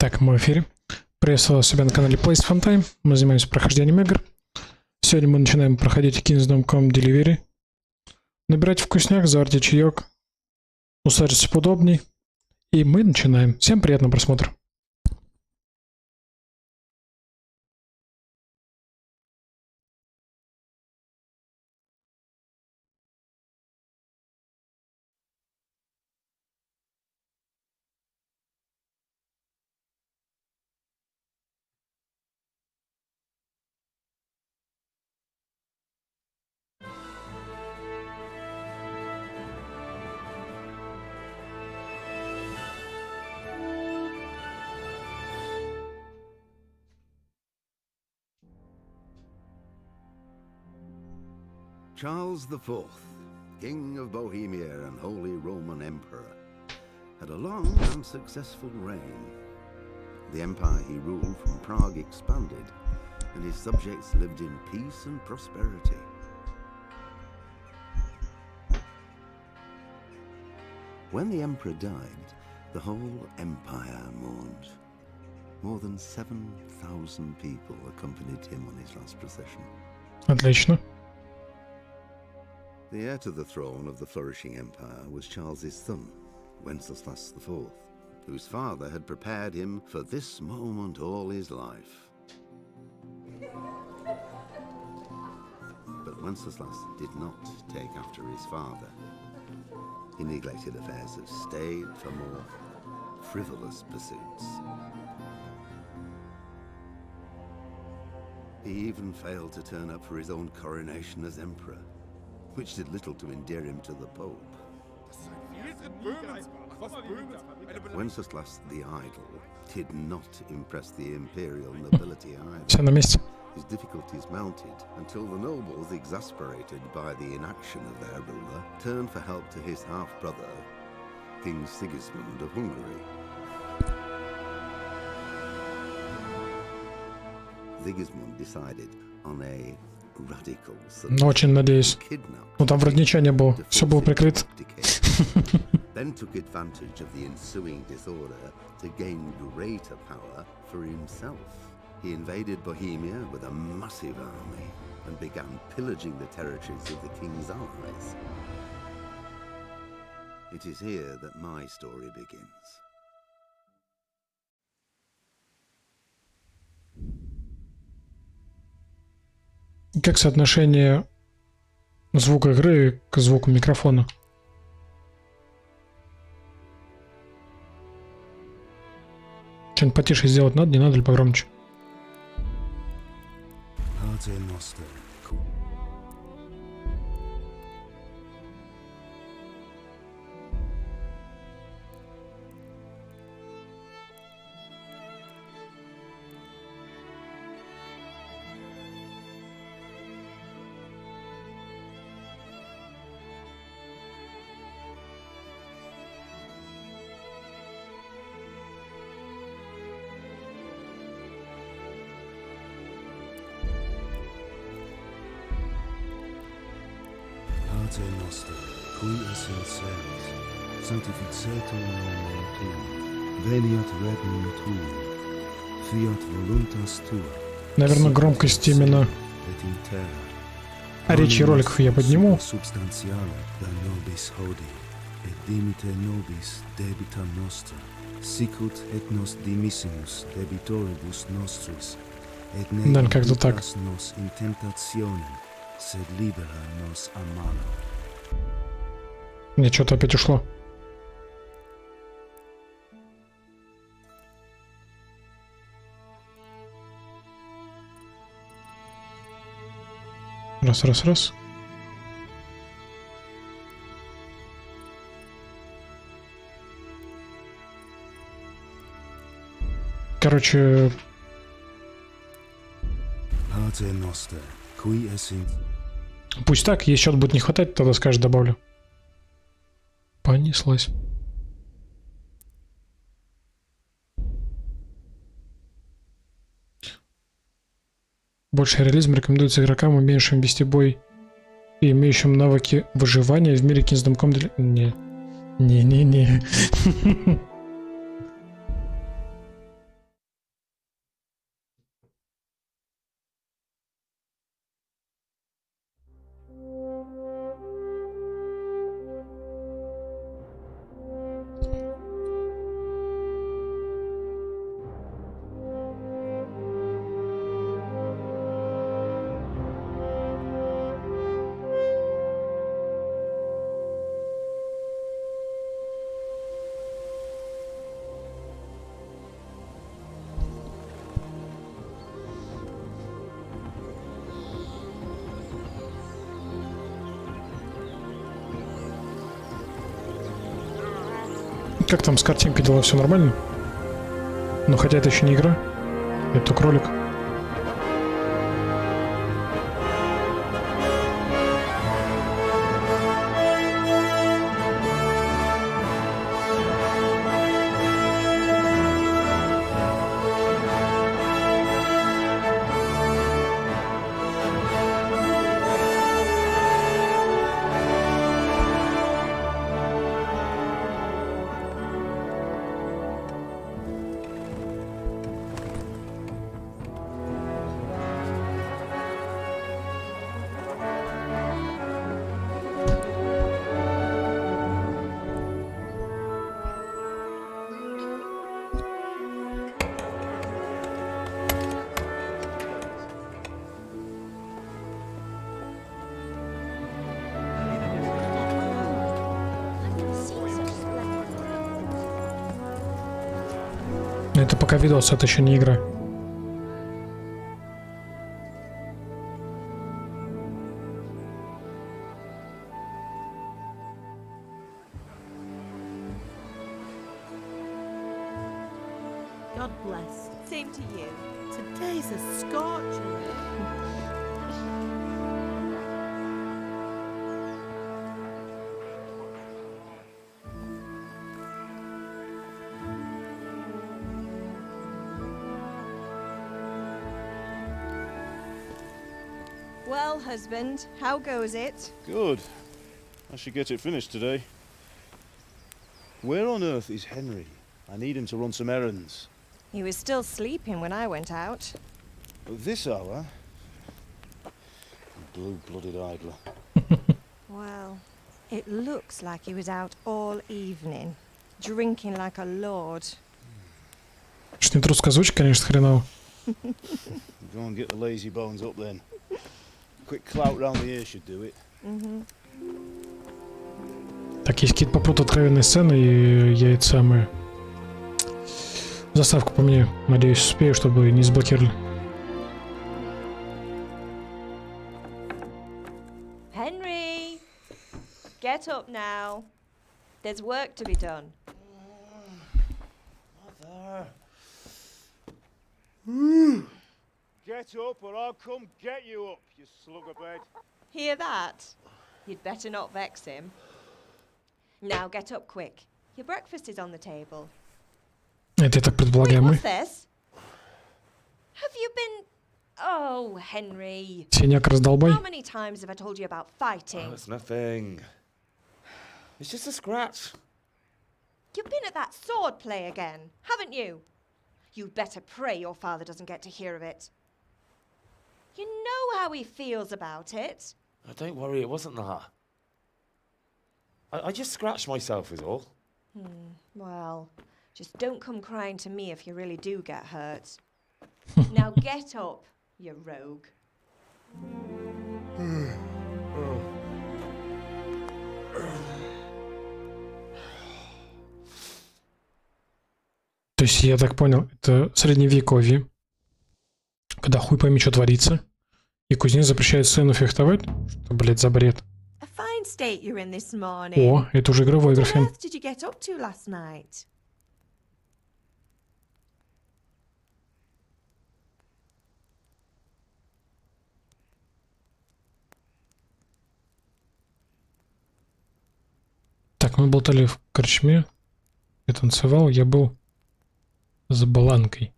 Так, мы в эфире. Приветствую вас себя на канале Time. Мы занимаемся прохождением игр. Сегодня мы начинаем проходить Kingdom Delivery. Набирайте вкусняк, заварьте чаек, усаживайтесь поудобней. И мы начинаем. Всем приятного просмотра. Charles IV, King of Bohemia and Holy Roman Emperor, had a long and successful reign. The empire he ruled from Prague expanded, and his subjects lived in peace and prosperity. When the emperor died, the whole empire mourned. More than 7,000 people accompanied him on his last procession. Отлично. The heir to the throne of the flourishing empire was Charles's son, Wenceslas IV, whose father had prepared him for this moment all his life. But Wenceslas did not take after his father. He neglected affairs of state for more frivolous pursuits. He even failed to turn up for his own coronation as emperor, which did little to endear him to the Pope. Wenceslas the Idle did not impress the imperial nobility either. His difficulties mounted until the nobles, exasperated by the inaction of their ruler, turned for help to his half-brother, King Sigismund of Hungary. Sigismund decided on a radical solution. Очень надеюсь. Ну там вроде ничего не было. Все было прикрыто. Then took advantage of the ensuing disorder to gain greater power for himself. He invaded Bohemia with a massive army and began pillaging the territories of the king's allies. It is here that my story begins. Как соотношение звука игры к звуку микрофона? Что-нибудь потише сделать надо, не надо или погромче? Nostro, qui essent celis, sanctificetur nomen tuum, veniat regnum tuum, fiat voluntas tua. Наверное, громкость именно речи роликов я подниму. Да, как-то так. Мне что-то опять ушло. Раз. Короче... Пусть так, если что-то будет не хватать, тогда скажешь, добавлю. Понеслась. Больший реализм рекомендуется игрокам, умеющим вести бой и имеющим навыки выживания в мире Kingdom для... Не. Как там с картинкой дела, все нормально? Ну хотя это еще не игра. Это кролик. Это пока видос, это еще не игра. God bless. Same to you. Today's a scorcher. Well, husband, how goes it? Good. I should get it finished today. Where on earth is Henry? I need him to run some errands. He was still sleeping when I went out. At this hour? Blue-blooded idler. Well, it looks like he was out all evening, drinking like a lord. Что нет русской озвучки, конечно, хреново. Go and get the lazy bones up then. Quick clout round the ear should do it. Так, есть какие-то попрут откровенные сцены, и я это самое... Заставку поменяю. Надеюсь, успею, чтобы не заблокировали. Henry! Get up now. There's work to be done. Mother. Get up or I'll come get you up, you slugabed. Hear that? You'd better not vex him. Now get up quick. Your breakfast is on the table. Это я так Wait, предполагаем мы. what's this? Have you been... Oh, Henry. Синяк раздолбай. How many times have I told you about fighting? Oh, it's nothing. It's just a scratch. You've been at that sword play again, haven't you? You'd better pray your father doesn't get to hear of it. You know how he feels about it. Oh, don't worry, it wasn't that. I just scratched myself is all. Well, just don't come crying to me if you really do get hurt. Now get up, you rogue. То есть, я так понял, это средневековье, когда хуй пойми, что творится, и кузнец запрещает сыну фехтовать? Что, блядь, за бред? A fine state you're in this morning. О, это уже игровой What on графин. earth did you get up to last night? Так, мы болтали в корчме, я танцевал, я был за баланкой.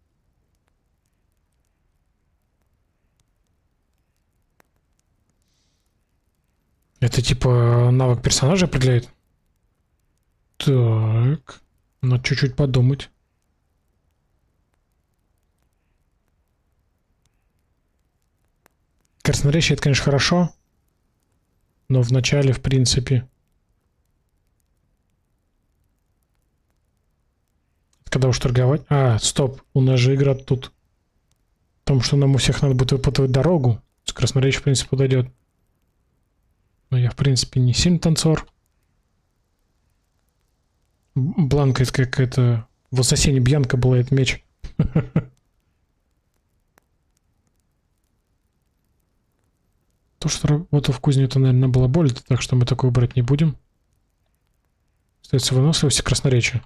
Это типа навык персонажа определяет? Так, надо чуть-чуть подумать. Красноречие это, конечно, хорошо, но в начале, в принципе... Когда уж торговать... А, стоп, у нас же игра тут в том, что нам у всех надо будет выпытывать дорогу. Красноречие, в принципе, подойдет. Но я, в принципе, не сильно танцор. Бланка это какая-то... В ассасине Бьянка была этот меч. То, что работа в кузне, это, наверное, было боль, так что мы такое брать не будем. Остается выносливость и красноречие.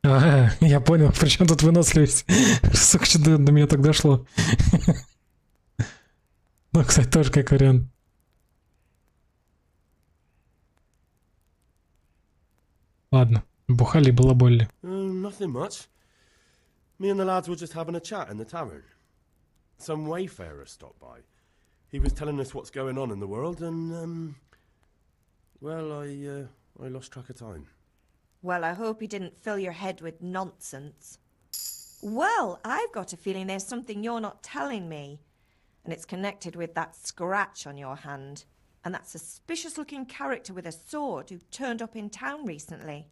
Ага, я понял, при чем тут выносливость? Сука, что до меня так дошло. Ну, кстати, тоже как вариант. Ладно, бухали и балаболили. Nothing much. Me and the lads were just having a chat in the tavern. Some wayfarer stopped by. He was telling us what's going on in the world, and well, I lost track of time. Well, I hope he didn't fill your head with nonsense. Well, I've got a feeling there's something you're not telling me. And it's connected with that scratch on your hand. And that suspicious-looking character with a sword who turned up in town recently.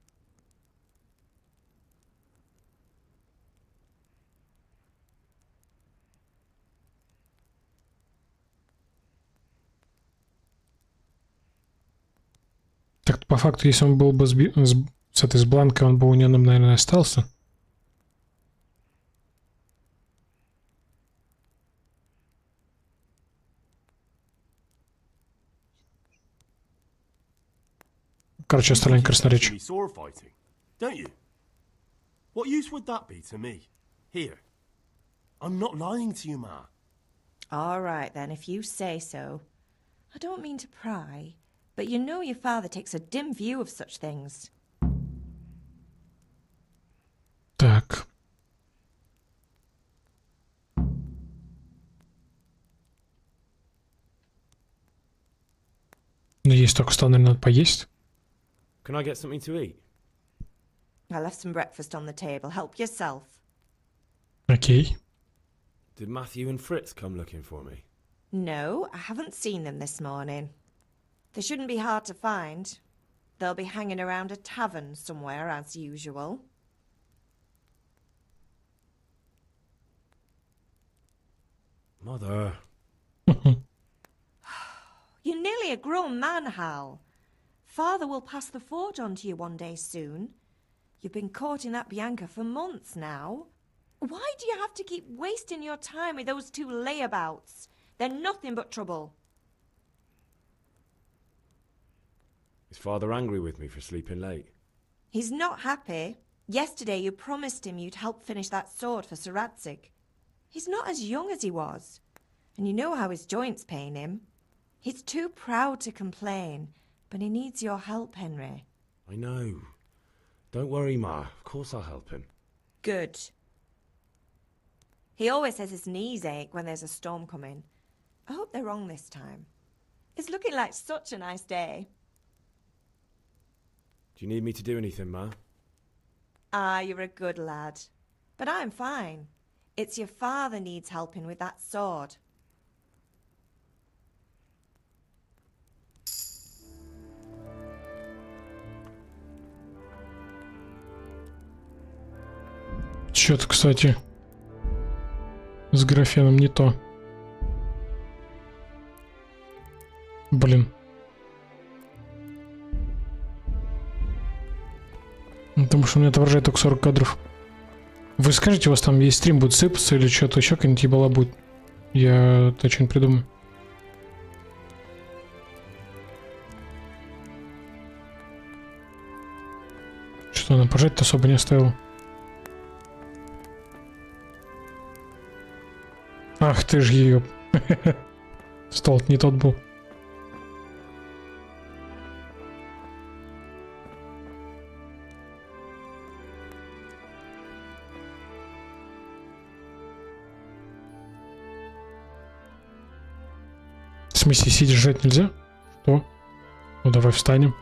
Так, по факту, если он был бы с этой с бланкой, он бы у нее, наверное, остался. Короче, остальные красноречие. Sword fighting, don't you? What use would that be to me? Here. I'm not lying to you, Ma. All right, then, if you say so. I don't mean to pry, but you know your father takes a dim view of such things. Так. Ну, есть только что, наверное, надо поесть. Can I get something to eat? I left some breakfast on the table. Help yourself. Окей. Did Matthew and Fritz come looking for me? No, I haven't seen them this morning. They shouldn't be hard to find. They'll be hanging around a tavern somewhere, as usual. Mother. You're nearly a grown man, Hal. Father will pass the fort on to you one day soon. You've been courting that Bianca for months now. Why do you have to keep wasting your time with those two layabouts? They're nothing but trouble. Is Father angry with me for sleeping late? He's not happy. Yesterday you promised him you'd help finish that sword for Sir Radzig. He's not as young as he was. And you know how his joints pain him. He's too proud to complain, but he needs your help, Henry. I know. Don't worry, Ma. Of course I'll help him. Good. He always says his knees ache when there's a storm coming. I hope they're wrong this time. It's looking like such a nice day. Do you need me to do anything, Ma? Ah, you're a good lad. But I'm fine. It's your father needs helping with that sword. Что-то, кстати, с графеном не то. Блин. Потому что у меня отображает только 40 кадров. Вы скажете, у вас там весь стрим будет сыпаться или что-то еще, какая-нибудь ебала будет? Я то что-нибудь придумаю. Что она пожать-то особо не оставила. Ах ты ж ее. Стол не тот был. В смысле, сидя жать нельзя? Что? Ну давай встанем.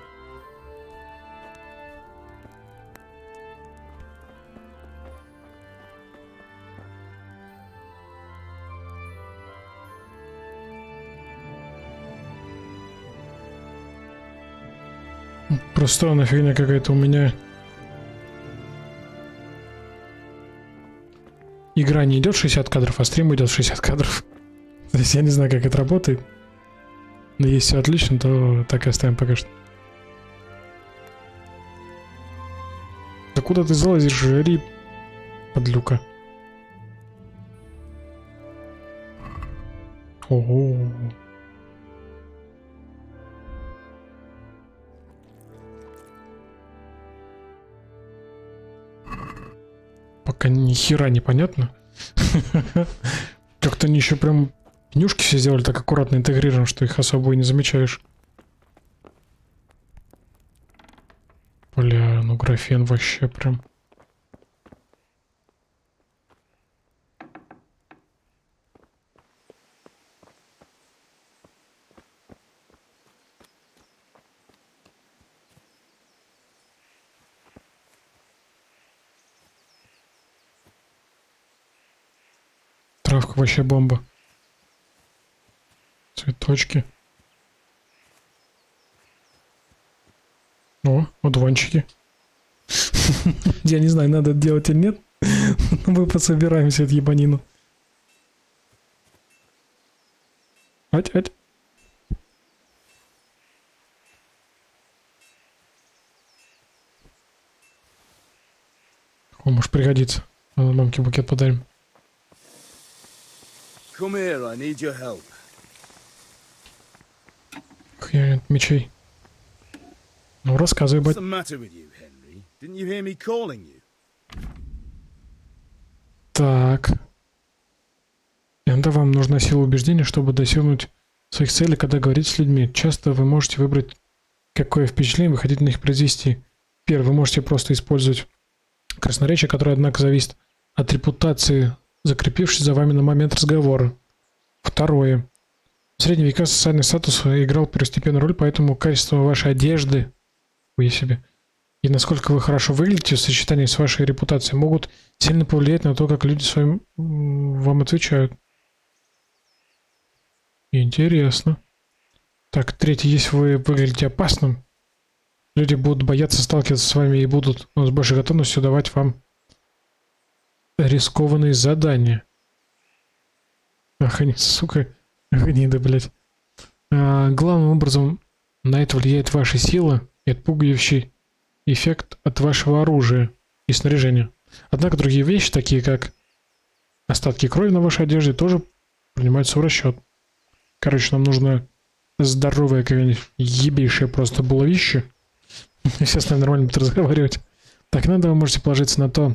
Просто странная фигня какая-то у меня. Игра не идет 60 кадров, а стрим идет 60 кадров. То есть я не знаю, как это работает. Но если все отлично, то так и оставим пока что. Да куда ты залазишь, жри, подлюка? Ого. Пока ни хера непонятно. Как-то они еще прям менюшки все сделали так аккуратно интегрированы, что их особо и не замечаешь. Бля, ну графен вообще прям. Травка вообще бомба. Цветочки. О, одуванчики. Я не знаю, надо это делать или нет. Мы пособираем всю эту ебанину. Ать. О, может пригодится. Надо мамке букет подарим. Come here, I need your help. Хуя мечей. Ну, рассказывай, What's бать. the matter with you, Henry? Didn't you hear me calling you? Так. Иногда вам нужна сила убеждения, чтобы достигнуть своих целей, когда говорите с людьми. Часто вы можете выбрать, какое впечатление вы хотите на них произвести. Первое, вы можете просто использовать красноречие, которое, однако, зависит от репутации, закрепившись за вами на момент разговора. Второе. В средние века социальный статус играл первостепенную роль, поэтому качество вашей одежды, и насколько вы хорошо выглядите в сочетании с вашей репутацией, могут сильно повлиять на то, как люди вам отвечают. Интересно. Так, третье. Если вы выглядите опасным, люди будут бояться сталкиваться с вами и будут с большей готовностью давать вам рискованные задания. Ах, они, сука, гниды, блядь. Главным образом на это влияет ваша сила и отпугивающий эффект от вашего оружия и снаряжения. Однако другие вещи, такие как остатки крови на вашей одежде, тоже принимаются в расчет. Короче, нам нужно здоровое какое-нибудь ебейшее просто булавище. И все с нами нормально будут разговаривать. Так, иногда вы можете положиться на то,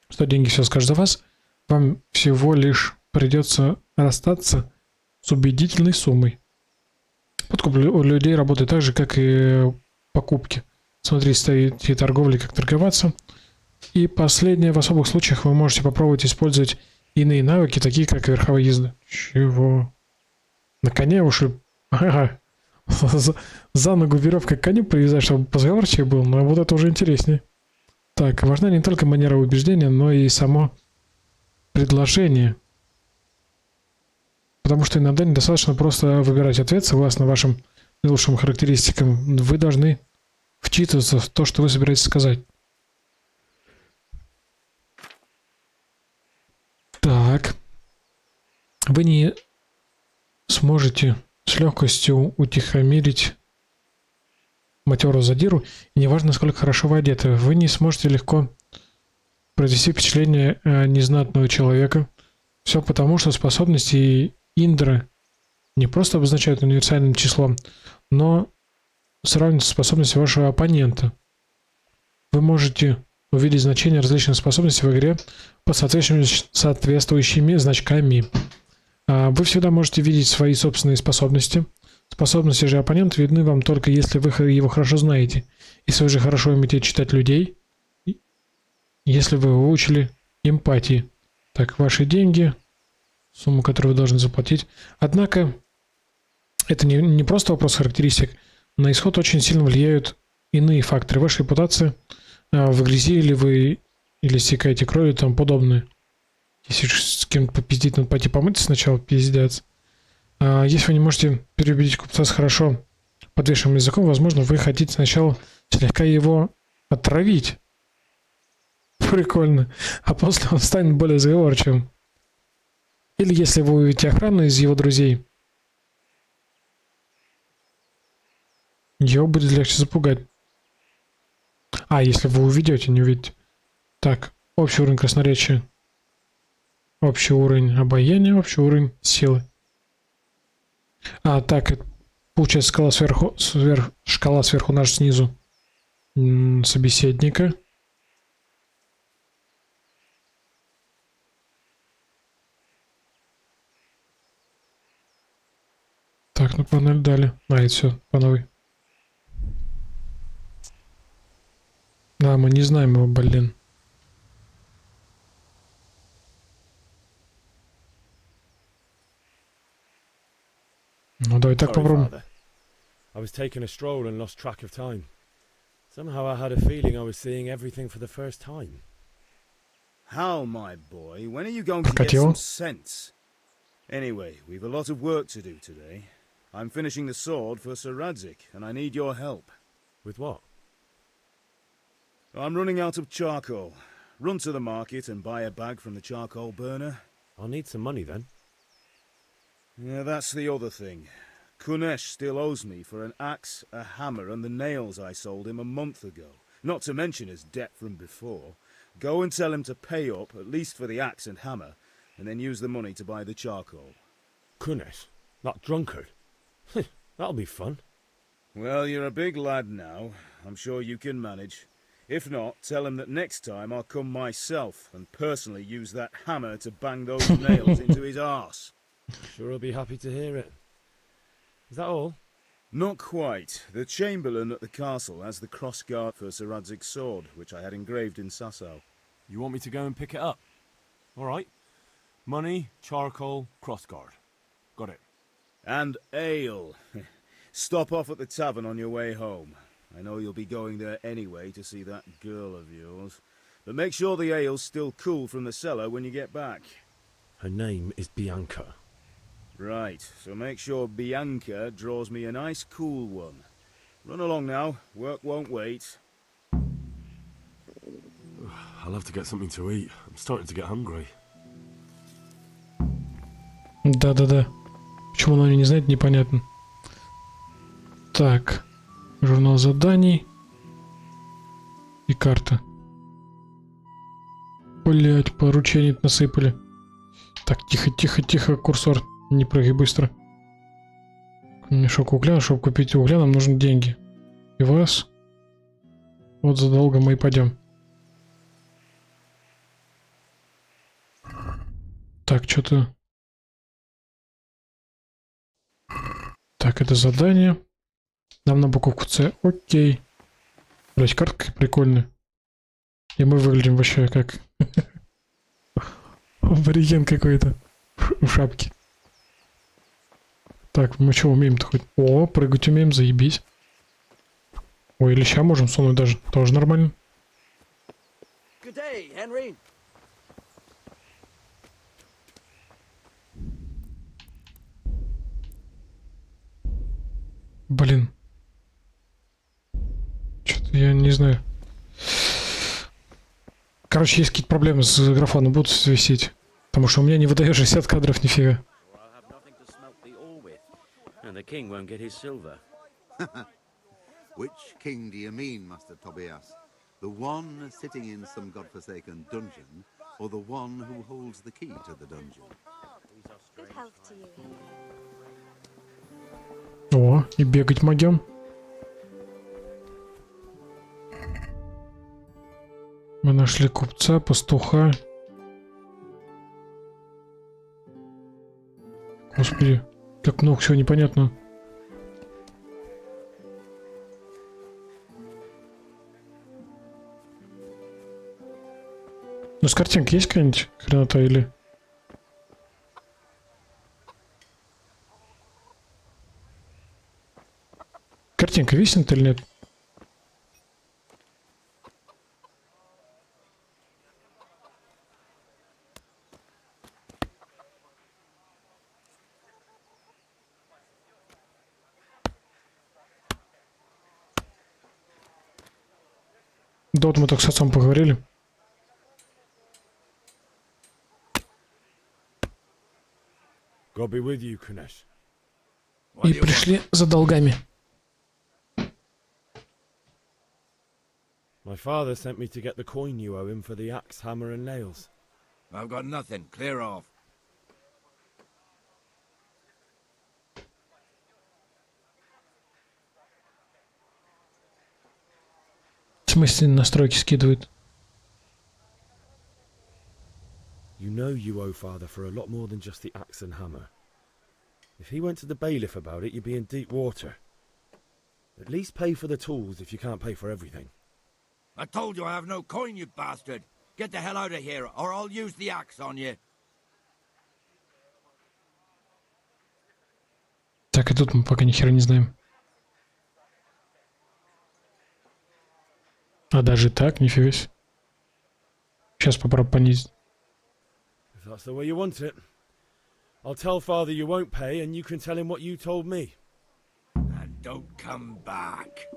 что деньги все скажут за вас. Вам всего лишь придется расстаться с убедительной суммой. Подкуп у людей работает так же, как и покупки. Смотрите статьи торговли, как торговаться. И последнее, в особых случаях вы можете попробовать использовать иные навыки, такие как верховая езда. Чего? На коне уши? Ага. За ногу веревкой к коню привязать, чтобы позговорчивее был, но вот это уже интереснее. Так, важна не только манера убеждения, но и само предложение. Потому что иногда недостаточно просто выбирать ответ согласно вашим наилучшим характеристикам. Вы должны вчитываться в то, что вы собираетесь сказать. Так. Вы не сможете с легкостью утихомирить матерого задиру, и неважно, насколько хорошо вы одеты, вы не сможете легко произвести впечатление незнатного человека. Все потому, что способности Индра не просто обозначают универсальным числом, но сравнивают способности вашего оппонента. Вы можете увидеть значение различных способностей в игре по соответствующими значками. Вы всегда можете видеть свои собственные способности. Способности же оппонента видны вам только если вы его хорошо знаете. Если вы же хорошо умеете читать людей, если вы выучили эмпатии. Так, ваши деньги, сумму, которую вы должны заплатить. Однако, это не просто вопрос характеристик. На исход очень сильно влияют иные факторы. Ваша репутация, в грязи ли вы, или стекаете кровью и тому подобное. Если с кем-то попиздить, надо пойти помыться сначала, пиздец. Если вы не можете переубедить купца с хорошо подвешенным языком, возможно, вы хотите сначала слегка его отравить. Прикольно. А после он станет более заговорчивым. Или если вы увидите охрану из его друзей, его будет легче запугать. Если вы уведете, не увидите. Так, общий уровень красноречия. Общий уровень обаяния, общий уровень силы. Так, это получается шкала сверху наш снизу собеседника. Так, ну погнали далее. А, это все по новой. Да, мы не знаем его, блин. Ну давай так Sorry, попробуем. Father. I was taking a stroll and lost track of time. Somehow I had a feeling I was seeing everything for the first time. Hal, my boy, when are you going to get Прокатило? some sense? Anyway, we've a lot of work to do today. I'm finishing the sword for Sir Radzik, and I need your help. With what? I'm running out of charcoal. Run to the market and buy a bag from the charcoal burner. I'll need some money then. Yeah, that's the other thing. Kunesh still owes me for an axe, a hammer, and the nails I sold him a month ago. Not to mention his debt from before. Go and tell him to pay up, at least for the axe and hammer, and then use the money to buy the charcoal. Kunesh? That drunkard? That'll be fun. Well, you're a big lad now. I'm sure you can manage. If not, tell him that next time I'll come myself and personally use that hammer to bang those nails into his arse. Sure, I'll be happy to hear it. Is that all? Not quite. The Chamberlain at the castle has the crossguard for Sir Radzig's sword, which I had engraved in Sasau. You want me to go and pick it up? All right. Money, charcoal, crossguard. Got it. And ale. Stop off at the tavern on your way home. I know you'll be going there anyway to see that girl of yours. But make sure the ale's still cool from the cellar when you get back. Her name is Bianca. Right, so make sure Bianca draws me a nice cool one. Run along now, work won't wait. I'll have to get something to eat. I'm starting to get hungry. Да-да-да. Почему она не знает, непонятно. Так. Журнал заданий. И карта. Блять, поручений насыпали. Так, тихо, курсор. Не прыгай быстро. Мешок угля, чтобы купить угля, нам нужны деньги. И вас. Вот за долгом мы и пойдем. Так, что-то... Так, это задание. Нам на буковку С. Окей. Блять, картка прикольная. И мы выглядим вообще как... абориген какой-то. В шапке. Так, мы что умеем-то хоть? О, прыгать умеем, заебись. Ой, или ща можем сунуть даже. Тоже нормально. Good day, Henry. Блин. Что-то я не знаю. Короче, есть какие-то проблемы с графоном, будут висеть. Потому что у меня не выдает 60 кадров нифига. And the king won't get his silver. Which king do you mean, Master Tobias? The one sitting in some godforsaken dungeon, or the one who holds the key to the dungeon? Good health to you. О, и бегать могем. Мы нашли купца, пастуха. Господи, как много всего непонятного. Ну, с картинкой есть какая-нибудь хренота или... Картинка виснет или нет? Да вот мы так с отцом поговорили. God be with you, Kunesh. И пришли за долгами. My father sent me to get the coin you owe him for the axe, hammer and nails. I've got nothing. Clear off. В смысле настройки скидывают? You know you owe father for a lot more than just the axe and hammer. If he went to the bailiff about it, you'd be in deep water. At least pay for the tools if you can't pay for everything. I told you I have no coin, you bastard. Get the hell out of here, or I'll use the axe on you. Так, и тут мы пока ни хера не знаем. А даже так, нифига себе. Сейчас попробую понизить. If that's the way you want it, I'll tell Father you won't pay, and you can tell him what you told me. And don't come back.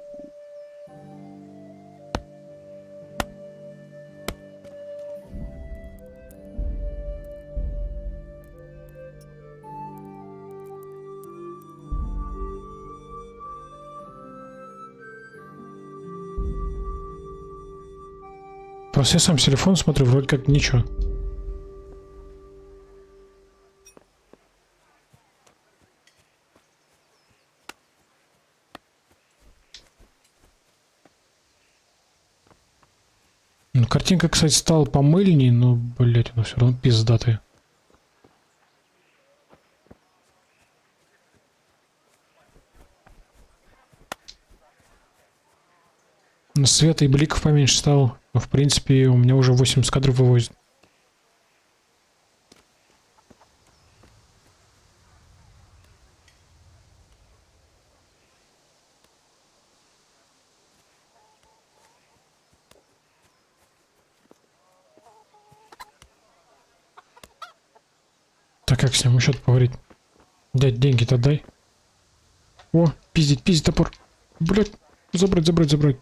Просто я сам с телефона смотрю, вроде как ничего. Ну, картинка, кстати, стала помыльней, но, блять, она все равно пиздатая. Света и бликов поменьше стало. Но, в принципе, у меня уже 80 кадров вывозит. Так, как с ним еще поговорить? Дядь, деньги-то дай. О, пиздить топор. Блять, забрать.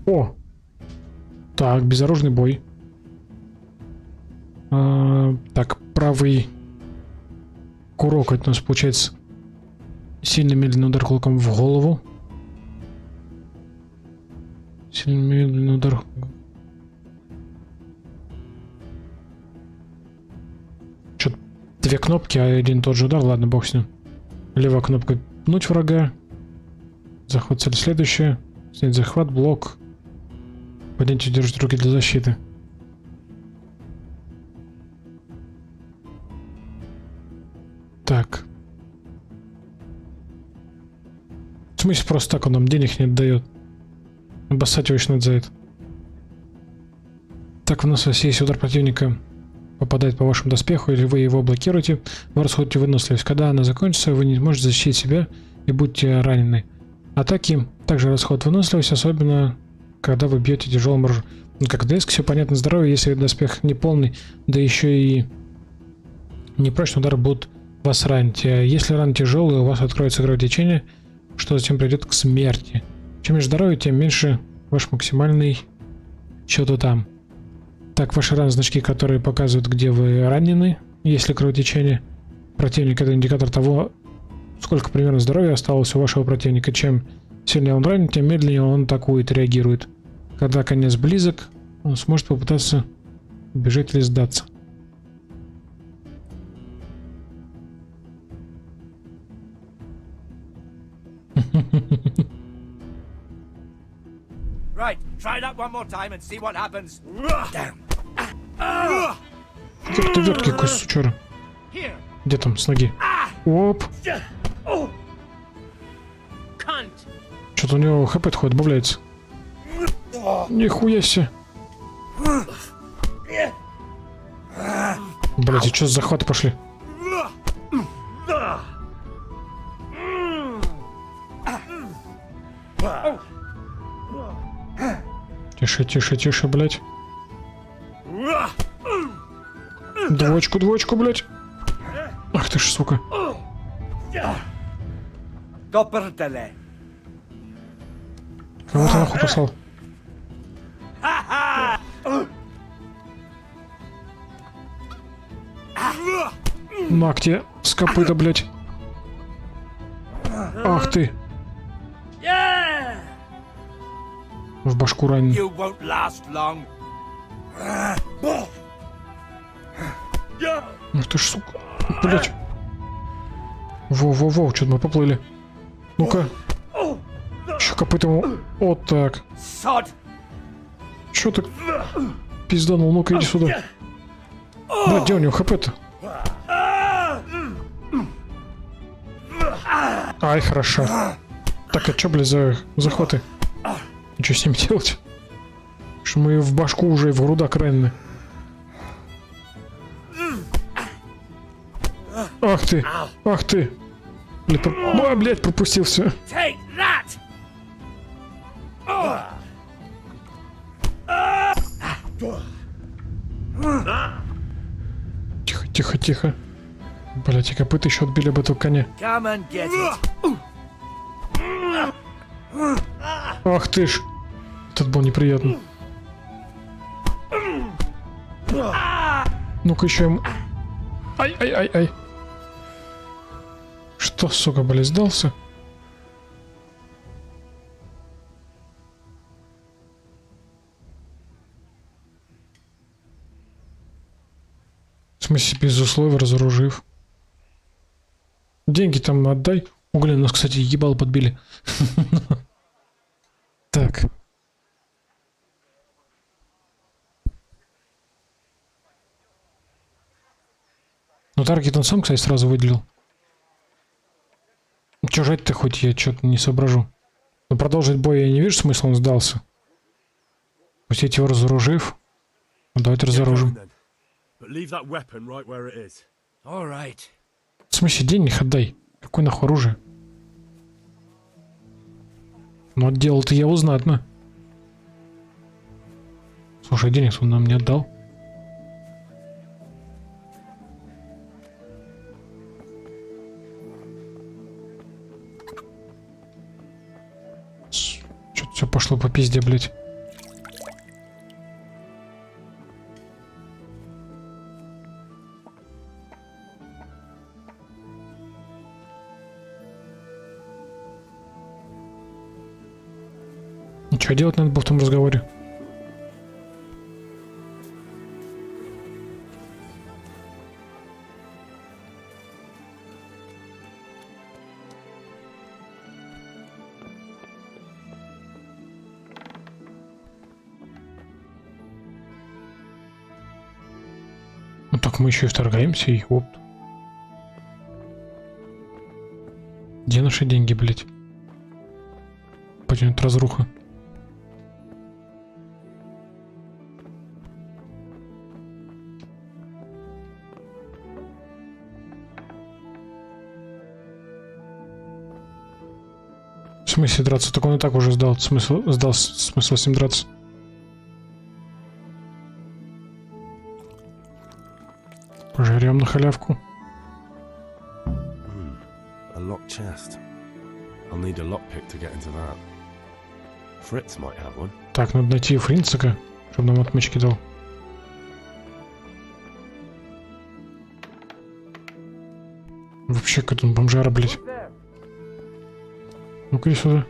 О! Так, безоружный бой. Так, правый курок. Это у нас получается сильно медленный удар кулаком в голову. Сильно медленный удар. Что-то две кнопки, а один тот же удар. Ладно, бог с ним. Левая кнопка пнуть врага. Захват цели следующая. Снять захват, блок. Поднять и удержать руки для защиты. Так. В смысле просто так он нам денег не отдает? Обоссать его еще надо за это. Так, у нас есть удар противника попадает по вашему доспеху, или вы его блокируете, вы расходите выносливость. Когда она закончится, вы не сможете защитить себя и будете ранены. Атаки также расход выносливость, особенно когда вы бьете тяжелым оружием. Как в ДС, все понятно, здоровье, если доспех не полный, да еще и непрочный удар будут вас ранить. Если рана тяжелая, у вас откроется кровотечение, что затем придет к смерти. Чем меньше здоровья, тем меньше ваш максимальный что-то там. Так, ваши раны, значки, которые показывают, где вы ранены, если кровотечение. Противник — это индикатор того, сколько примерно здоровья осталось у вашего противника. Чем сильнее он ранен, тем медленнее он атакует, реагирует. Когда конец близок, он сможет попытаться убежать или сдаться. Right, try that one more time and see what happens. Damn. Ты верткий, какой сучара. Где там, с ноги? Оп. Что-то у него хп хоть добавляется. Нихуя себе. Блять, и что за захваты пошли? Тише, тише, тише, блять. Двоечку, двоечку, блять. Ах ты ж, сука. Кого ты нахуй послал? Нах тебе с копыта, блять. Ах ты. В башку ранен. Ах ты ж, сука. Блять. Во-во-во, что-то мы поплыли. Ну-ка. Еще копытом. Вот так. Чё ты пизданул? Ну-ка иди сюда. Блядь, где у него хп-то? Ай, хорошо. Так, а чё, блядь, за захваты? И чё с ним делать? Что мы в башку уже, в грудак ранены. Ах ты, ах ты. Блядь, блядь, пропустил все. Тихо, тихо, тихо. Блядь, и копыта еще отбили об этого коня. Ах ты ж. Этот был неприятный. Ну-ка еще ему... Ай-ай-ай-ай. Что, сука, блядь, сдался? В смысле, без условий разоружив? Деньги там отдай. Угля, нас, кстати, ебал подбили. Так. Ну, таргет он сам, кстати, сразу выделил. Чё жать-то хоть, я что-то не соображу. Но продолжить бой я не вижу смысла, он сдался. Пустить его разоружив. Ну, давайте разоружим. В смысле, денег отдай. Какой нахуй оружие? Ну, отделал-то я его знатно. Слушай, денег он нам не отдал. Что-то все пошло по пизде, блядь. Что делать надо было в том разговоре? Ну так мы еще и вторгаемся, и оп. Где наши деньги, блядь? Пойдет разруха. В смысле драться? Так он и так уже сдал. Смысл с ним драться. Пожрем на халявку. Так, надо найти Фринцика, чтобы нам отмычки дал. Вообще, какой-то он бомжара, блядь. Ну-ка иди сюда.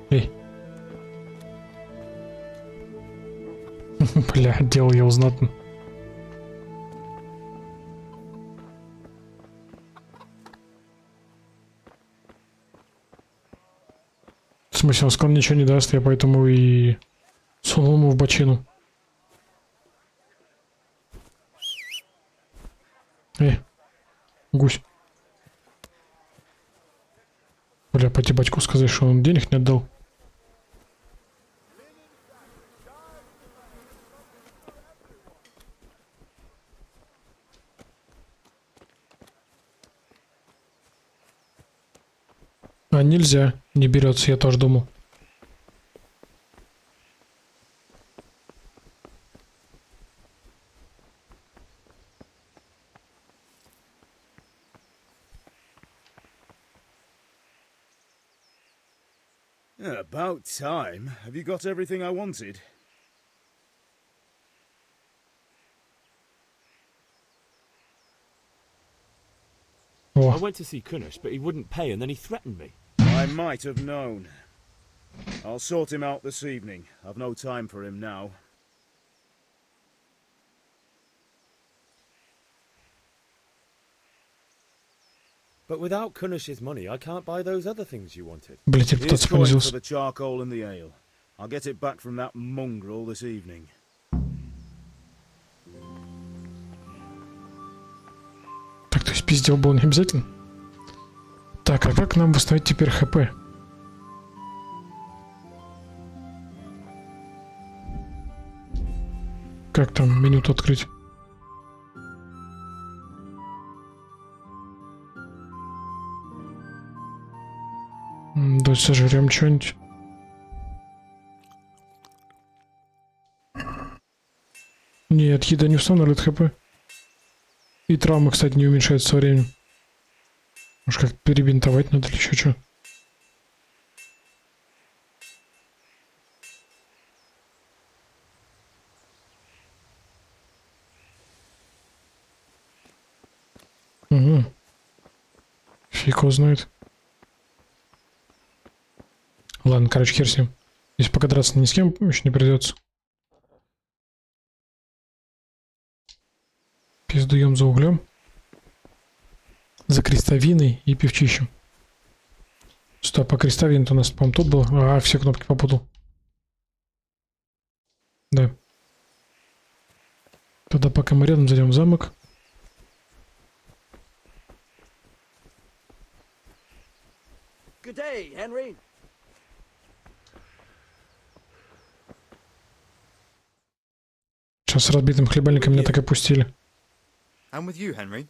Эй. Бля, делал я знатно. В смысле, он скоро ничего не даст, я поэтому и сунул ему в бочину. Эй, гусь. Бля, пойти батьку сказать, что он денег не отдал. А нельзя, не берется, я тоже думал. About time. Have you got everything I wanted? I went to see Kunesh, but he wouldn't pay, and then he threatened me. I might have known. I'll sort him out this evening. I've no time for him now. But without Kunesh's money, I can't buy those other things you wanted. Блять, Here's репутация going for понизился. the charcoal and the ale. I'll get it back from that mongrel this evening. Так, то есть пиздел был не обязательно? Так, а как нам восстановить теперь ХП? Как там меню-то открыть? Да сожрем что-нибудь. Нет, еда не восстанавливает ХП. И травмы, кстати, не уменьшаются со временем. Может, как перебинтовать надо или еще что? Угу. Фиг его знает. Ладно, короче, хер с ним. Здесь пока драться ни с кем еще не придется. Пиздуем за углем. За крестовиной и певчищем. Стоп, а крестовин-то у нас, по-моему, тут был. А, все кнопки попутал. Да. Тогда пока мы рядом зайдем в замок. Good day, Henry. Сейчас с разбитым хлебальником меня так и пустили. I'm with you, Henry.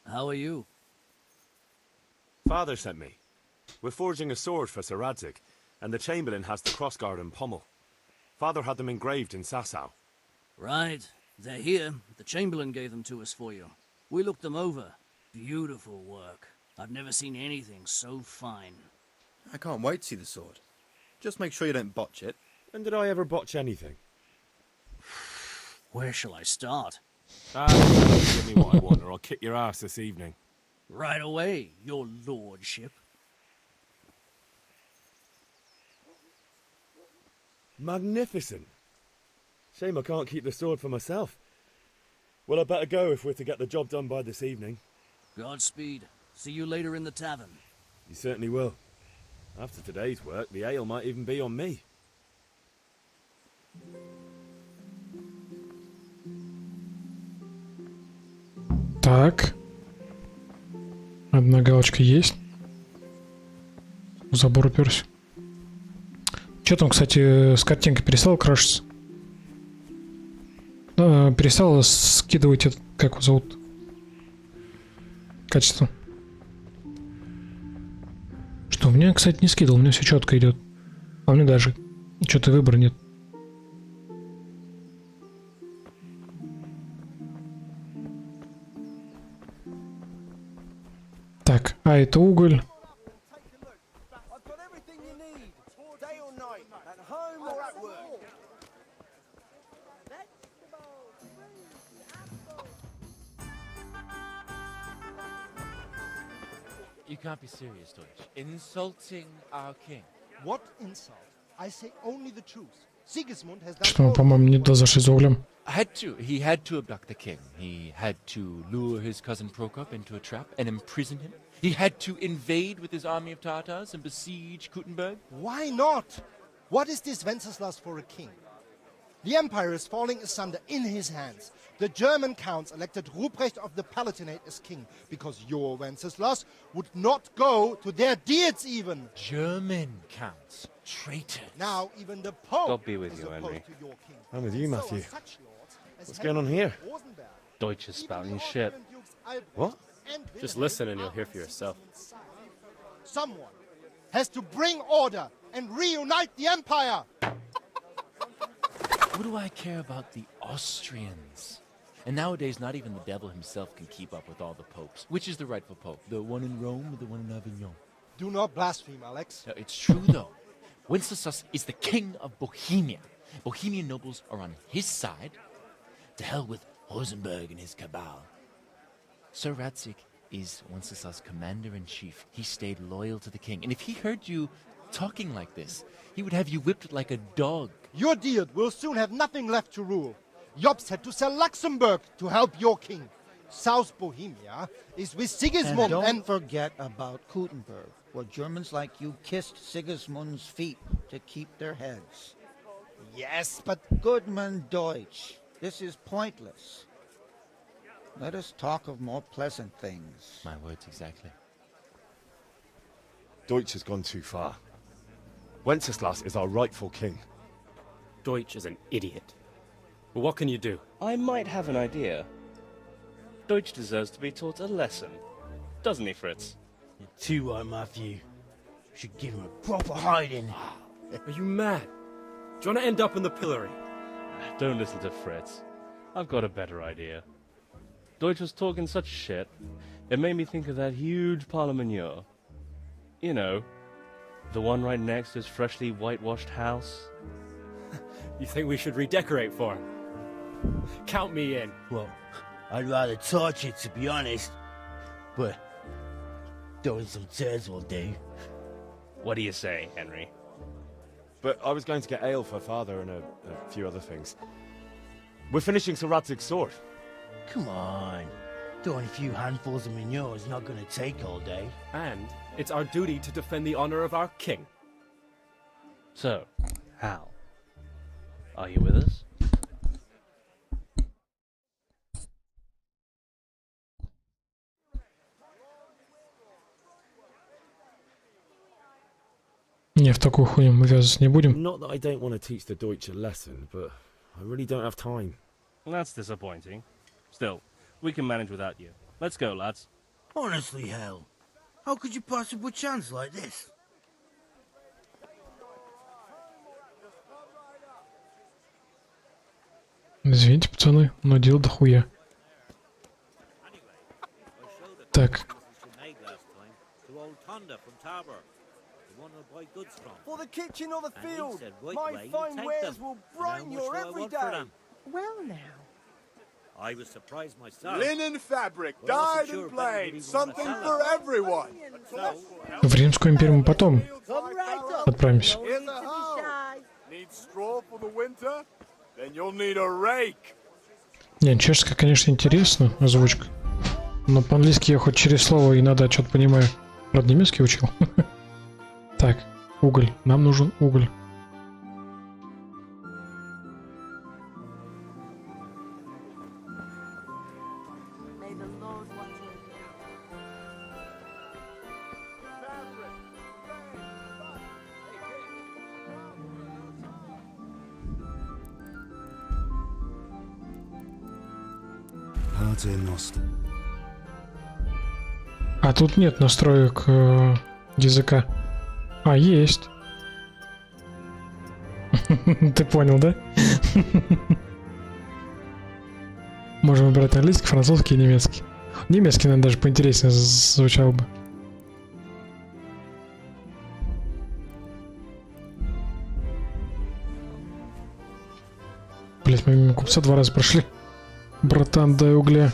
How are you? Father sent me. We're forging a sword for Sir Radzig, and the Chamberlain has the crossguard and pommel. Father had them engraved in Sasau. Right. They're here. The Chamberlain gave them to us for you. We looked them over. Beautiful work. I've never seen anything so fine. I can't wait to see the sword. Just make sure you don't botch it. When did I ever botch anything? Where shall I start? Give me what I want, or I'll kick your ass this evening. Right away, your lordship. Magnificent. Shame I can't keep the sword for myself. Well, I better go if we're to get the job done by this evening. Godspeed. See you later in the tavern. You certainly will. After today's work, the ale might even be on me. Так. Одна галочка есть. В забор уперся. Что там, кстати, с картинкой перестало крашиться? Да, перестало скидывать это, как его зовут? Качество. Что, у меня, кстати, не скидывал, у меня все четко идет. А у меня даже что-то выбора нет. Так, а это уголь. You can't be serious, Deutsch. Insulting our king. What insult? I say only the truth. Sigismund has done. Что мы, по-моему, не туда зашли за углем. He had to abduct the king. He had to lure his cousin Prokop into a trap and imprison him. He had to invade with his army of Tatars and besiege Kuttenberg. Why not? What is this Wenceslas for a king? The empire is falling asunder in his hands. The German counts elected Ruprecht of the Palatinate as king because your Wenceslas would not go to their deeds even. German counts. Traitors. Now even the Pope God be with is you, opposed Henry. to your king. I'm with you, So Matthew. are such lords as What's going on here? Rosenberg, Deutsch is spouting shit. What? Just listen and you'll hear for yourself. Someone has to bring order and reunite the empire. What do I care about the Austrians? And nowadays, not even the devil himself can keep up with all the popes. Which is the rightful pope? The one in Rome or the one in Avignon? Do not blaspheme, Alex. No, it's true, though. Wenceslas is the king of Bohemia. Bohemian nobles are on his side. To hell with Rosenberg and his cabal. Sir Radzig is Wenceslas' commander-in-chief. He stayed loyal to the king. And if he heard you talking like this, he would have you whipped like a dog. Your Diet will soon have nothing left to rule. Jobst had to sell Luxembourg to help your king. South Bohemia is with And Sigismund don't forget about Gutenberg, where Germans like you kissed Sigismund's feet to keep their heads. Yes, but... Goodman Deutsch, this is pointless. Let us talk of more pleasant things. My words exactly. Deutsch has gone too far. Wenceslas is our rightful king. Deutsch is an idiot. But what can you do? I might have an idea. Deutsch deserves to be taught a lesson. Doesn't he, Fritz? You're too right, Matthew. Should give him a proper hiding. Are you mad? Do you want to end up in the pillory? Don't listen to Fritz. I've got a better idea. Deutsch was talking such shit, it made me think of that huge parliament. You know, the one right next to his freshly whitewashed house. You think we should redecorate for him? Count me in. Well, I'd rather torch it, to be honest. But throwing some tears will do. What do you say, Henry? But I was going to get ale for father and a few other things. We're finishing Sir Radzig's sword. Come on. Throwing a few handfuls of manure is not going to take all day. And it's our duty to defend the honor of our king. So, Hal, are you with us? Не, в такую хуйню мы вязаться не будем. Not that I don't want to teach the Deutsch a lesson, but I really don't have time. That's disappointing. Still, we can manage without you. Let's go, lads. Honestly, Hal, how could you possibly chance like this? Извините, пацаны, но дел дохуя. Так. For the kitchen or the field, my fine wares will brighten your every day. Well now. I was surprised myself. Linen fabric, dyed and plain, something for everyone. В Римскую империю мы потом отправимся. Need straw for the winter? Then you'll need a rake. Не, чешская, конечно, интересно, озвучка. Но по-английски я хоть через слово и надо что-то понимаю. Правда, немецкий учил. Так, уголь. Нам нужен уголь. А тут нет настроек языка. А, есть. Ты понял, да? Можем выбрать английский, французский и немецкий. Немецкий, наверное, даже поинтереснее звучал бы. Блять, мы мимо купца 2 раза прошли. Братан, дай угля.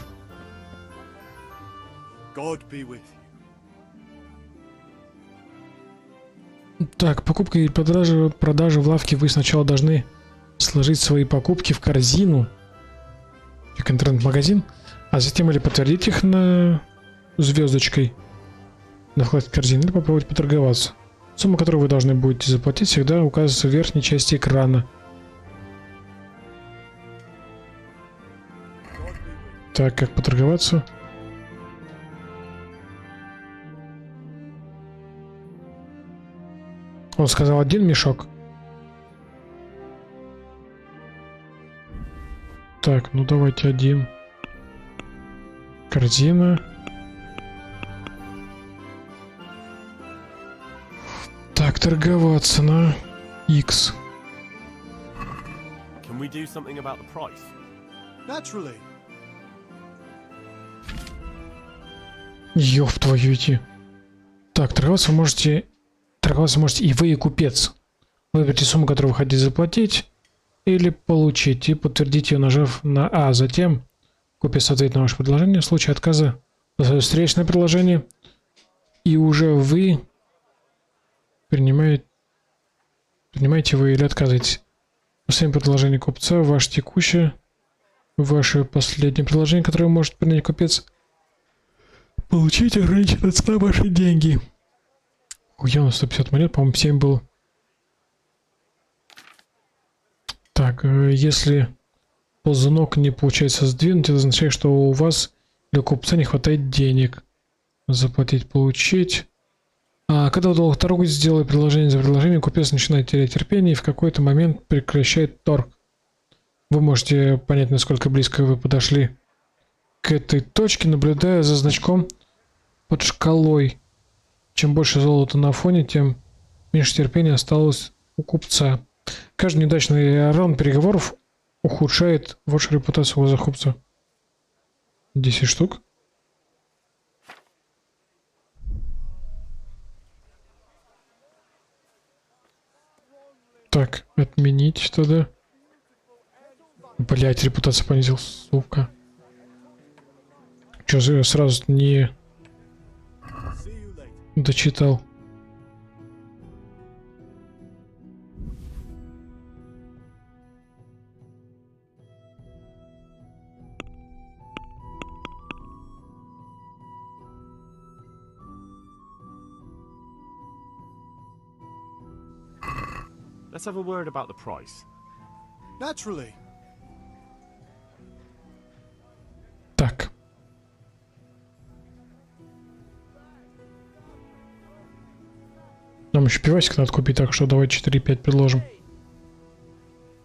God be with you. Так, покупка и продажи в лавке. Вы сначала должны сложить свои покупки в корзину, как интернет-магазин, а затем или подтвердить их на звездочкой на вкладке корзины, или попробовать поторговаться. Сумма, которую вы должны будете заплатить, всегда указывается в верхней части экрана. Так, как поторговаться? Он сказал 1 мешок. Так, ну давайте 1. Корзина. Так, торговаться на X. Can we do something about the price? Naturally. Ёб твою идти. Так, торговаться можете и вы, и купец. Выберите сумму, которую вы хотите заплатить или получить, и подтвердите ее, нажав на А. Затем купец ответит на ваше предложение. В случае отказа встречное предложение, и уже вы принимаете вы или отказываете. Последнее предложение купца, ваше текущее. Ваше последнее предложение, которое может принять купец. Получите ограниченная цена ваши деньги. Ой, у нас 150 монет, по-моему, 7 было. Так, если ползунок не получается сдвинуть, это означает, что у вас для купца не хватает денег. Заплатить, получить. А когда вы долго торгуете, сделая предложение за предложением, купец начинает терять терпение и в какой-то момент прекращает торг. Вы можете понять, насколько близко вы подошли к этой точке, наблюдая за значком под шкалой. Чем больше золота на фоне, тем меньше терпения осталось у купца. Каждый неудачный раунд переговоров ухудшает вашу репутацию у закупца. 10 штук. Так, отменить тогда. Блять, репутация понизил, сука. Чё же я сразу не дочитал? Let's have a word about the price. Naturally. Так. Нам еще пивасик надо купить, так что давай 4-5 предложим.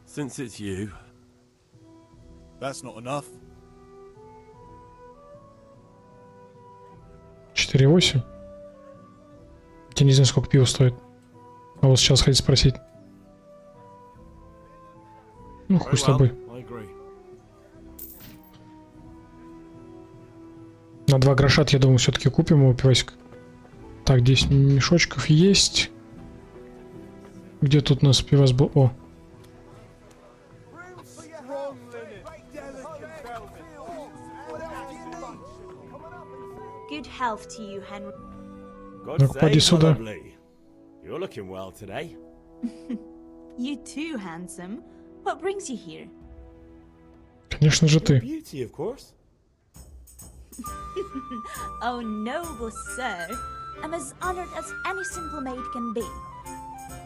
Since it's you. That's not enough. 4,8. Я не знаю, сколько пива стоит. А вот сейчас хотите спросить. Ну, хуй с тобой. На 2 гроша, я думаю, все-таки купим его пивасик. Так, 10 мешочков есть. Где тут у нас пивас был? О. Good health to you, Henry. Ну-ка, поди сюда. You're looking well today. You too, handsome. What brings you here? Конечно же ты. Beauty, of course. Oh, noble sir. I'm as honored as any simple maid can be.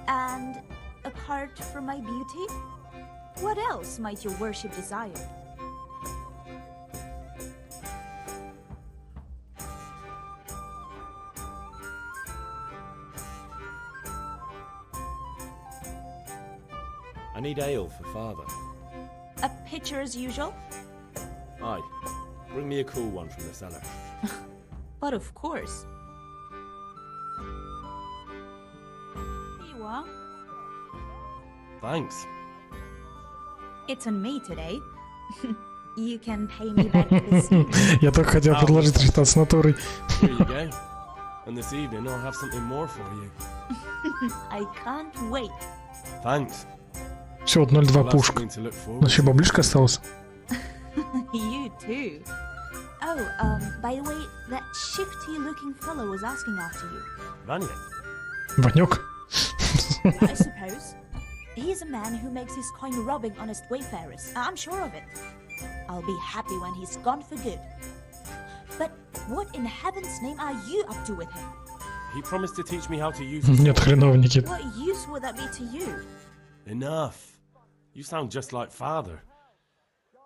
And apart from my beauty, what else might your worship desire? I need ale for father. A pitcher as usual? Aye. Bring me a cool one from the cellar. But of course. Here you are. Thanks. It's on me today. You can pay me back this evening. Я только хотел предложить рассчитаться с натурой. Here you go. And this evening I'll have something more for you. I can't wait. Thanks. Все, вот 0,2 пушка. У нас еще баблишка осталось. You too. Oh, by the way, that shifty-looking fellow was asking after you. Vanya. Ванек. I suppose. He's a man who makes his coin robbing honest wayfarers. I'm sure of it. I'll be happy when he's gone for good. But what in heaven's name are you up to with him? He promised to teach me how to use Нет, хреново, Никит. What use would that be to you? Enough. You sound just like father.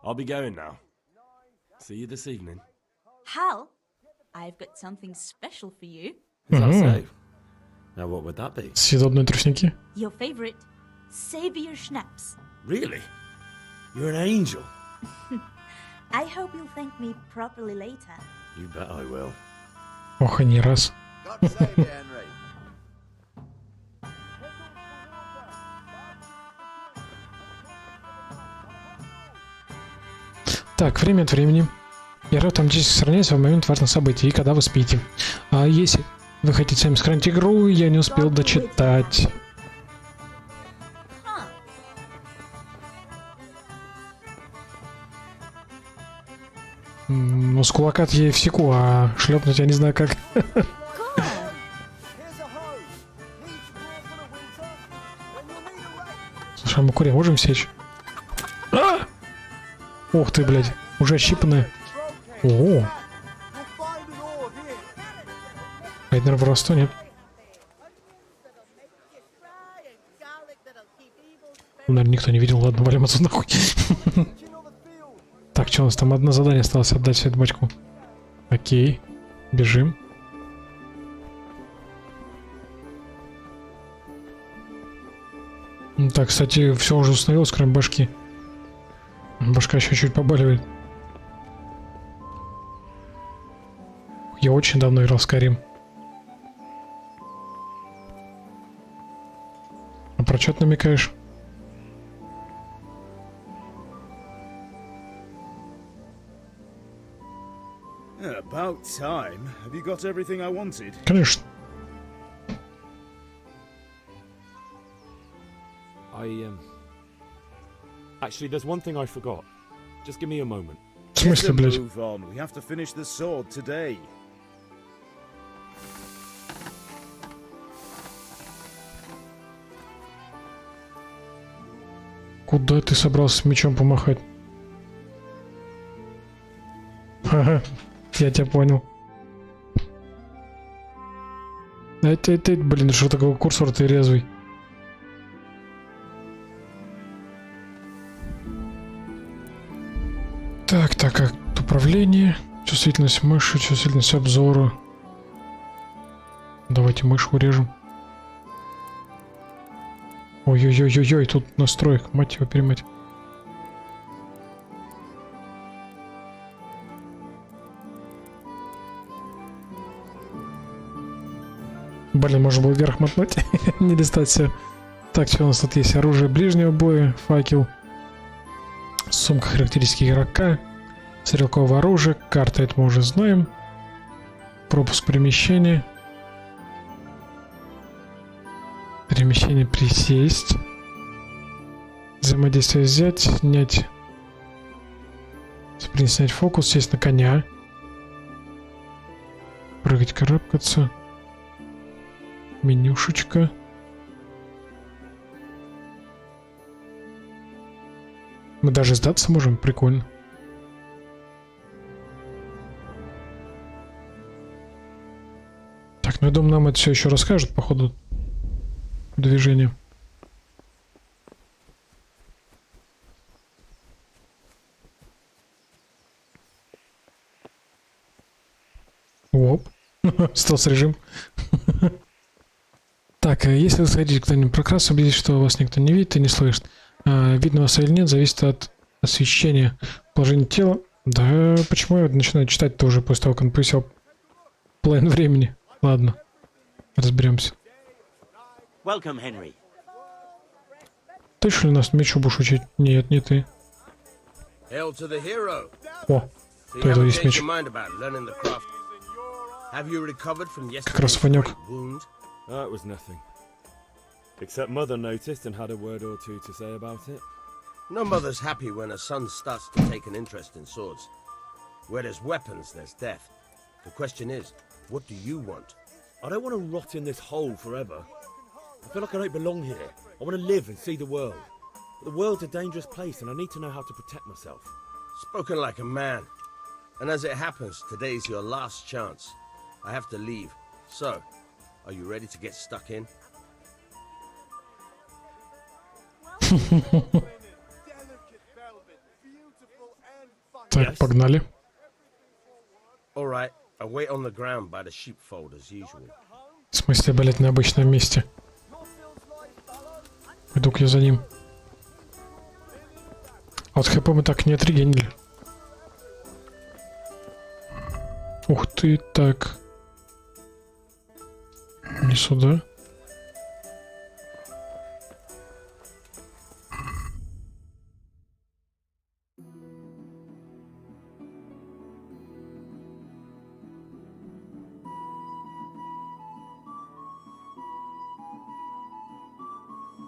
I'll be going now. See you this evening. Hal, I've got something special for you. Is that so? Now what would that be? Съедобные тростники. Your favorite, Savior Schnapps. Really? You're an angel. I hope you'll thank me properly later. You bet I will. Ох, и не раз. God save you, Henry. Так, время от времени. Игра автоматически сохраняется в момент важных событий и когда вы спите. А если вы хотите сами сохранить игру, я не успел дочитать. Ну, с кулака я и всеку, а шлепнуть я не знаю как. Слушай, а мы курим можем сечь? Ух ты, блядь, уже ощипанная. Ого. А это, наверное, воровство, нет? Наверное, никто не видел. Ладно, валим отсюда нахуй. Так, что у нас там? Одно задание осталось отдать всю эту бочку. Окей. Бежим. Так, кстати, все уже установилось, кроме башки. Башка еще чуть побаливает. Я очень давно играл в Skyrim. А про что ты намекаешь? About time. Have you got everything I wanted? Конечно. Actually, there's one thing I forgot. Just give me a moment. В смысле, блядь? Move on. We have to finish the sword today. Куда ты собрался мечом помахать? Ага, я тебя понял. Ты, блин, что такое курсор, ты резвый. Так, как управление, чувствительность мыши, чувствительность обзора. Давайте мышь урежем. Ой-ой-ой-ой-ой, тут настроек, мать его перемать. Блин, можно было вверх мотнуть, не листать все. Так, что у нас тут есть? Оружие ближнего боя, факел. Сумка характеристики игрока. Стрелковое оружие. Карта, это мы уже знаем. Пропуск перемещения. Перемещение присесть. Взаимодействие взять, снять. Спринт, снять фокус, сесть на коня. Прыгать, карабкаться. Менюшечка. Мы даже сдаться можем, прикольно. Так, ну я думаю, нам это все еще расскажут по ходу движения. Оп. Стелс-режим. Так, если вы хотите кто-нибудь прокрасться, убедитесь, что вас никто не видит и не слышит. Видно вас или нет, зависит от освещения. Положение тела. Да, почему я начинаю читать тоже после того, как он повесил план времени? Ладно, разберемся. Welcome, Henry. Ты что ли нас мечу будешь учить? Нет, не ты. Hail to the hero. О, то это есть меч. Как раз Ванек. That was nothing. Except Mother noticed and had a word or two to say about it. No mother's happy when her son starts to take an interest in swords. Where there's weapons, there's death. The question is, what do you want? I don't want to rot in this hole forever. I feel like I don't belong here. I want to live and see the world. But the world's a dangerous place and I need to know how to protect myself. Spoken like a man. And as it happens, today's your last chance. I have to leave. So, are you ready to get stuck in? Так, погнали. All right, I wait on the ground by the sheepfold as usual. В смысле, блять, на обычном месте. Иду-ка я за ним. А вот хп мы так не отрегенили. Ух ты, так. Не сюда.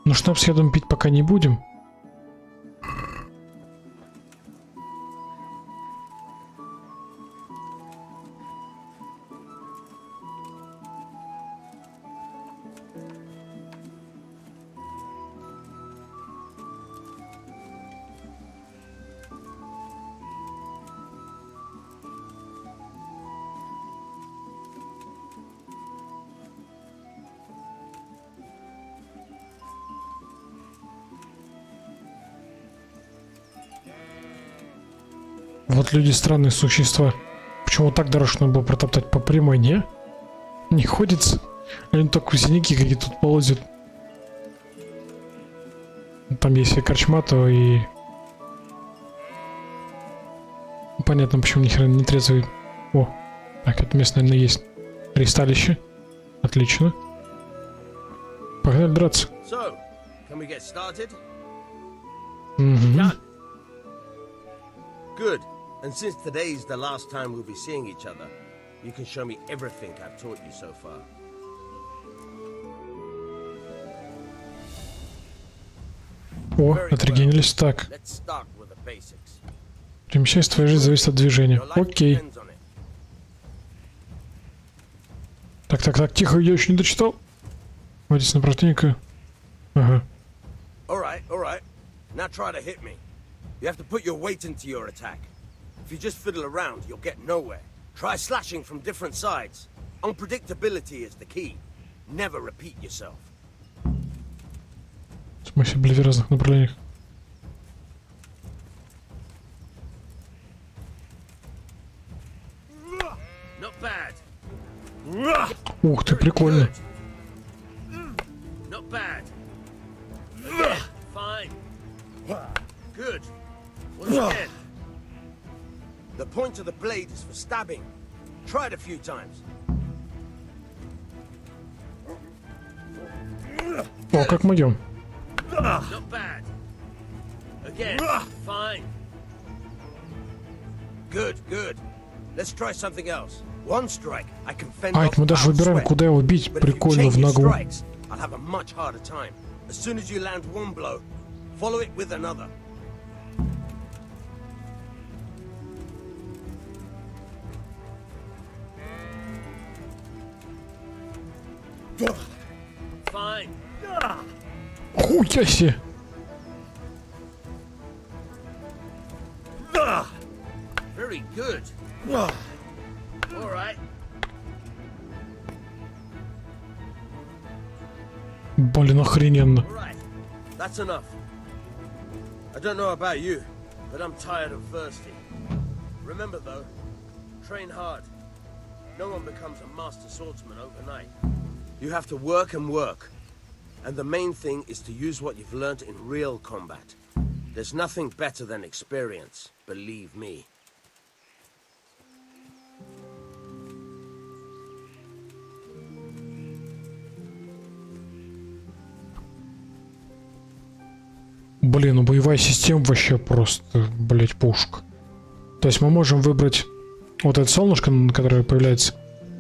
Ну шнапс, я думаю, пить пока не будем. Вот люди странные существа. Почему так дороже надо было протоптать по прямой, не? Не ходится. Они только синяки какие тут ползают. Там если корчма, то и... Понятно, почему ни хрена не трезвый. О, так, это место, наверное, есть. Ристалище. Отлично. Погнали драться. So, can we get started? Угу. Good. And since today's the last time we'll be seeing each other, you can show me everything I've taught you so far. О, отрегенились. Так. Let's start with the basics. Перемещаясь, твоя жизнь зависит от движения. Окей. Так, тихо, я еще не дочитал. Водись на противника. Ага. Alright. Now try to hit me. You have to put your weight into your attack. If you just fiddle around, you'll get nowhere. Try slashing from different sides. Unpredictability is the key. Never repeat yourself. В смысле, были в разных направлениях. Not bad. Ух ты, прикольно. Not bad. Again. Fine. Good. Once again. The point of the blade is for stabbing. Try it a few times. О, как в моем. Not bad. Again. Fine. Good. Let's try something else. One strike, I can fend off мы даже выбираем, куда его бить. Прикольно, в ногу. I'll have a much harder time. As soon as you land one blow, follow it with another. Fine. Хуя себе. Very good. All right. Блин, охрененно. All right. That's enough. I don't know about you, but I'm tired and thirsty. Remember though, train hard. No one becomes a master swordsman overnight. You have to work and work. And the main thing is to use what you've learned in real combat. There's nothing better than experience, believe me. Блин, ну боевая система вообще просто, блять, пушка. То есть мы можем выбрать вот это солнышко, которое появляется.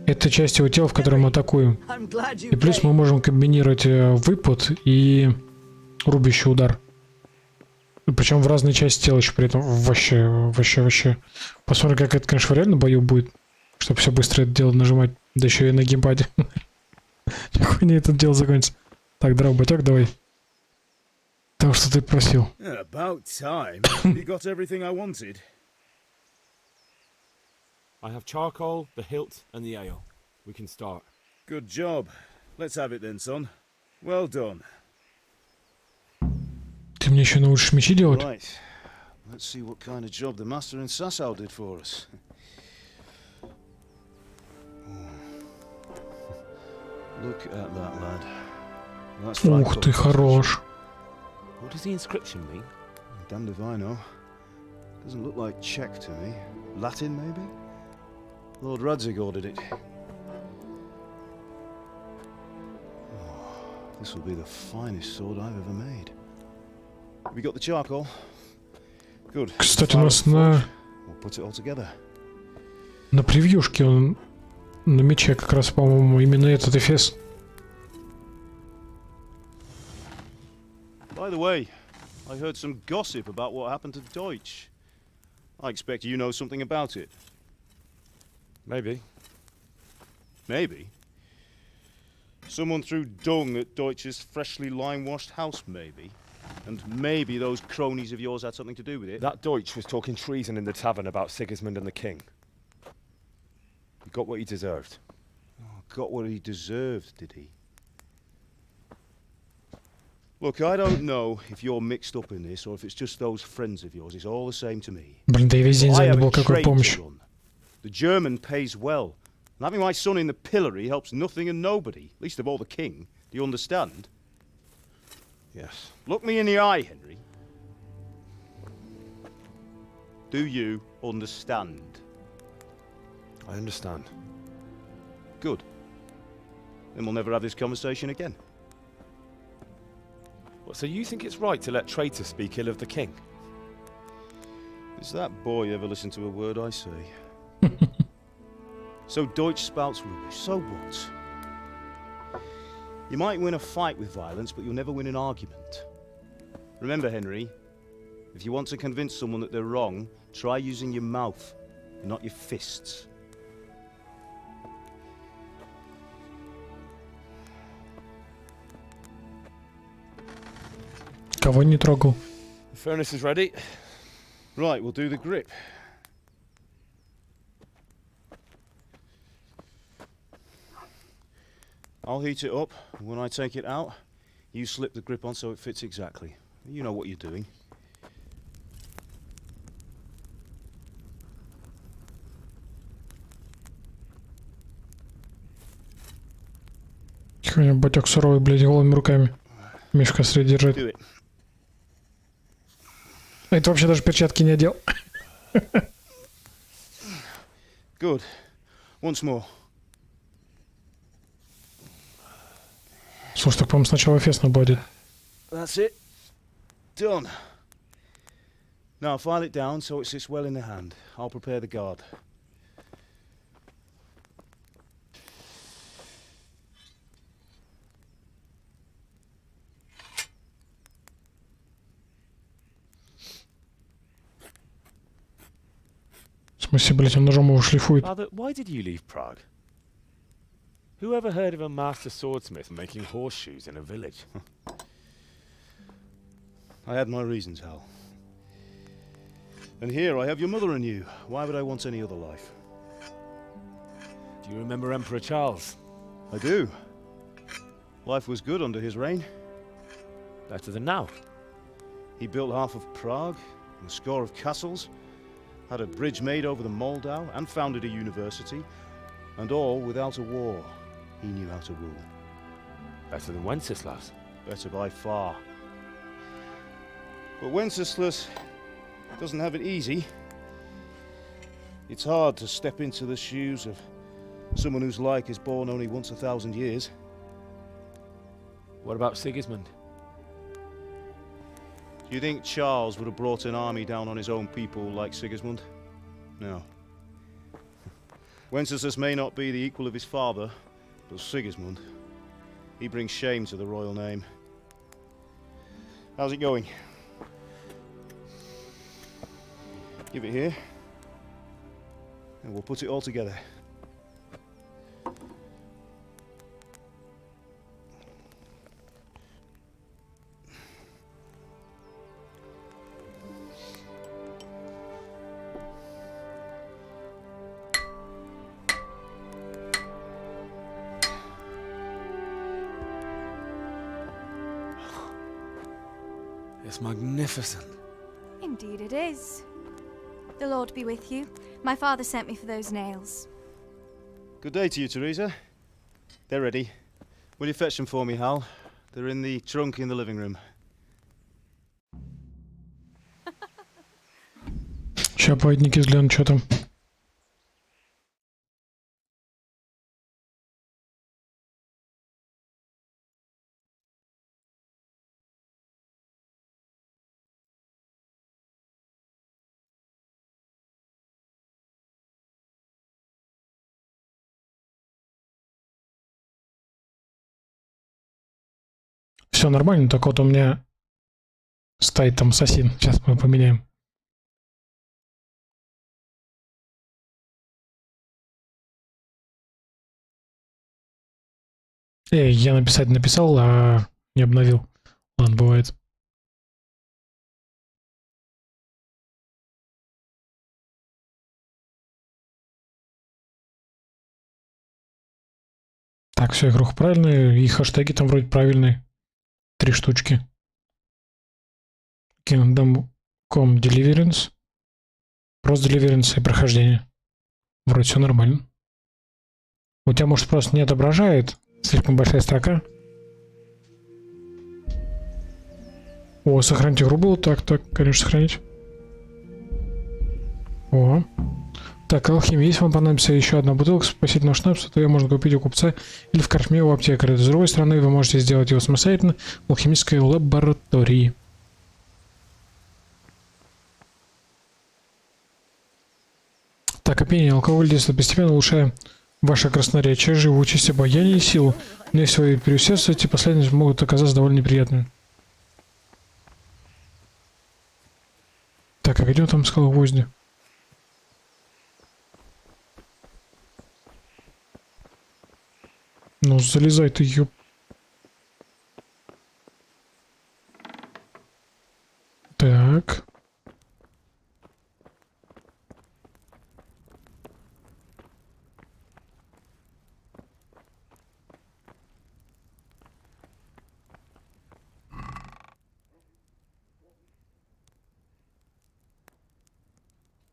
Это часть его тела, в которой мы атакуем. И плюс мы можем комбинировать выпад и рубящий удар. Причем в разные части тела еще при этом. Вообще. Посмотрим, как это, конечно, в реальном бою будет. Чтобы все быстро это дело нажимать. Да еще и на геймпаде. Нихуя это дело закончится. Так, дроботек, давай. То, что ты просил. About time. You got everything I wanted. I have charcoal, the hilt, and the ale. We can start. Good job. Let's have it then, son. Well done. Ты мне еще научишь мечи делать? Right. Let's see what kind of job the master in Sasau did for us. Look at that, lad. That's Ух ты, хорош. What does the inscription mean? Damned if I know. Doesn't look like Czech to me. Latin, maybe? Lord Radzig ordered it. Oh, this will be the finest sword I've ever made. Have you got the charcoal? Good. Кстати, у нас на We'll put it all together. на превьюшке он на мече как раз, по-моему, именно этот эфес. By the way, I heard some gossip about what happened to Deutsch. I expect you know something about it. Maybe. Maybe? Someone threw dung at Deutsch's freshly lime-washed house, maybe? And maybe those cronies of yours had something to do with it? That Deutsch was talking treason in the tavern about Sigismund and the king. He got what he deserved. Oh, got what he deserved, did he? Look, I don't know if you're mixed up in this or if it's just those friends of yours. It's all the same to me. Блин, да я весь день I занят have был, a какую trade to помощь. run. The German pays well. And having my son in the pillory helps nothing and nobody, least of all the king. Do you understand? Yes. Look me in the eye, Henry. Do you understand? I understand. Good. Then we'll never have this conversation again. What, so you think it's right to let traitors speak ill of the king? Does that boy ever listen to a word I say? So Deutsch spouts rubbish. So what? You might win a fight with violence, but you'll never win an argument. Remember, Henry, if you want to convince someone that they're wrong, try using your mouth, and not your fists. Кого не трогал? The furnace is ready. Right, we'll do the grip. I'll heat it up, and when I take it out, you slip the grip on so it fits exactly. You know what you're doing. Какой-нибудь батек суровый, блядь, голыми руками. Мишка среди держит. А это вообще даже перчатки не одел. Good. Once more. Слушай, так, по-моему, сначала фест будет. That's it. Done. Now file it down so it sits well in the hand. I'll prepare the guard. В смысле, блядь, он ножом его шлифует. Father, why did you leave Prague? Who ever heard of a master swordsmith making horseshoes in a village? I had my reasons, Hal. And here I have your mother and you. Why would I want any other life? Do you remember Emperor Charles? I do. Life was good under his reign. Better than now. He built half of Prague, and a score of castles, had a bridge made over the Moldau, and founded a university, and all without a war. He knew how to rule. Better than Wenceslas. Better by far. But Wenceslas doesn't have it easy. It's hard to step into the shoes of someone whose like is born only once 1,000 years. What about Sigismund? Do you think Charles would have brought an army down on his own people like Sigismund? No. Wenceslas may not be the equal of his father, but Sigismund, he brings shame to the royal name. How's it going? Give it here, and we'll put it all together. It's magnificent. Indeed it is. The Lord be with you. My father sent me for those nails. Good day to you, Teresa. They're ready. Will you fetch them for me, Hal? They're in the trunk in the living room. Сейчас проводники взглянут, что там. Все нормально, только вот у меня стоит там ассасин. Сейчас мы поменяем. Я написал, а не обновил. Ладно, бывает. Так, все, игруха правильная, и хэштеги там вроде правильные. 3 штучки. Kingdom.com Deliverance. Просто Deliverance и прохождение. Вроде все нормально. У тебя, может, просто не отображает? Слишком большая строка. О, сохранить игру было. Так, конечно, сохранить. О. Так, алхимия. Если вам понадобится еще одна бутылка спасительного шнапса, то ее можно купить у купца или в корчме у аптекаря. С другой стороны, вы можете сделать его самостоятельно в алхимической лаборатории. Так, опьянение. Алкоголь действует постепенно, улучшая ваше красноречие, живучесть, обаяние и силу. Но если вы переусердствуете, последствия могут оказаться довольно неприятными. Так, а где он там сказал гвозди? Ну, залезай ты, ёп. Так.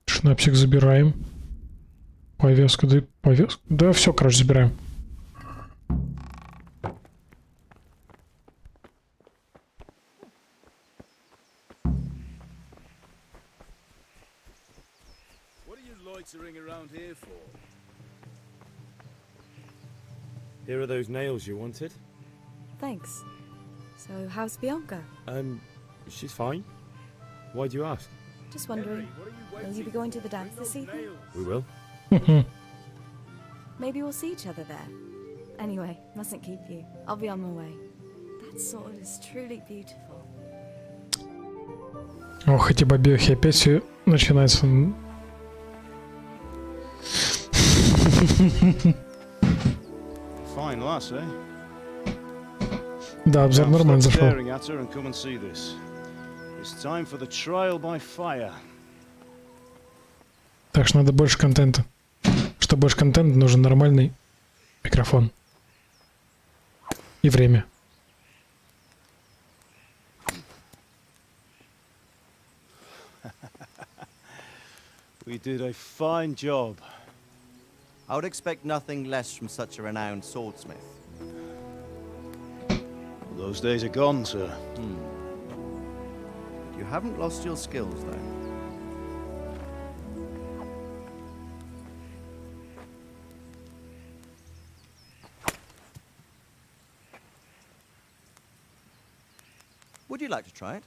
Шнапсик забираем. Повязка, да, повязка. Да, все, короче, забираем. Here are those nails you wanted. Thanks. So, how's Bianca? She's fine. Why do you ask? Just wondering, will you be going to the dance this evening? We will. Maybe we'll see each other there. Anyway, mustn't keep you. I'll be on my way. That sword is truly beautiful. Ох, эти бабехи, опять все начинается. Fine lass, eh? Да, обзор нормально зашел. Так что надо больше контента. Чтобы больше контента, нужен нормальный микрофон. И время. We did a fine job. I would expect nothing less from such a renowned swordsmith. Those days are gone, sir. You haven't lost your skills, though. Would you like to try it?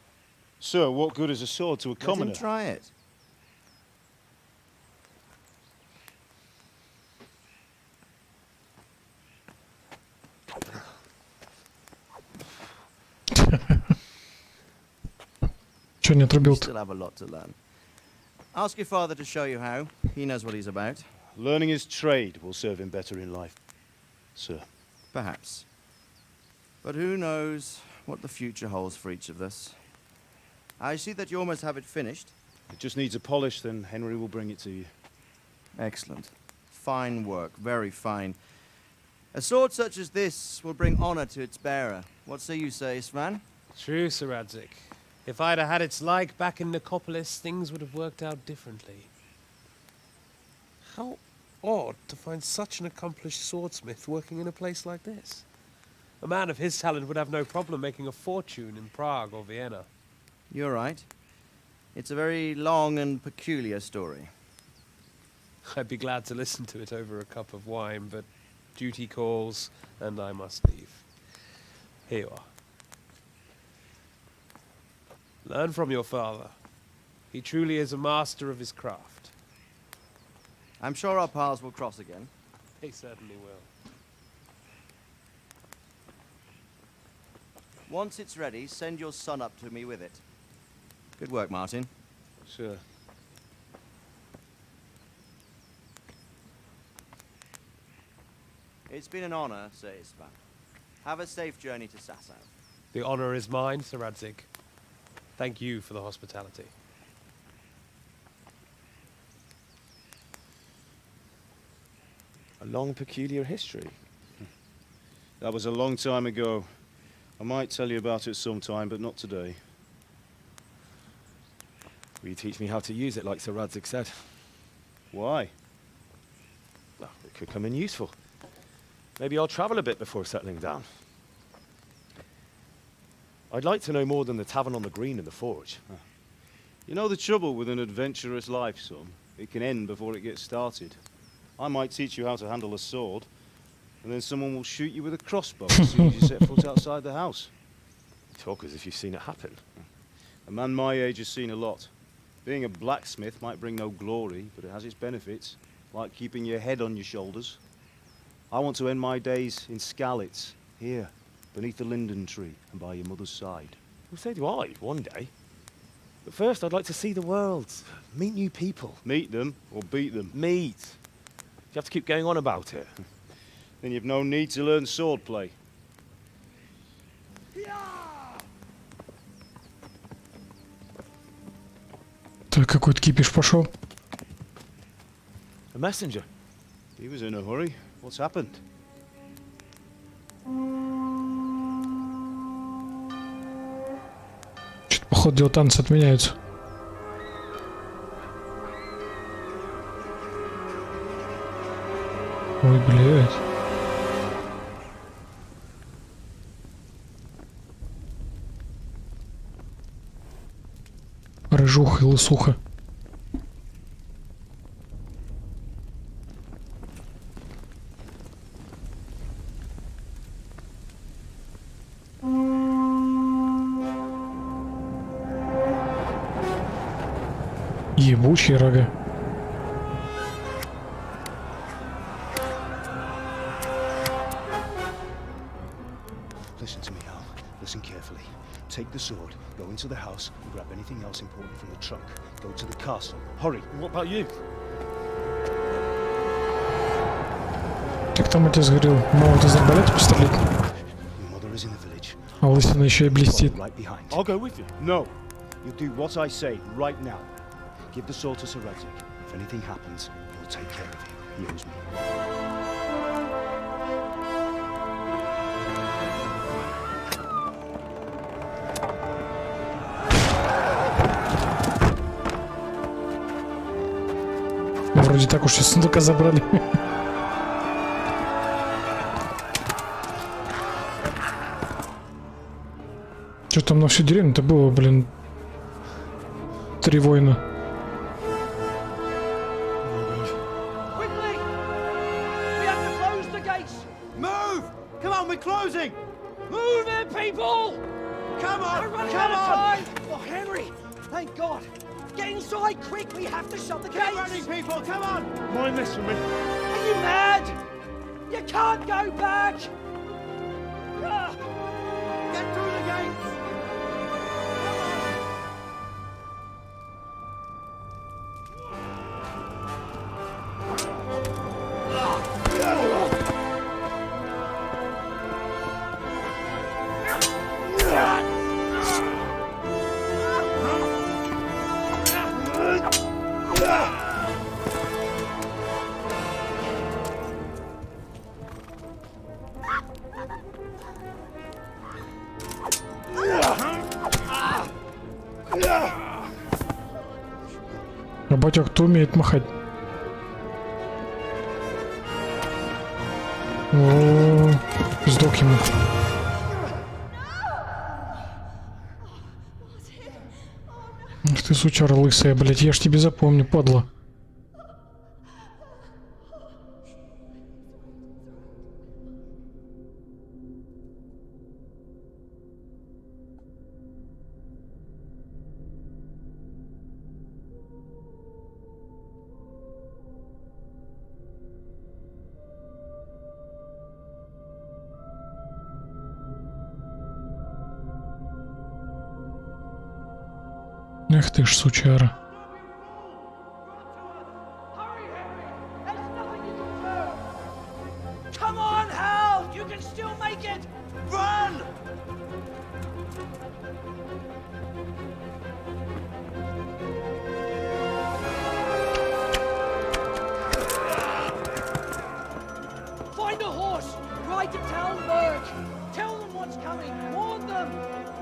Sir, what good is a sword to a commoner? Let him try it. Чё не отрубил? Still have a lot to learn. Ask your father to show you how. He knows what he's about. Learning his trade will serve him better in life, sir. Perhaps. But who knows what the future holds for each of us. I see that you almost have it finished. It just needs a polish, then Henry will bring it to you. Excellent. Fine work, very fine. A sword such as this will bring honor to its bearer. What say you, Svan? True, Sir Radzik. If I'd have had its like back in Nicopolis, things would have worked out differently. How odd to find such an accomplished swordsmith working in a place like this. A man of his talent would have no problem making a fortune in Prague or Vienna. You're right. It's a very long and peculiar story. I'd be glad to listen to it over a cup of wine, but duty calls, and I must leave. Here you are. Learn from your father. He truly is a master of his craft. I'm sure our paths will cross again. They certainly will. Once it's ready, send your son up to me with it. Good work, Martin. Sure. It's been an honor, Sir Isvan. Have a safe journey to Sasau. The honor is mine, Sir Radzik. Thank you for the hospitality. A long, peculiar history. That was a long time ago. I might tell you about it sometime, but not today. Will you teach me how to use it like Sir Radzig said? Why? Well, it could come in useful. Maybe I'll travel a bit before settling down. I'd like to know more than the tavern on the green and the forge. You know the trouble with an adventurous life, son? It can end before it gets started. I might teach you how to handle a sword, and then someone will shoot you with a crossbow as soon as you set foot outside the house. You talk as if you've seen it happen. A man my age has seen a lot. Being a blacksmith might bring no glory, but it has its benefits, like keeping your head on your shoulders. I want to end my days in Skalitz, here, beneath the linden tree and by your mother's side. Well, so do I, one day. But first, I'd like to see the world, meet new people. Meet them or beat them? Meet. You have to keep going on about it. Then you've no need to learn swordplay. Так, какой-то кипиш пошел. A messenger. He was in a hurry. What's happened? Что-то, походу, дела танцы отменяются. Ой, блядь. Рыжуха и лысуха. Ебучие рога. Listen to me, Al. Listen carefully. Take the sword, go into the house, and grab anything else important from the trunk. Go to the castle. Hurry. What about you? Как там отец говорил, мало ты заболеть пострелять? Your mother is in the village. А лысина еще и блестит. Right behind. I'll go with you. No. You do what I say right now. Give the sword to Sir Radzig. If anything happens, he'll take care of you. He owes me. Вроде так уж и сундука забрали. Что там на всю деревню-то было, блин? 3 воина. Move! Come on, we're closing! Move it, people! Come on! Come on! Oh, Henry! Thank God! Get inside, quick! We have to shut the gates! Keep running, people! Come on! Mind this for me. Are you mad? You can't go back! Get through the gates! Работяг, кто умеет махать? О, сдох ему. Ах ты, сучара лысая, блядь, я ж тебе запомню, падла. Эх ты ж, сучара. Come on, Hal! You can still make it! Run! Find a horse! Ride to town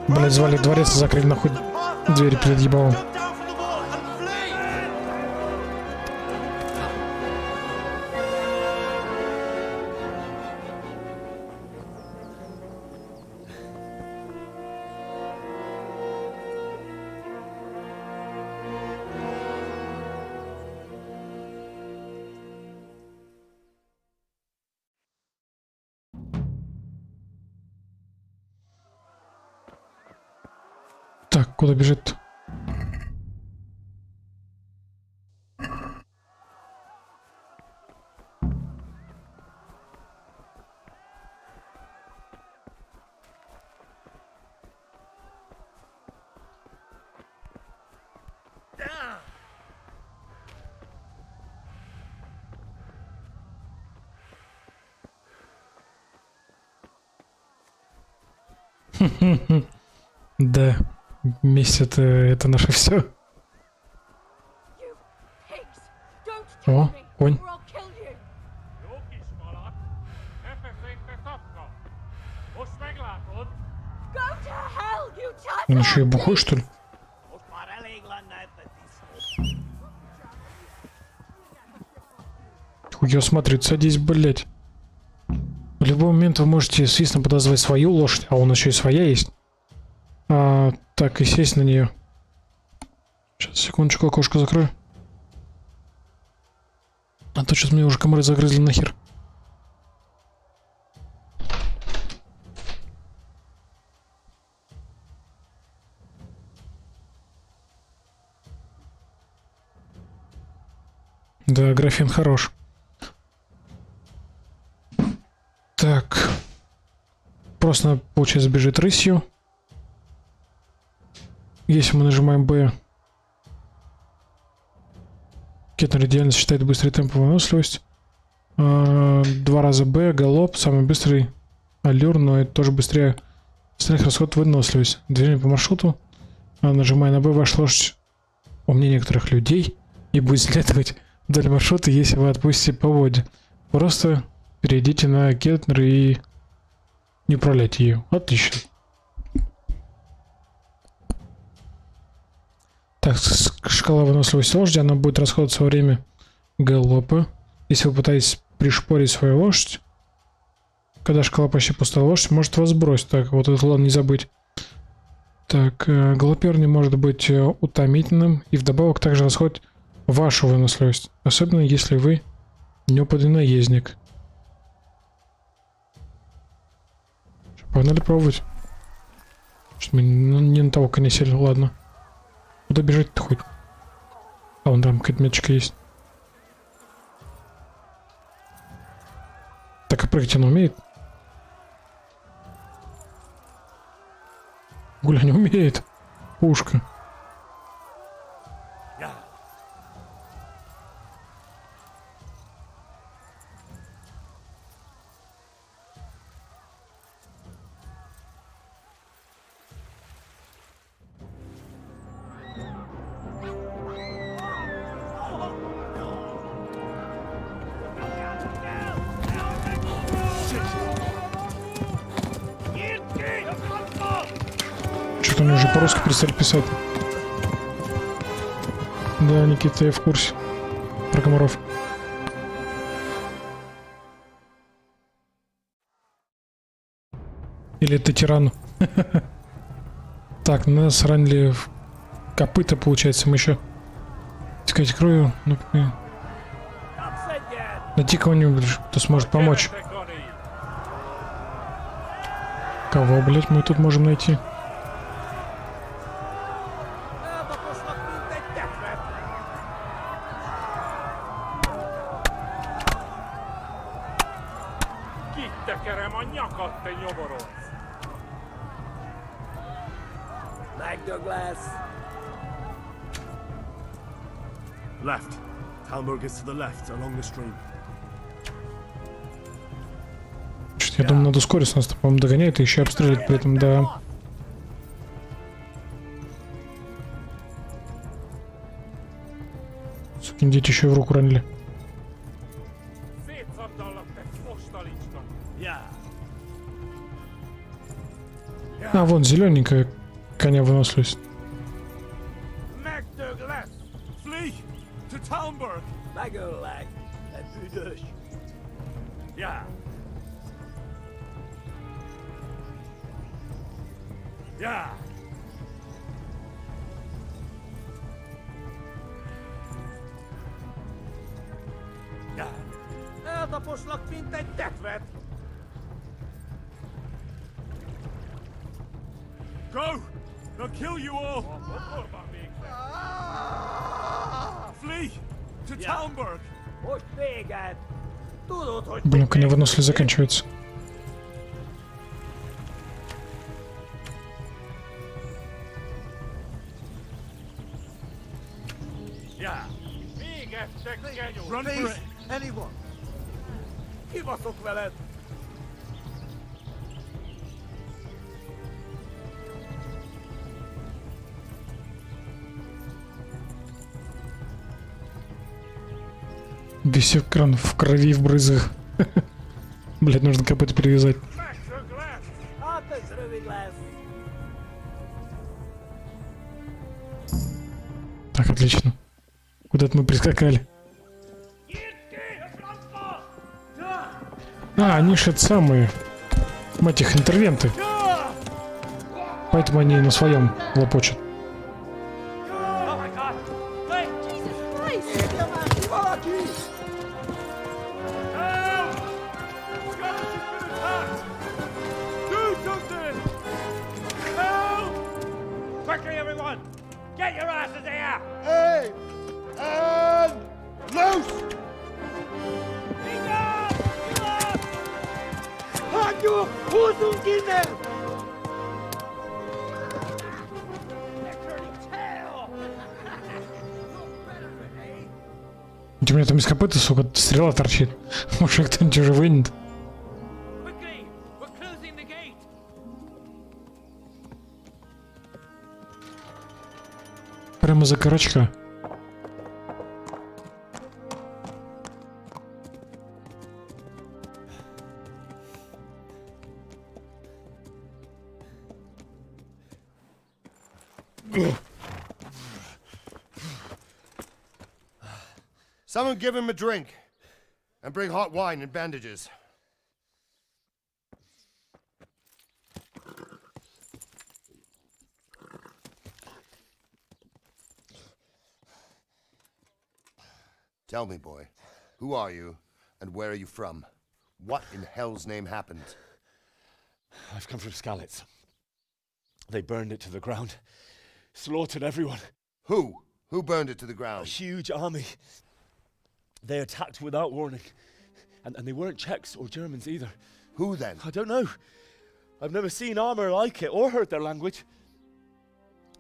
Блять, звали дворец и закрыли нахуй двери перед ебалом. Так, куда бежит? Да, месть это наше все. О, конь. Он еще и бухой, что ли? Хуя, смотри, садись, блять. В любой момент вы можете свистно подозвать свою лошадь, а у нас еще и своя есть. Так, и сесть на нее. Сейчас, секундочку, окошко закрою. А то сейчас мне уже комары загрызли нахер. Да, графин хорош. Так. Просто, получается, бежит рысью. Если мы нажимаем B, Кетнер идеально считает быстрый темп и выносливость. 2 раза B, галоп, самый быстрый аллюр, но это тоже быстрее. Остальных расход выносливость. Движение по маршруту. Нажимая на B, ваша лошадь умнее некоторых людей и будет следовать вдоль маршрута, если вы отпустите поводья. Просто перейдите на Кетнер и не управляйте ее. Отлично. Так, шкала выносливости лошади, она будет расходоваться во время галопа. Если вы пытаетесь пришпорить свою лошадь, когда шкала почти пустая, лошадь может вас сбросить. Так, вот это ладно не забыть. Так, галопер не может быть утомительным и вдобавок также расходит вашу выносливость. Особенно если вы неопытный наездник. Погнали пробовать. Что мы не на того коня сели, ладно. Куда бежать-то хоть? А, вон там какая-то меточка есть. Так, а прыгать она умеет? Гуля не умеет. Пушка. Что-то они уже по-русски перестали писать. Да, Никита, я в курсе. Про комаров. Или это тиран? Так, нас ранили в копыта, получается, мы еще искать кровью. Найти кого-нибудь, кто сможет помочь. Кого, блять, мы тут можем найти? Left. Talmberg is to the left, along the stream. Я думаю, надо ускориться, нас, по-моему, догоняет и еще обстреливать при этом, да. Сукин дети еще в руку ранили. А, вон зелененькая коня выносливость. Flee to Talmberg. Magolag and Budush. Yeah. Yeah. Ja. Dat poslak vindt egy tetvet. Go! They'll kill you all! Flee to Talmberg! Hogy téged? Tudod, hogy Блин, коня выносливость заканчивается. Yeah. Run for Please, it! anyone. kibaszok veled. Весь экран в крови, в брызгах. Блять, нужно копыта перевязать. Hát ez rövid lesz. Так, отлично. Куда-то мы прискакали. А, они же это самые, мать их, интервенты. Поэтому они на своем лопочут. Quickly, everyone! Get your asses here! Hey! And loose! Hanju Husungine! У меня там из копыта, сука, стрела торчит. Может, кто-нибудь уже вынет. Прямо за корочка. Someone give him a drink. And bring hot wine and bandages. Tell me, boy, who are you, and where are you from? What in hell's name happened? I've come from Skalitz. They burned it to the ground. Slaughtered everyone. Who? Who burned it to the ground? A huge army. They attacked without warning. And they weren't Czechs or Germans either. Who then? I don't know. I've never seen armor like it or heard their language.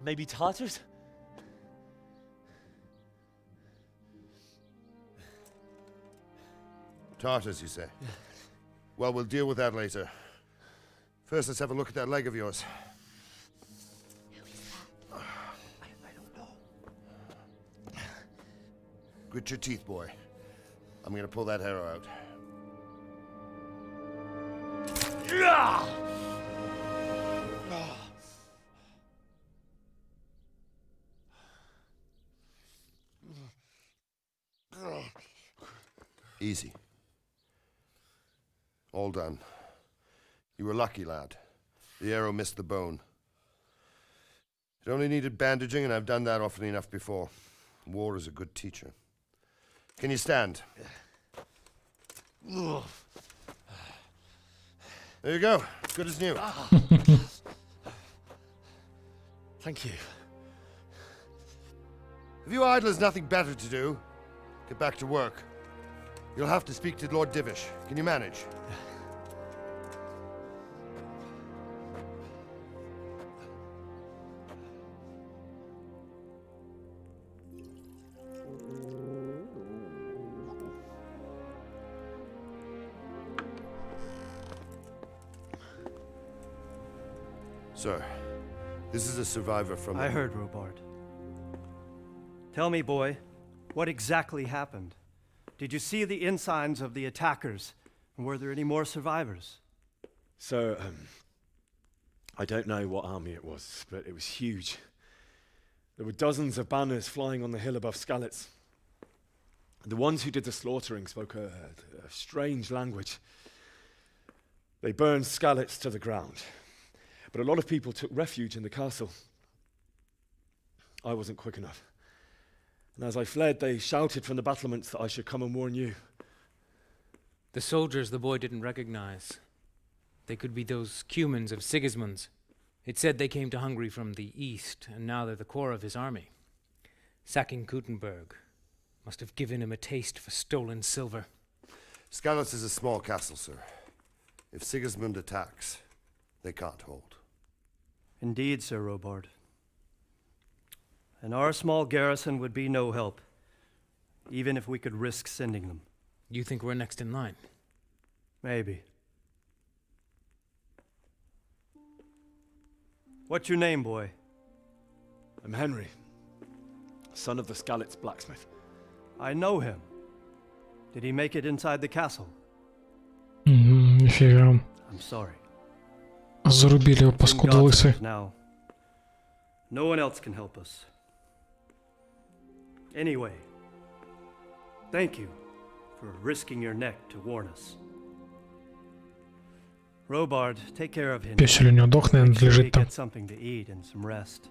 Maybe Tatars? Tartars, you say? Yeah. Well, we'll deal with that later. First, let's have a look at that leg of yours. I don't know. Grit your teeth, boy. I'm gonna pull that arrow out. Easy. All done. You were lucky, lad. The arrow missed the bone. It only needed bandaging, and I've done that often enough before. War is a good teacher. Can you stand? There you go. Good as new. Thank you. If you idlers nothing better to do, get back to work. You'll have to speak to Lord Divish. Can you manage? Sir, this is a survivor from... I heard, Robart. Tell me, boy, what exactly happened? Did you see the ensigns of the attackers? And were there any more survivors? So, I don't know what army it was, but it was huge. There were dozens of banners flying on the hill above Skalitz. The ones who did the slaughtering spoke a strange language. They burned Skalitz to the ground, but a lot of people took refuge in the castle. I wasn't quick enough. And as I fled, they shouted from the battlements that I should come and warn you. The soldiers the boy didn't recognize. They could be those Cumans of Sigismund's. It said they came to Hungary from the east, and now they're the core of his army. Sacking Gutenberg must have given him a taste for stolen silver. Skalitz is a small castle, sir. If Sigismund attacks, they can't hold. Indeed, Sir Robard. And our small garrison would be no help, even if we could risk sending them. You think we're next in line? Maybe. What's your name, boy? I'm Henry, son of the Skalitz blacksmith. I know him. Did he make it inside the castle? Нифига. I'm sorry. Зарубили его, паскуда лысый. Now, no one else can help us. Anyway, thank you for risking your neck to warn us. Robard, take care of him. Песель у него дохнет, он лежит там. Get something to eat and some rest.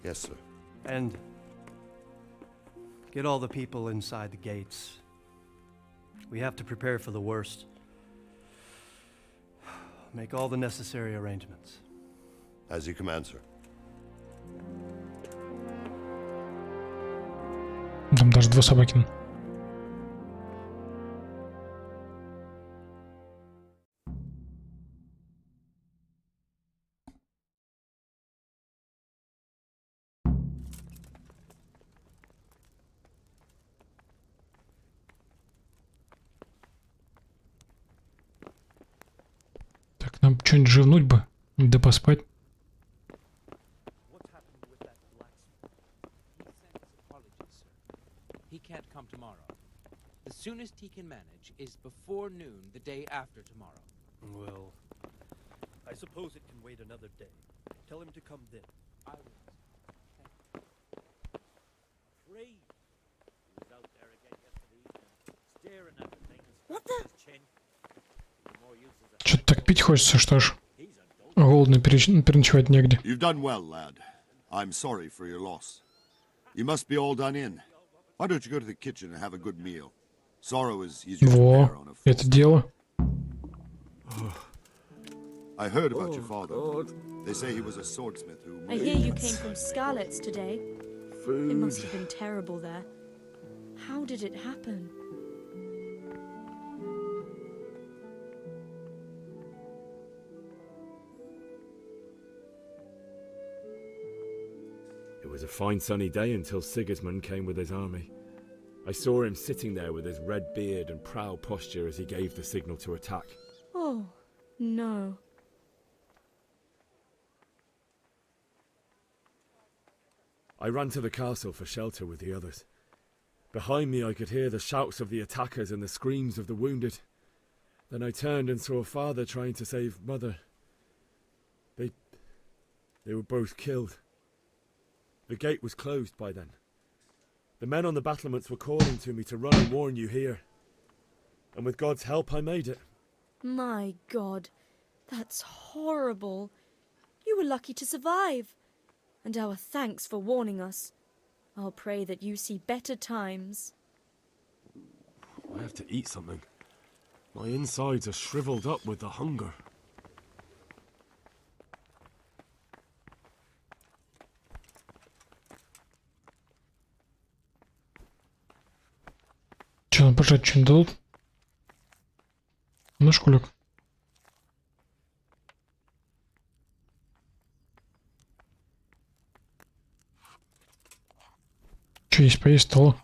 Yes, sir. And get all the people inside the gates. We have to prepare for the worst. Make all the necessary arrangements. As you command, sir. Там даже 2 собаки. Так, нам что-нибудь живнуть бы, да поспать. He can't come tomorrow. The soonest he can manage is before noon the day after tomorrow. Well, I suppose it can wait another day. Tell him to come then. I will. Free! He was out there again yesterday evening, staring at the thing and What the? his chin. More use as a Что-то так пить хочется, что ж. Голодно переночевать негде. You've done well, lad. I'm sorry for your loss. You must be all done in. Why don't you go to the kitchen and have a good meal? Sorrow is easier to bear on a Во, это дело. I heard about your father. They say he was a swordsmith who... I hear you came from Skalitz today. It must have been terrible there. How did it happen? It was a fine sunny day until Sigismund came with his army. I saw him sitting there with his red beard and proud posture as he gave the signal to attack. Oh, no. I ran to the castle for shelter with the others. Behind me I could hear the shouts of the attackers and the screams of the wounded. Then I turned and saw father trying to save mother. They were both killed. The gate was closed by then. The men on the battlements were calling to me to run and warn you here. And with God's help, I made it. My God, that's horrible. You were lucky to survive. And our thanks for warning us. I'll pray that you see better times. I have to eat something. My insides are shriveled up with the hunger. Че, нам пожать что-нибудь дадут? Ну, школик. Че есть, поесть стало?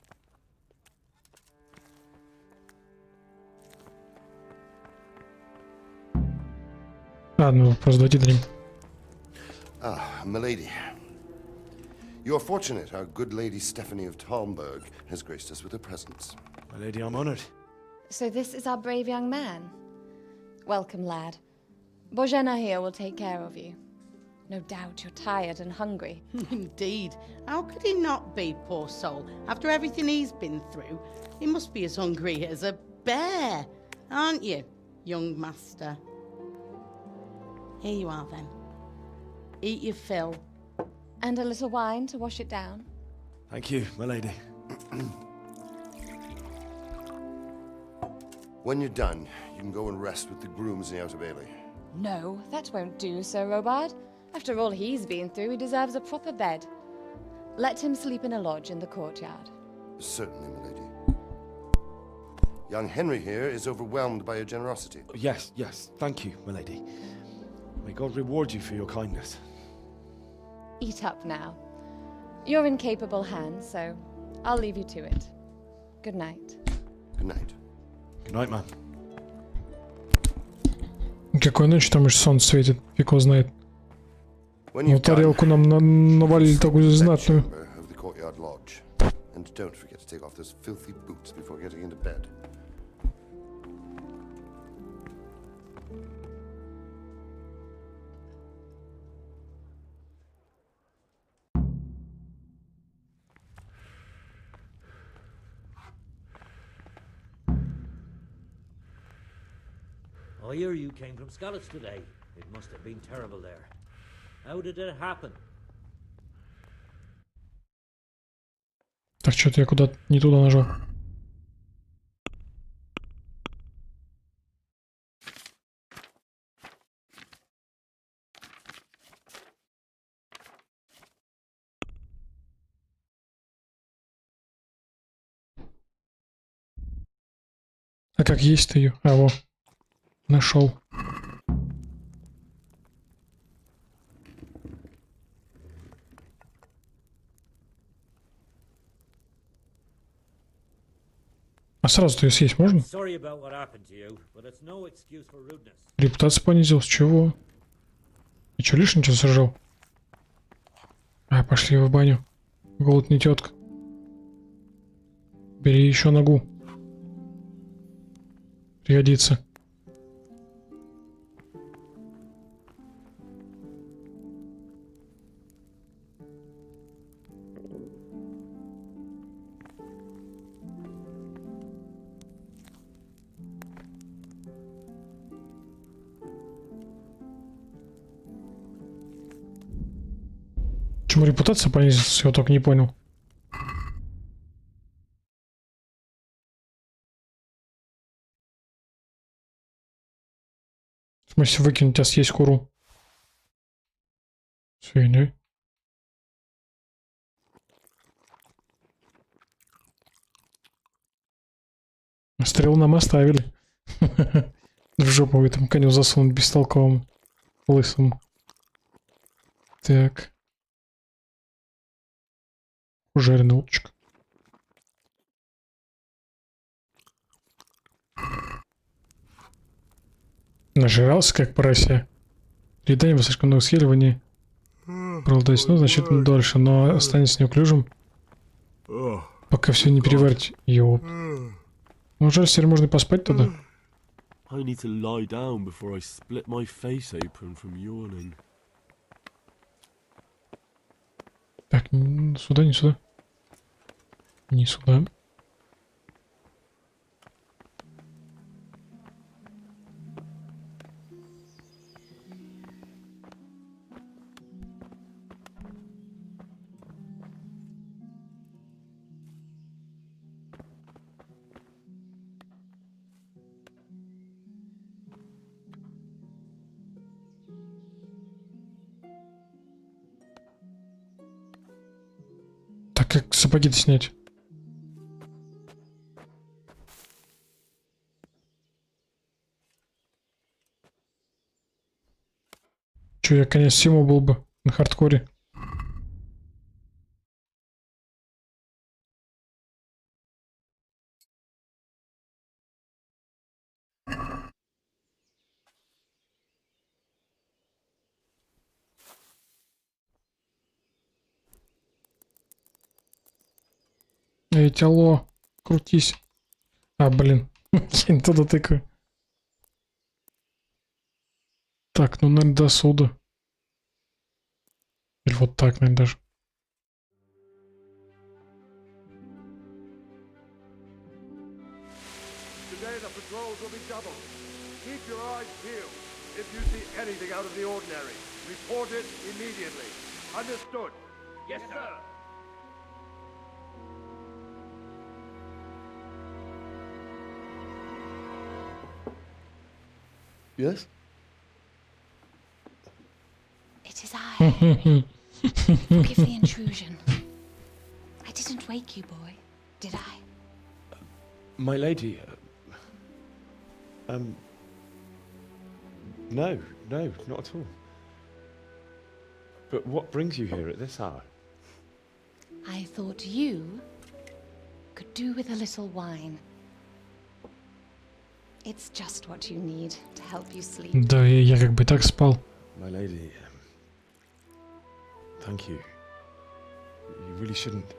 Ладно, просто дойти до ним. Ah, milady. You're fortunate our good lady Stephanie of Talmberg has graced us with her presence. My lady, I'm honored. So this is our brave young man. Welcome, lad. Bozhena here will take care of you. No doubt you're tired and hungry. Indeed. How could he not be, poor soul? After everything he's been through, he must be as hungry as a bear, aren't you, young master? Here you are, then. Eat your fill. And a little wine to wash it down. Thank you, my lady. When you're done, you can go and rest with the grooms in the Outer Bailey. No, that won't do, Sir Robard. After all he's been through, he deserves a proper bed. Let him sleep in a lodge in the courtyard. Certainly, my lady. Young Henry here is overwhelmed by your generosity. Yes, yes, thank you, my lady. May God reward you for your kindness. Eat up now. You're in capable hands, so I'll leave you to it. Good night. Good night. Good night, man. Какой ночь, там уж солнце светит, фиг его знает. Ну, тарелку нам навалили такую знатную. And don't forget to take off those filthy boots before getting into bed. I hear you came from Scallops today. It must have been terrible there. How did it happen? Так, что-то я куда-то не туда нажал. А как есть-то ее? А, во. Нашел. А сразу-то ее съесть можно? Репутация понизилась. Чего? И что, лишнего что сожрал? А, пошли в баню. Голод не тетка. Бери еще ногу. Пригодится. Почему репутация понизилась? Я только не понял. В смысле выкинуть, а съесть куру? Свинья. Стрелу нам оставили. В жопу этому коню засунуть бестолковому. Лысому. Так. Жареная уточка. Нажирался как порося. Передание вы слишком много съели, вы не проголодались. Ну, значительно дольше, но останется неуклюжим. Пока все не переварите. Ёп. Ну, жаль, теперь можно и поспать тогда. I need to lie down before I split my face open from yawning. Так, сюда, не сюда. Не сюда. Так, как сапоги-то снять? Че, я конец всему был бы на хардкоре. Эй, тяло, крутись. А, блин, я не туда тыкаю. Так, ну, наверное, до суда. Или вот так, наверное, даже. Today the patrols will be doubled. Keep your eyes peeled. If you see anything out of the ordinary, report it immediately. Understood? Yes, sir. Yes? It is I. Forgive the intrusion. I didn't wake you, boy, did I? My lady, no, not at all. But what brings you here at this hour? I thought you could do with a little wine. It's just what you need to help you sleep. Да, я как бы так спал. My lady, thank you. You really shouldn't.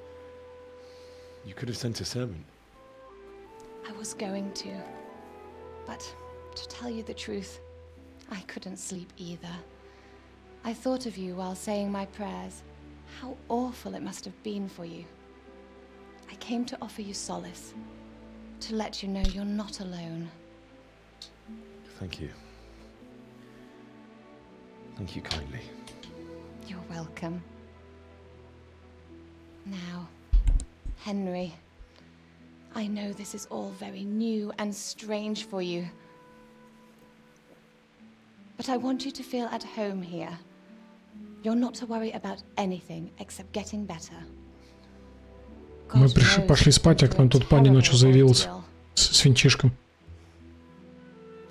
You could have sent a servant. I was going to. But to tell you the truth, I couldn't sleep either. I thought of you while saying my prayers. How awful it must have been for you. I came to offer you solace. To let you know you're not alone. Thank you. Thank you kindly. You're welcome. Now, Henry, I know this is all very new and strange for you. But I want you to feel at home here. You're not to worry about anything except getting better. Мы пошли спать, а к нам тут парень ночью заявился с винчишком.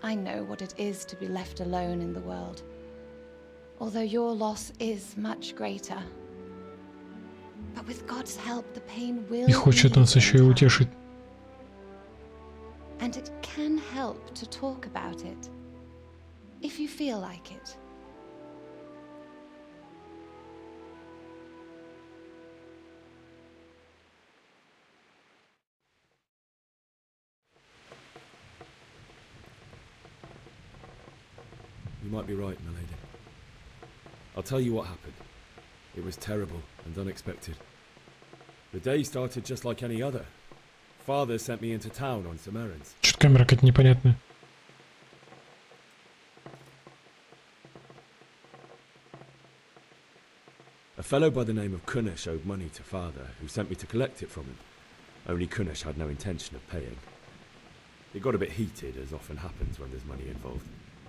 I know what it is to be left alone in the world. Although your loss is much greater. But with God's help, the pain will. И хочет нас еще и утешить. And it can help to talk about it, if you feel like it. You might be right, my lady. I'll tell you what happened. It was terrible and unexpected. The day started just like any other. Father sent me into town on some errands. Что-то камера какая-то непонятная. A fellow by the name of Kunesh owed money to father, who sent me to collect it from him. Only Kunesh had no intention of paying. It got a bit heated, as often happens when there's money involved.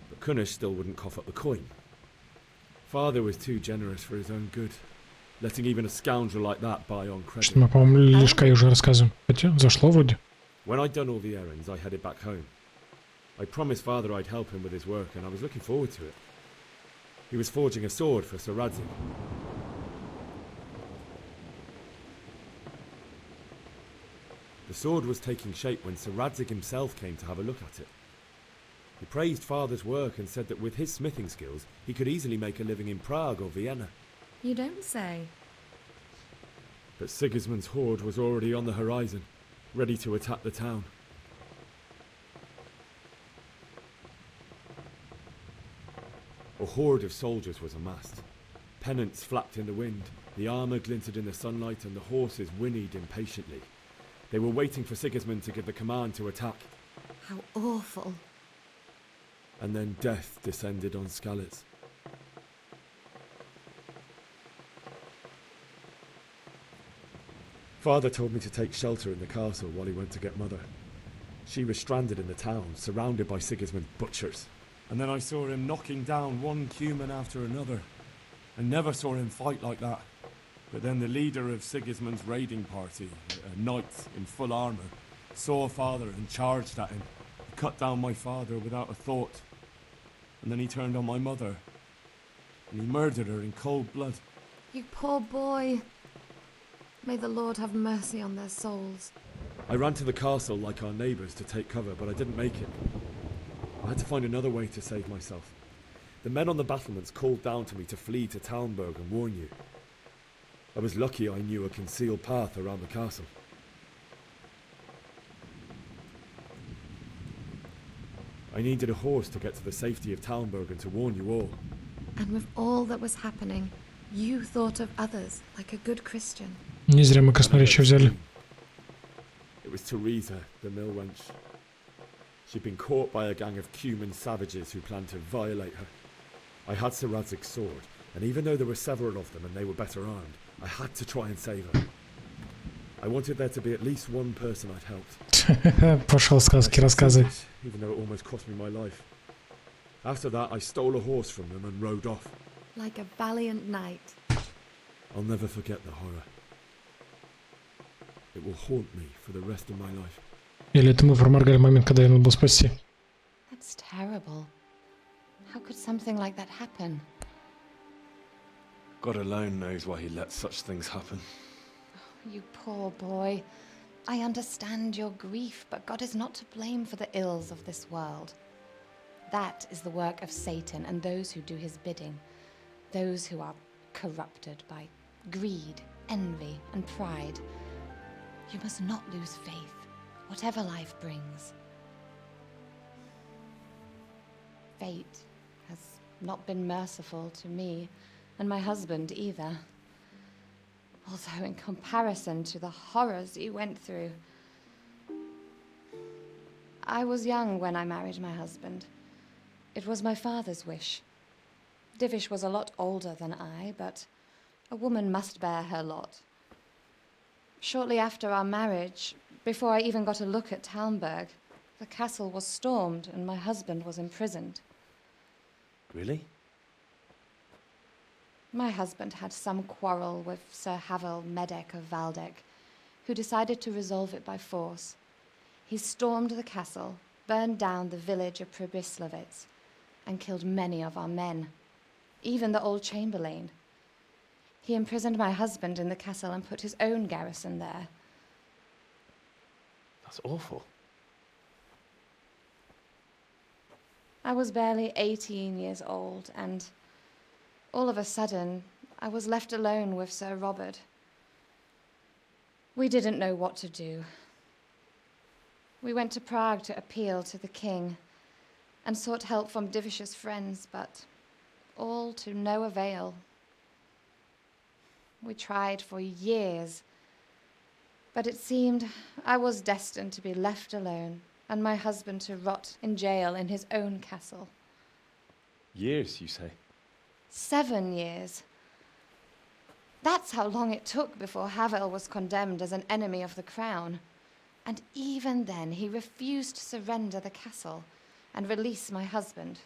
But Kunesh still wouldn't cough up the coin. Father was too generous for his own good, letting even a scoundrel like that buy on credit. Что мы, по-моему, лишь Кай уже рассказываем. Хотя зашло вроде. When I'd done all the errands, I headed back home. I promised father I'd help him with his work, and I was looking forward to it. He was forging a sword for Sir Radzig. The sword was taking shape when Sir Radzig himself came to have a look at it. He praised father's work and said that with his smithing skills, he could easily make a living in Prague or Vienna. You don't say. But Sigismund's horde was already on the horizon, ready to attack the town. A horde of soldiers was amassed. Pennants flapped in the wind, the armour glinted in the sunlight, and the horses whinnied impatiently. They were waiting for Sigismund to give the command to attack. How awful. And then death descended on Skalitz. Father told me to take shelter in the castle while he went to get Mother. She was stranded in the town, surrounded by Sigismund's butchers. And then I saw him knocking down one human after another. I never saw him fight like that. But then the leader of Sigismund's raiding party, a knight in full armour, saw Father and charged at him. He cut down my father without a thought. And then he turned on my mother. And he murdered her in cold blood. You poor boy. May the Lord have mercy on their souls. I ran to the castle like our neighbours to take cover, but I didn't make it. I had to find another way to save myself. The men on the battlements called down to me to flee to Talmberg and warn you. I was lucky I knew a concealed path around the castle. I needed a horse to get to the safety of Talmberg and to warn you all. And with all that was happening, You thought of others like a good Christian. Не зря мы красноречие взяли. It was Teresa, the mill wench. She'd been caught by a gang of Cuman savages who planned to violate her. I had Sir Radzig's sword, and even though there were several of them and they were better armed, I had to try and save her. I wanted there to be at least one person I'd helped. Пошел сказки рассказывай. Even though it almost cost me my life. After that, I stole a horse from them and rode off. Like a valiant knight. I'll never forget the horror. It will haunt me for the rest of my life. Или это мы проморгали момент, когда я надо было спасти. That's terrible. How could something like that happen? God alone knows why he lets such things happen. You poor boy. I understand your grief, but God is not to blame for the ills of this world. That is the work of Satan and those who do his bidding. Those who are corrupted by greed, envy, and pride. You must not lose faith, whatever life brings. Fate has not been merciful to me, and my husband either. Although in comparison to the horrors you went through. I was young when I married my husband. It was my father's wish. Divish was a lot older than I, but a woman must bear her lot. Shortly after our marriage, before I even got a look at Talmberg, the castle was stormed and my husband was imprisoned. Really? My husband had some quarrel with Sir Havel Medek of Valdek, who decided to resolve it by force. He stormed the castle, burned down the village of Pribyslavitz, and killed many of our men, even the old chamberlain. He imprisoned my husband in the castle and put his own garrison there. That's awful. I was barely 18 years old, and all of a sudden, I was left alone with Sir Robert. We didn't know what to do. We went to Prague to appeal to the king and sought help from Divish's friends, but all to no avail. We tried for years, but it seemed I was destined to be left alone and my husband to rot in jail in his own castle. Years, you say? 7 years. That's how long it took before Havel was condemned as an enemy of the crown. And even then, he refused to surrender the castle and release my husband.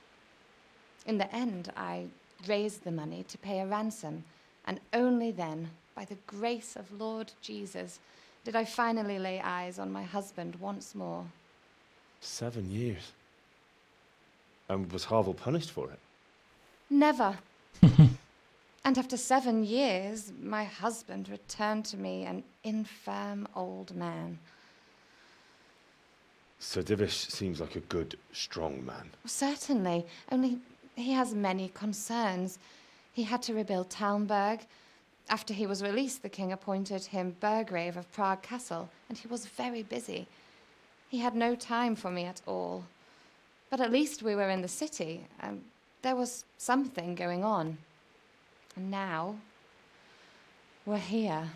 In the end, I raised the money to pay a ransom, and only then, by the grace of Lord Jesus, did I finally lay eyes on my husband once more. 7 years? And was Havel punished for it? Never. And after 7 years, my husband returned to me an infirm old man. Sir Divish seems like a good, strong man. Certainly, only he has many concerns. He had to rebuild Talmberg. After he was released, the king appointed him Burgrave of Prague Castle, and he was very busy. He had no time for me at all. But at least we were in the city, and there was something going on. And now, we're here.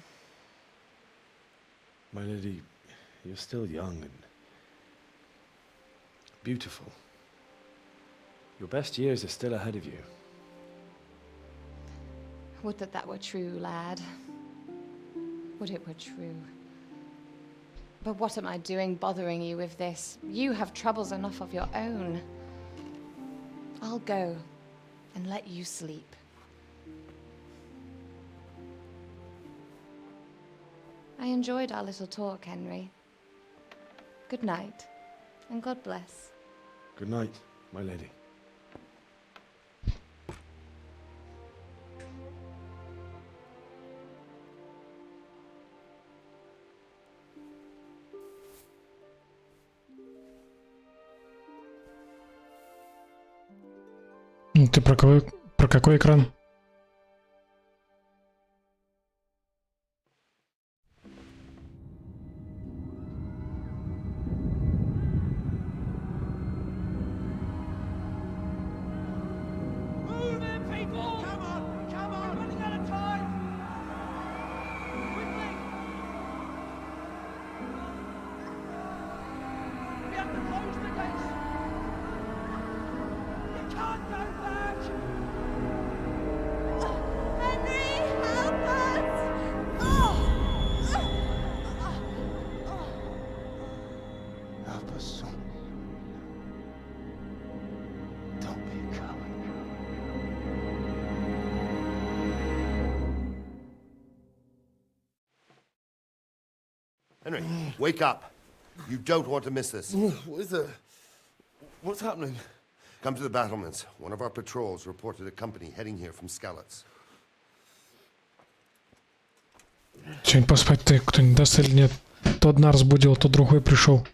My lady, you're still young and beautiful. Your best years are still ahead of you. Would that that were true, lad. Would it were true. But what am I doing bothering you with this? You have troubles enough of your own. I'll go and let you sleep. I enjoyed our little talk, Henry. Good night, and God bless. Good night, my lady. Ты про какой экран? Move it, people! Come on! We're running out of Henry, wake up. You don't want to miss this. What is it? What's happening? Come to the battlements. One of our patrols reported a company heading here from Skalitz. Что-нибудь поспать ты кто-нибудь даст или нет? То одна разбудила, то другой пришел.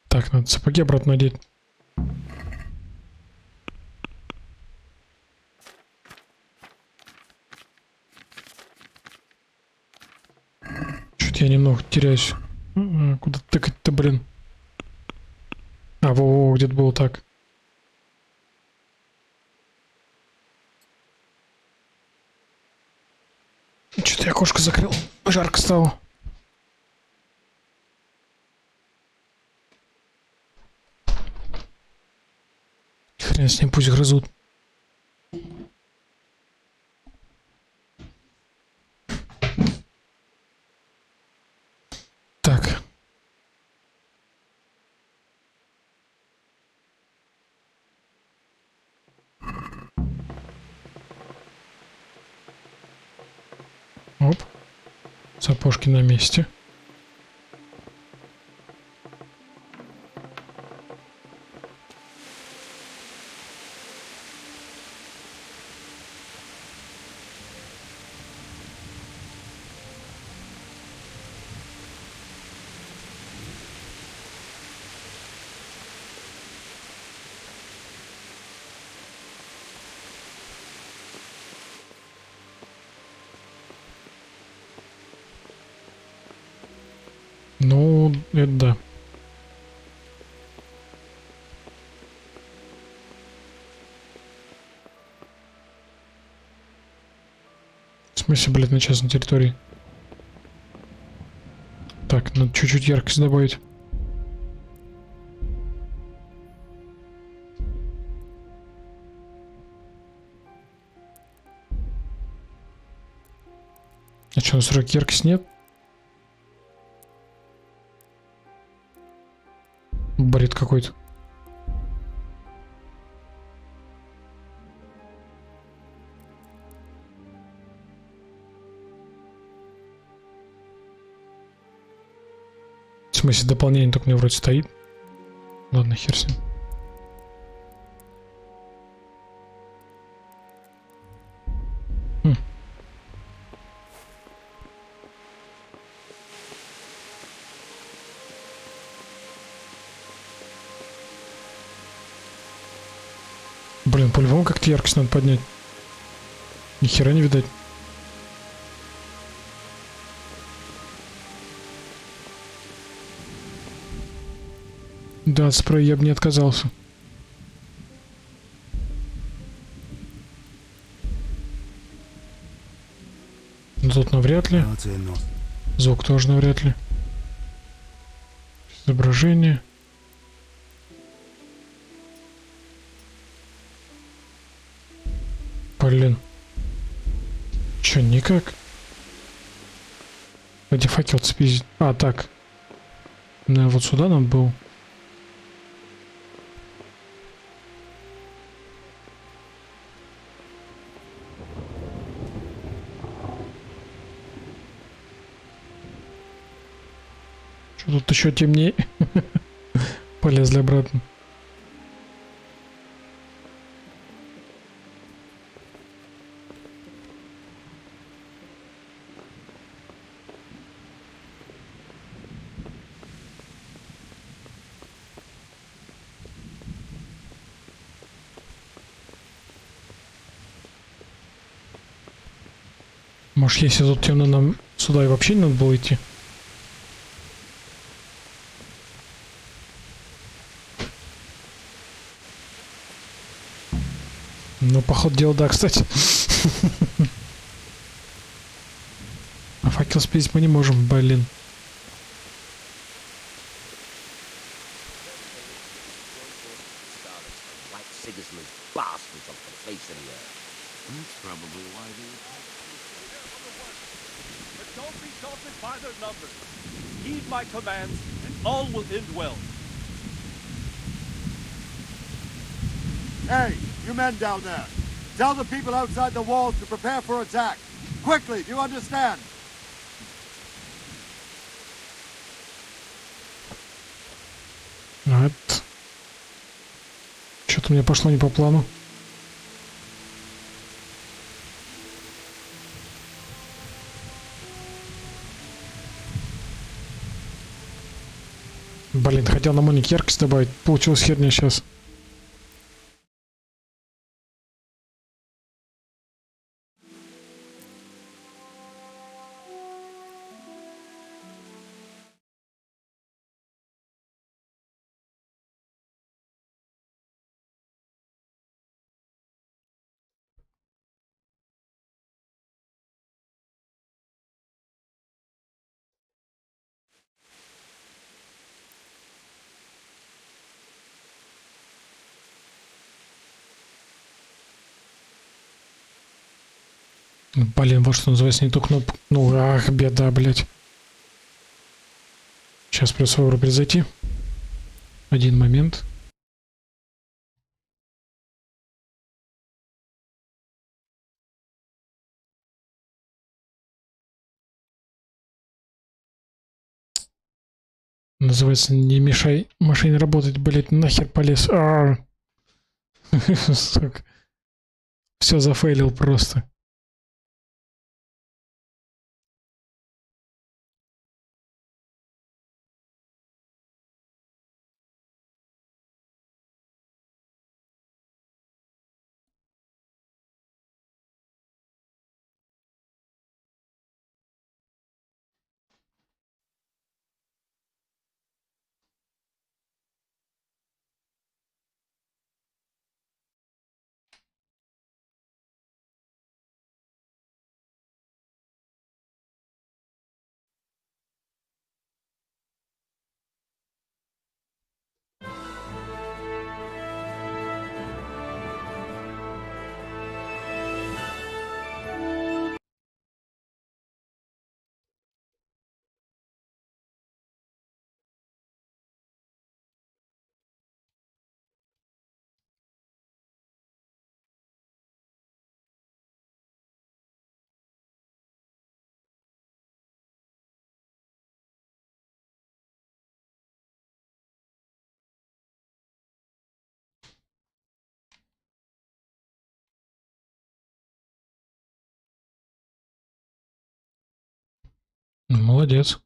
Так, надо сапоги обратно надеть. Чё-то я немного теряюсь. Куда тыкать-то, блин? А, во-во, где-то было так. Что-то я окошко закрыл. Жарко стало. Хрен с ним, пусть грызут. Так. Оп. Сапожки на месте. Ну, это да. В смысле, блядь, на частной территории? Так, надо чуть-чуть яркость добавить. А что, на 40 яркость нет? Бред какой-то. В смысле, дополнение только у меня вроде стоит. Ладно, хер с ним. Блин, по-любому как-то яркость надо поднять. Ни хера не видать. Да, от спрея я бы не отказался. Но тут навряд ли. Звук тоже навряд ли. Изображение. Блин. Чё, никак? Где факел спиздить? А, так. Наверное, вот сюда нам был. Что тут еще темнее? Полезли обратно. Может, если тут темно, нам сюда и вообще не надо было идти? Ну, по ходу дела, да, кстати. А факел спиздить мы не можем, блин. Heed my commands, and all will end well. Hey, you men down there! Tell the people outside the walls to prepare for attack. Quickly, do you understand? Вот. Что-то у меня пошло не по плану. Блин, хотел на монике яркость добавить. Получилась херня сейчас. Блин, вот что называется, не ту кнопку. Ну, ах, беда, блядь. Сейчас придется вовремя зайти. Один момент. Называется, не мешай машине работать, блядь, нахер полез. Сука. Все зафейлил просто. Молодец.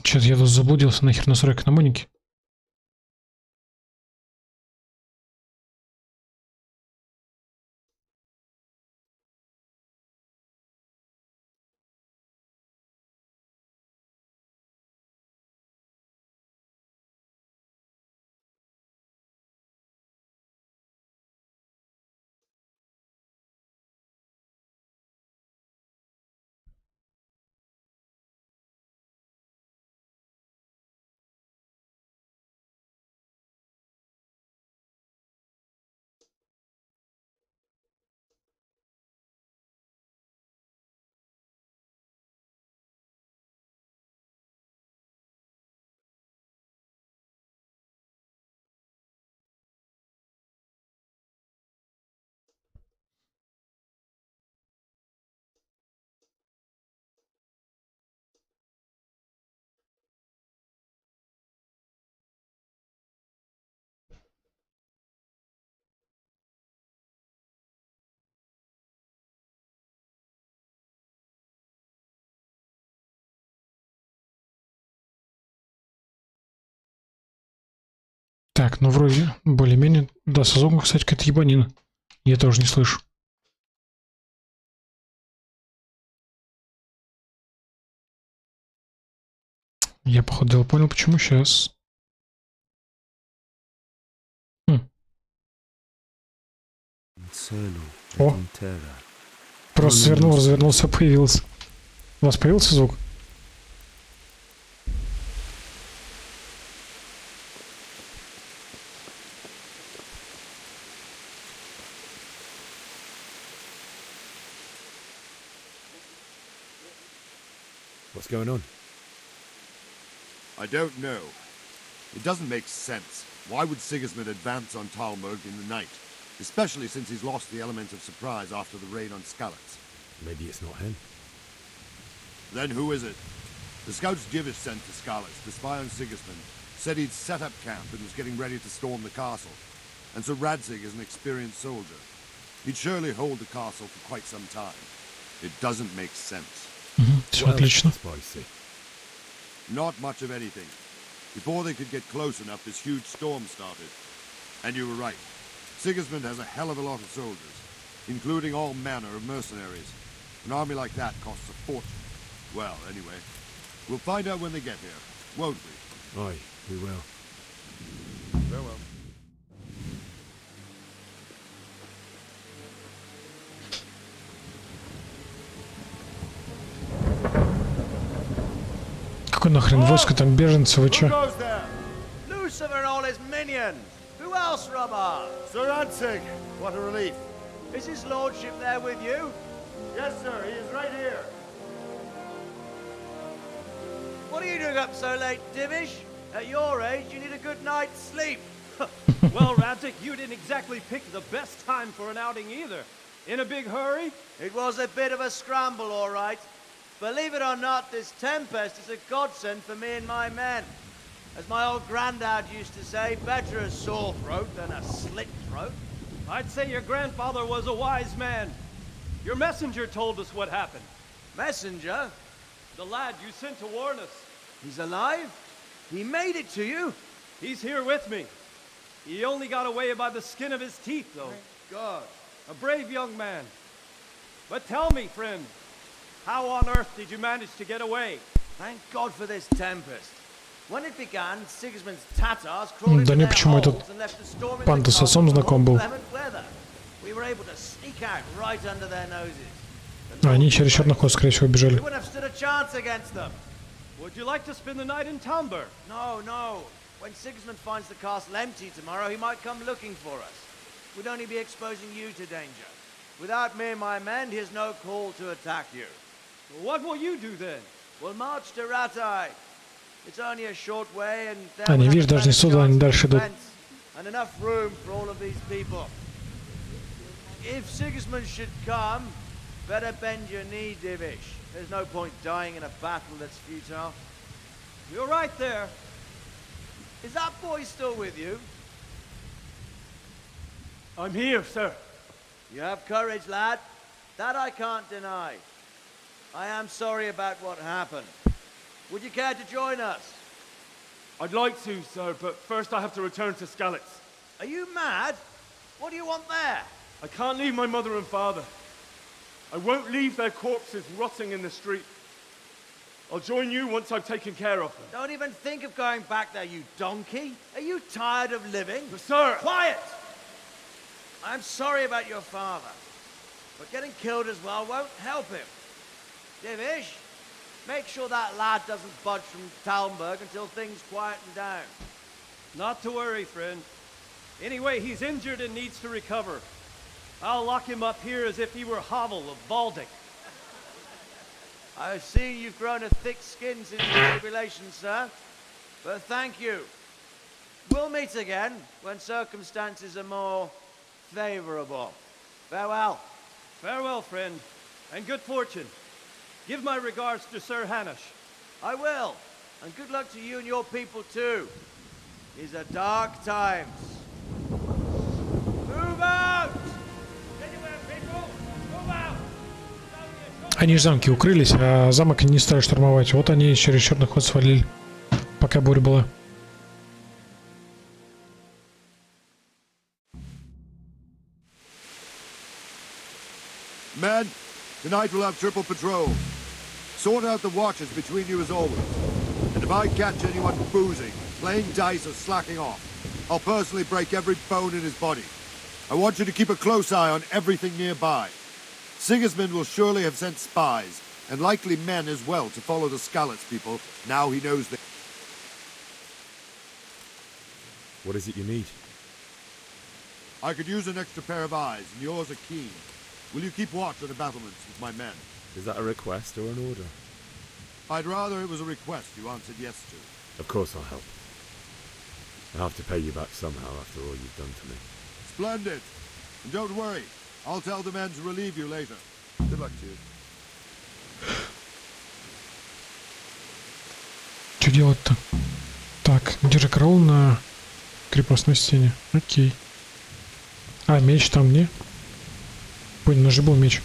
Чё-то я тут заблудился, нахер настройка на монике. Так, ну вроде более-менее. Да, со звуком, кстати, какая-то ебанина. Я тоже не слышу. Я, походу дела, понял, почему сейчас. О! Просто свернул, развернулся, появился. У вас появился звук? What's going on? I don't know. It doesn't make sense. Why would Sigismund advance on Talmberg in the night? Especially since he's lost the element of surprise after the raid on Skalitz. Maybe it's not him. Then who is it? The scouts Divish sent to Skalitz to spy on Sigismund said he'd set up camp and was getting ready to storm the castle. And so Radzig is an experienced soldier. He'd surely hold the castle for quite some time. It doesn't make sense. Все отлично. Not much of anything. Before they could get close enough, this huge storm started. And you were right. Sigismund has a hell of a lot of soldiers, including all manner of mercenaries. An army like that costs a fortune. Well, anyway, we'll find out when they get here, won't we? Aye, we will. Farewell. Какой нахрен войско, там беженцы, вы чё? Lucifer and all his minions. Who else, Robert? Sir Radzig, what a relief. Is his lordship there with you? Yes, sir, he is right here. What are you doing up so late, Divish? At your age, you need a good night's sleep. Well, Radzig, you didn't exactly pick the best time for an outing either. In a big hurry? It was a bit of a scramble, all right. Believe it or not, this tempest is a godsend for me and my men. As my old granddad used to say, better a sore throat than a slit throat. I'd say your grandfather was a wise man. Your messenger told us what happened. Messenger? The lad you sent to warn us. He's alive? He made it to you? He's here with me. He only got away by the skin of his teeth, though. Thank God. A brave young man. But tell me, friend, how on earth did you manage to get away? Thank God for this tempest. When it began, Sigismund's Tatars crawled Да into не, their почему holes этот and left a storm in панда the с отцом castle for знаком был. clement weather. We were able to sneak out right under their noses. А они через черный ход, скорее всего, We бежали. wouldn't have stood a chance against them. Would you like to spend the night in Talmberg? No, no. When Sigismund finds the castle empty tomorrow, he might come looking for us. We'd only be exposing you to danger. Without me and my men, he has no call to attack you. What will you do then? We'll march to Ratai. It's only a short way, and there А, не we'll видишь, have a даже не better сюда, они chance дальше of идут. defense and enough room for all of these people. If Sigismund should come, better bend your knee, Divish. There's no point dying in a battle that's futile. You're right there. Is that boy still with you? I'm here, sir. You have courage, lad. That I can't deny. I am sorry about what happened. Would you care to join us? I'd like to, sir, but first I have to return to Skalitz. Are you mad? What do you want there? I can't leave my mother and father. I won't leave their corpses rotting in the street. I'll join you once I've taken care of them. Don't even think of going back there, you donkey. Are you tired of living? But sir! Quiet! I'm sorry about your father, but getting killed as well won't help him. Divish, make sure that lad doesn't budge from Talmberg until things quieten down. Not to worry, friend. Anyway, he's injured and needs to recover. I'll lock him up here as if he were Havel of Baldic. I've seen you've grown a thick skin since the tribulation, sir. But thank you. We'll meet again when circumstances are more favorable. Farewell. Farewell, friend, and good fortune. Give my regards to Sir Hanush. I will. And good luck to you and your people too. These are dark times. Move out! Anywhere, people! Move out! Они в замке укрылись, а замок не стали штурмовать. Вот они через черный ход свалили, пока буря была. Men, tonight we'll have triple patrol. Sort out the watches between you as always. And if I catch anyone boozing, playing dice or slacking off, I'll personally break every bone in his body. I want you to keep a close eye on everything nearby. Sigismund will surely have sent spies, and likely men as well, to follow the Skalitz people, now he knows that... What is it you need? I could use an extra pair of eyes, and yours are keen. Will you keep watch on the battlements with my men? Is that a request or an order? I'd rather it was a request you answered yes to. Of course I'll help. I have to pay you back somehow after all you've done to me. Splendid. And don't worry, I'll tell the men to relieve you later. Good luck to you. Что делать-то? Так, держи караул на крепостной стене. Окей. А, меч там не? Понял, ну же был меч.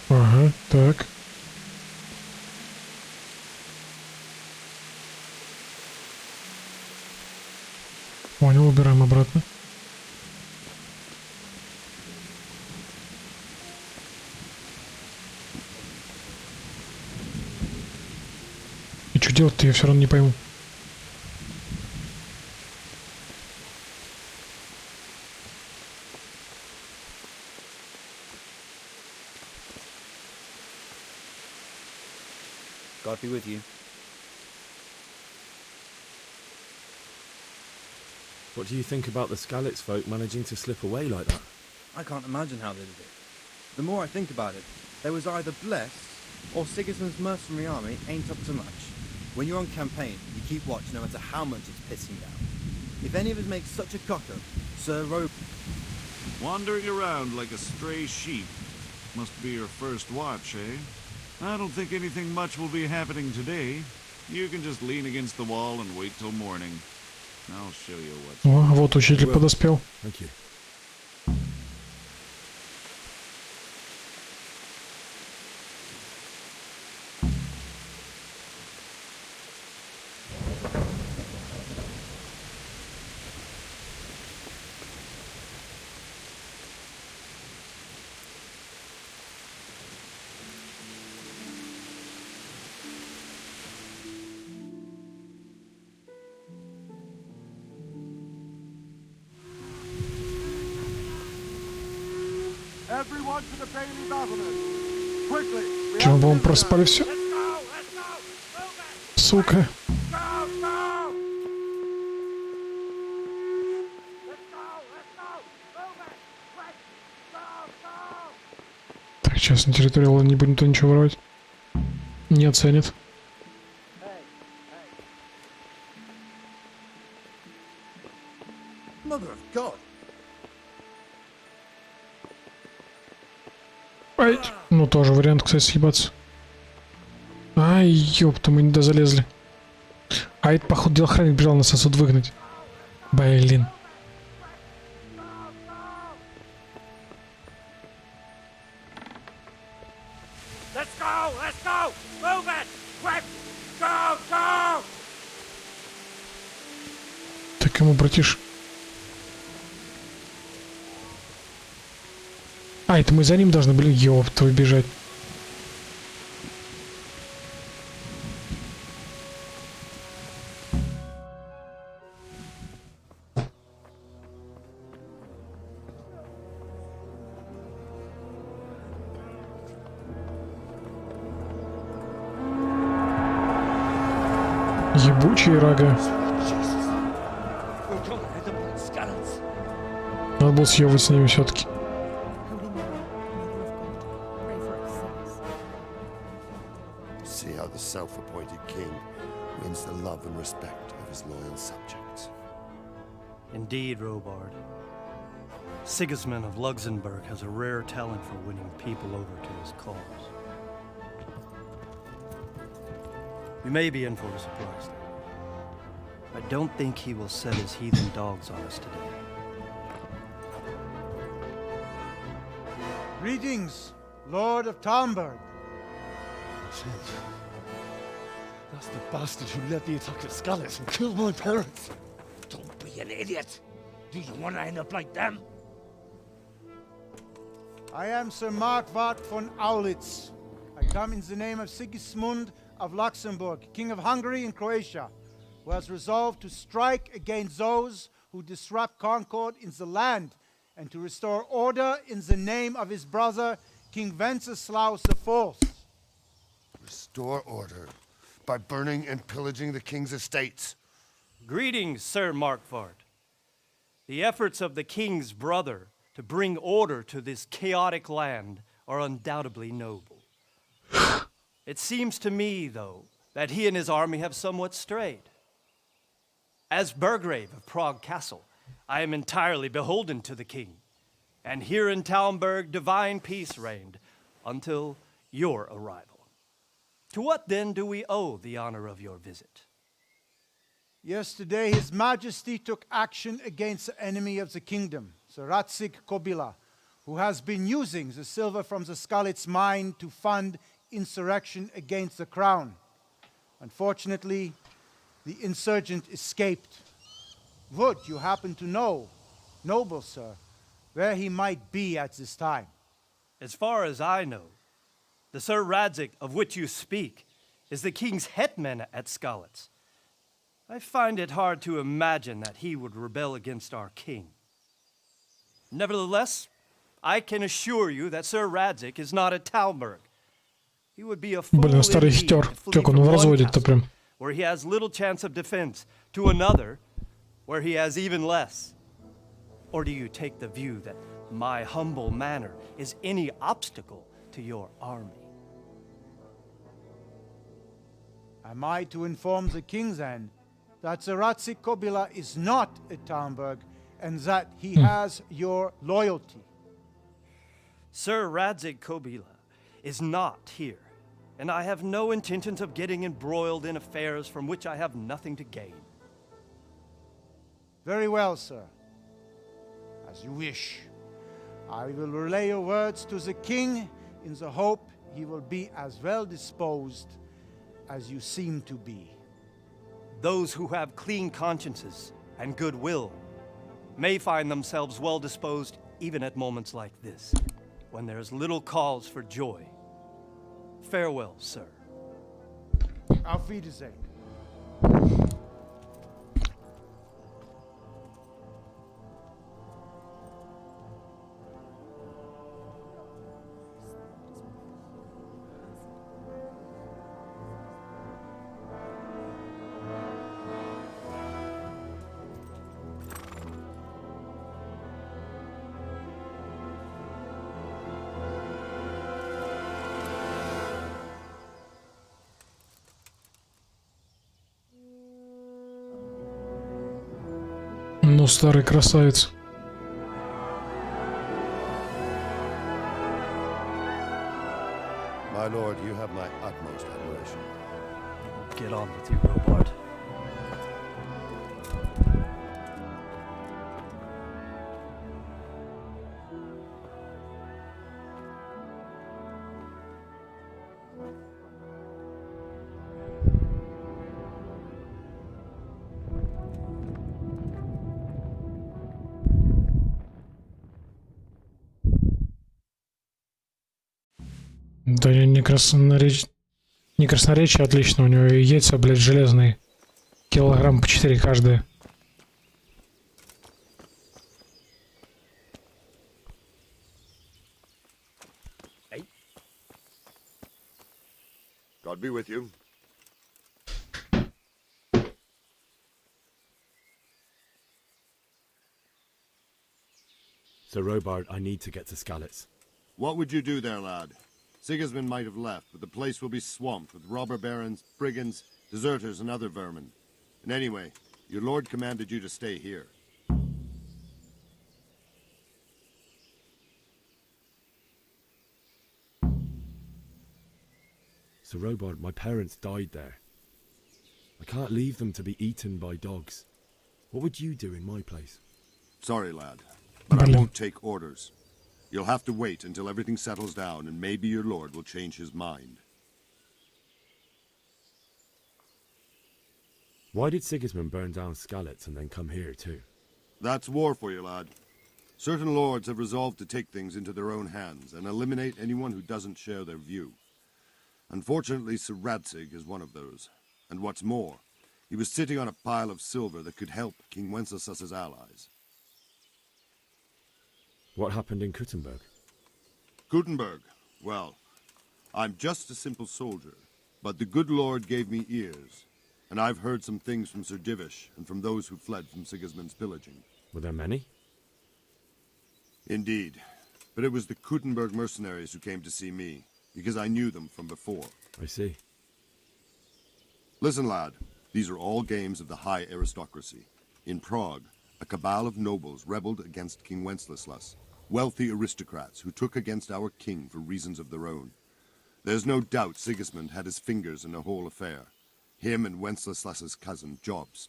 Ага, так. Понял, убираем обратно. И что делать-то, я все равно не пойму. God be with you. What do you think about the Skalitz folk managing to slip away like that? I can't imagine how they did it. The more I think about it, they was either blessed, or Sigismund's mercenary army ain't up to much. When you're on campaign, you keep watch no matter how much it's pissing down. If any of us make such a cock-up, Sir Wandering around like a stray sheep. Must be your first watch, eh? I don't think anything much will be happening today. You can just lean against the wall and wait till morning. I'll show you what's... О, вот учитель подоспел. Thank you. Everyone to the Bailey battlement. Quickly. Че, мы проспали все? Сука. Так, сейчас на территории не будет никто ничего воровать. Не оценит. Mother of God. Ай, ну тоже вариант, кстати, съебаться. Ай, ёпта, мы не дозалезли. А это, походу, дело охранник бежал нас отсюда выгнать. Блин. Ты кому, братиш? А, это мы за ним должны были, ёпта, убежать. Ебучие рога. Надо было съебать с ними все-таки. The self-appointed king wins the love and respect of his loyal subjects. Indeed, Robard. Sigismund of Luxembourg has a rare talent for winning people over to his cause. We may be in for a surprise, though. I don't think he will set his heathen dogs on us today. Greetings, Lord of Talmberg. That's the bastard who led the attack at Skalitz and killed my parents. Don't be an idiot. Do you want to end up like them? I am Sir Markwart von Aulitz. I come in the name of Sigismund of Luxembourg, King of Hungary and Croatia, who has resolved to strike against those who disrupt concord in the land and to restore order in the name of his brother, King Wenceslaus IV. Restore order by burning and pillaging the king's estates. Greetings, Sir Markwart. The efforts of the king's brother to bring order to this chaotic land are undoubtedly noble. It seems to me, though, that he and his army have somewhat strayed. As Burgrave of Prague Castle, I am entirely beholden to the king, and here in Talmberg divine peace reigned until your arrival. To what then do we owe the honor of your visit? Yesterday, His Majesty took action against the enemy of the kingdom, the Ratsig Kobila, who has been using the silver from the Skalitz mine to fund insurrection against the crown. Unfortunately, the insurgent escaped. Would you happen to know, noble sir, where he might be at this time? As far as I know, the Sir Radzig of which you speak is the king's hetman at Skalitz. I find it hard to imagine that he would rebel against our king. Nevertheless, I can assure you that Sir Radzig is not at Talmberg. He would be a fool Блин, старый indeed хитер. to flee Как он from в one разводе-то castle прям. where he has little chance of defense to another where he has even less. Or do you take the view that my humble manner is any obstacle to your army? Am I to inform the king then that the Ratsig Kobila is not at Talmberg and that he has your loyalty? Sir Radzig Kobila is not here, and I have no intentions of getting embroiled in affairs from which I have nothing to gain. Very well, sir. As you wish. I will relay your words to the king in the hope he will be as well disposed as you seem to be. Those who have clean consciences and goodwill may find themselves well disposed even at moments like this, when there is little cause for joy. Farewell, sir. Auf Wiedersehen. Ну, старый красавец. My lord, you have my utmost admiration. Get on with you, Robart. Да не красноречие отлично, у него и яйца, блядь, железные. Килограмм по 4 каждое. God be with you. Sir Robard, I need to get to Skalitz. What would you do there, lad? Sigismund might have left, but the place will be swamped with robber barons, brigands, deserters, and other vermin. And anyway, your lord commanded you to stay here. Sir Robard, my parents died there. I can't leave them to be eaten by dogs. What would you do in my place? Sorry, lad, but I won't take orders. You'll have to wait until everything settles down, and maybe your lord will change his mind. Why did Sigismund burn down Skalitz and then come here too? That's war for you, lad. Certain lords have resolved to take things into their own hands and eliminate anyone who doesn't share their view. Unfortunately, Sir Radzig is one of those. And what's more, he was sitting on a pile of silver that could help King Wenceslaus's allies. What happened in Kuttenberg? Gutenberg, well, I'm just a simple soldier, but the good Lord gave me ears, and I've heard some things from Sir Divish and from those who fled from Sigismund's pillaging. Were there many? Indeed. But it was the Kuttenberg mercenaries who came to see me, because I knew them from before. I see. Listen, lad, these are all games of the high aristocracy. In Prague, a cabal of nobles rebelled against King Wenceslas, wealthy aristocrats who took against our king for reasons of their own. There's no doubt Sigismund had his fingers in the whole affair. Him and Wenceslas's cousin, Jobst.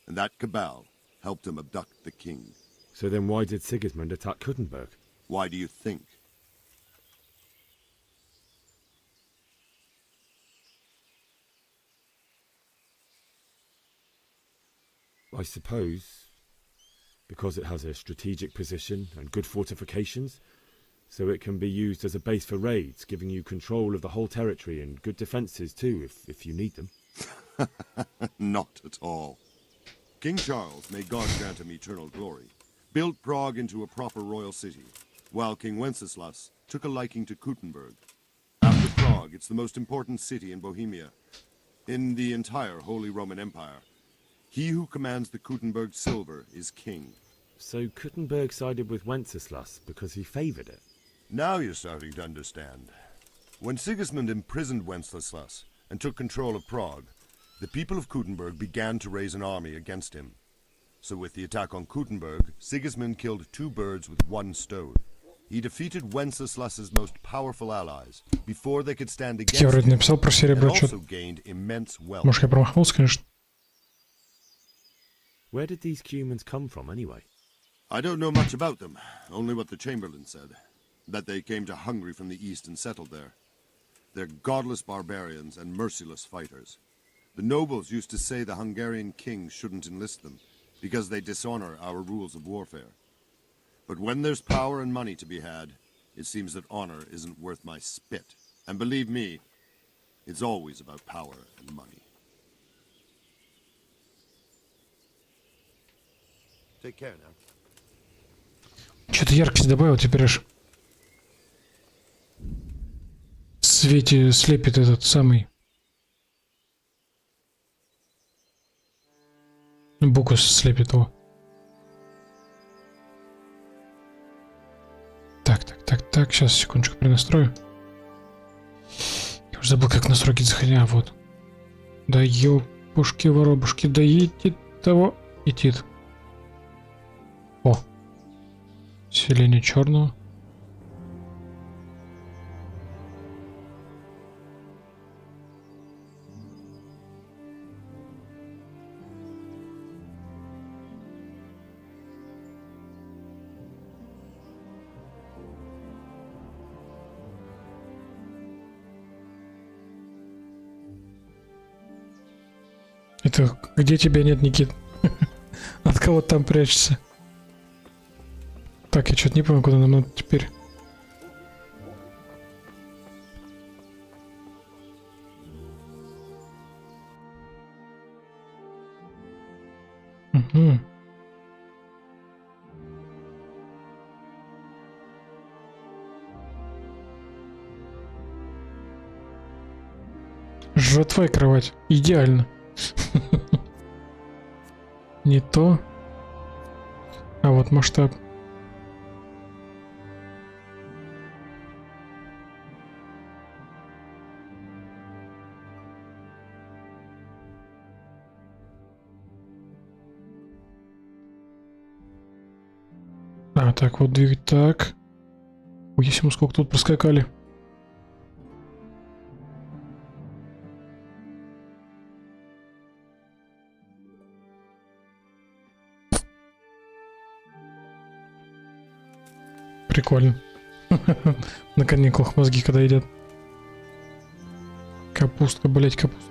And that cabal helped him abduct the king. So then why did Sigismund attack Kuttenberg? Why do you think? I suppose because it has a strategic position and good fortifications, so it can be used as a base for raids, giving you control of the whole territory and good defences too, if you need them. Not at all. King Charles, may God grant him eternal glory, built Prague into a proper royal city, while King Wenceslas took a liking to Kuttenberg. After Prague, it's the most important city in Bohemia, in the entire Holy Roman Empire. He who commands the Kuttenberg silver is king. So Kuttenberg sided with Wenceslas because he favoured it? Now you're starting to understand. When Sigismund imprisoned Wenceslas and took control of Prague, the people of Kuttenberg began to raise an army against him. So with the attack on Kuttenberg, Sigismund killed 2 birds with 1 stone. He defeated Wenceslas's most powerful allies before they could stand against Я вроде him, написал про серебро, and чё. also gained immense wealth. Может, я промахнулся, конечно. Where did these humans come from anyway? I don't know much about them, only what the Chamberlain said. That they came to Hungary from the east and settled there. They're godless barbarians and merciless fighters. The nobles used to say the Hungarian king shouldn't enlist them, because they dishonor our rules of warfare. But when there's power and money to be had, it seems that honor isn't worth my spit. And believe me, it's always about power and money. Take care now. Что-то яркость добавил, теперь аж в свете слепит этот самый букву слепит его. Так, сейчас, секундочку, перенастрою. Я уже забыл, как настройки заходить. А, вот. Да ёпушки-воробушки, да етит того, етит. О. Селение черного. Это где тебя нет, Никит? От кого там прячешься? Так, я что-то не понял, куда нам надо теперь. Угу. Жжёт кровать. Идеально. Не то. А вот масштаб. А, так вот двигать так. Ой, если мы сколько тут проскакали. Прикольно. На каникулах мозги когда едят. Капустка, блять, капуста.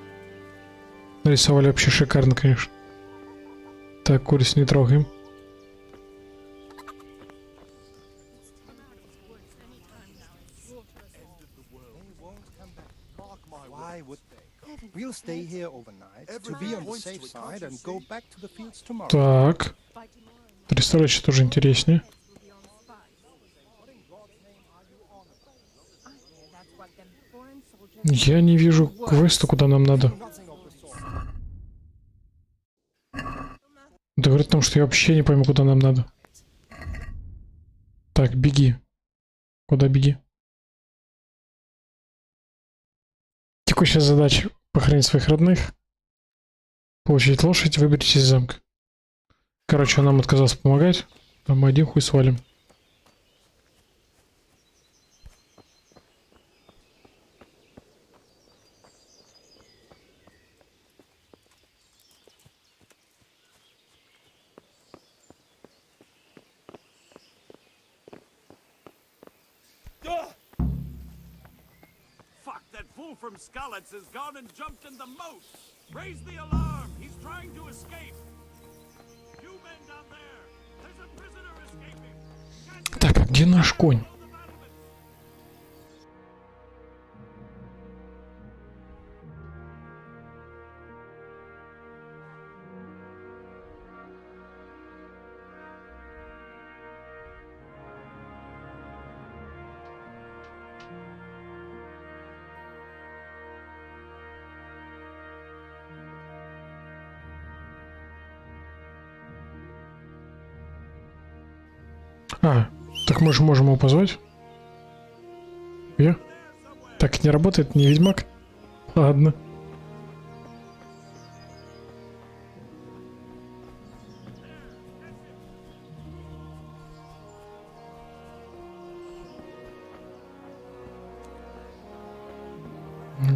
Нарисовали вообще шикарно, конечно. Так, куриц не трогаем. We'll stay here overnight to be on the safe side and go back to the fields tomorrow. Так. Ресторация тоже интереснее. Я не вижу квеста, куда нам надо. Да говорит о том, что я вообще не пойму, куда нам надо. Так, беги. Куда беги? Текущая задача — похоронить своих родных, получить лошадь, выберитесь из замка. Короче, он нам отказался помогать, а мы один хуй свалим. Fuck, that fool from Skalitz has gone and jumped in the moat. Raise the alarm. He's trying to escape. You men down there. There's a prisoner escaping. Так, а где наш конь? А, так мы же можем его позвать? Так не работает, не ведьмак? Ладно.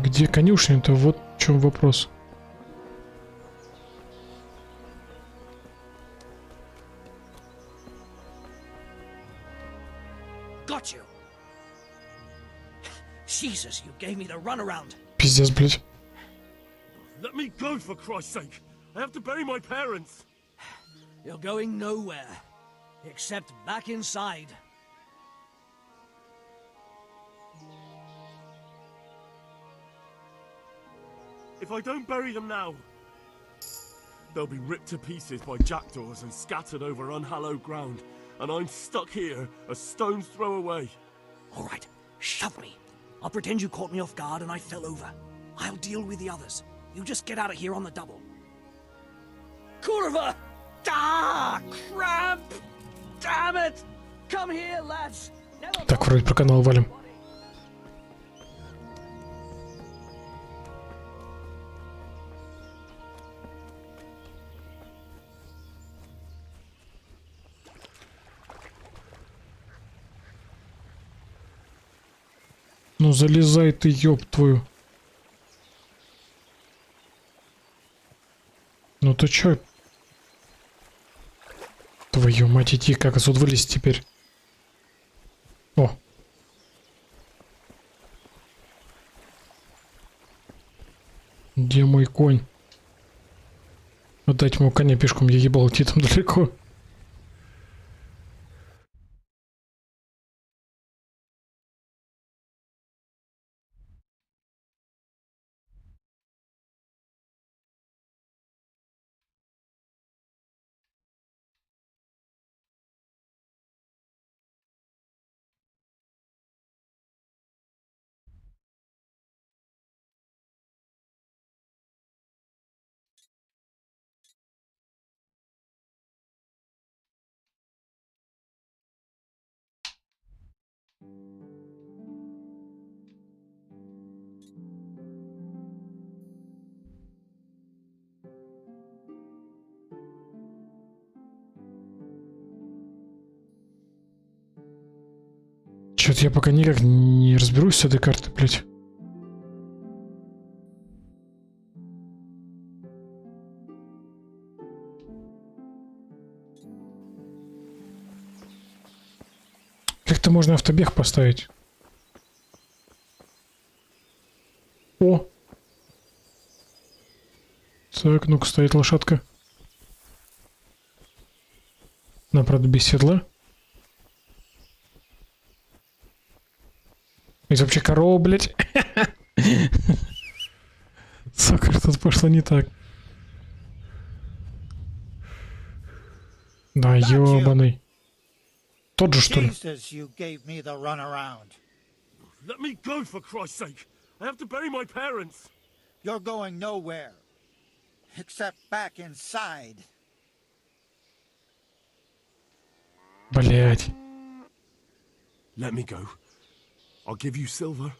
Где конюшня-то? Вот в чем вопрос. Got you. Jesus, you gave me the runaround. Пиздец, блядь. Let me go, for Christ's sake. I have to bury my parents. You're going nowhere, except back inside. If I don't bury them now, they'll be ripped to pieces by jackdaws and scattered over unhallowed ground, and I'm stuck here, a stone's throw away. All right, shove me. I'll pretend you caught me off guard and I fell over. I'll deal with the others. You just get out of here on the double. Kurva! Ah, crap! Damn it! Come here, lads! Так, вроде про канал валим. Ну залезай ты, ёб твою. Ну ты чё? Твою мать, идти, как отсюда вылезть теперь? О. Где мой конь? Отдать ему коня пешком, я ебал идти там далеко. Чё-то я пока никак не разберусь с этой картой, блядь. Как-то можно автобег поставить. О! Так, ну-ка, стоит лошадка. Она, правда, без седла. Это вообще корова, блядь. Сука, что-то пошло не так. Да, ёбаный. Тот же, что ли? Let me go, for Christ's sake. I have to bury my parents. You're going nowhere. Except back inside. Блядь. Let me go. I'll give you silver.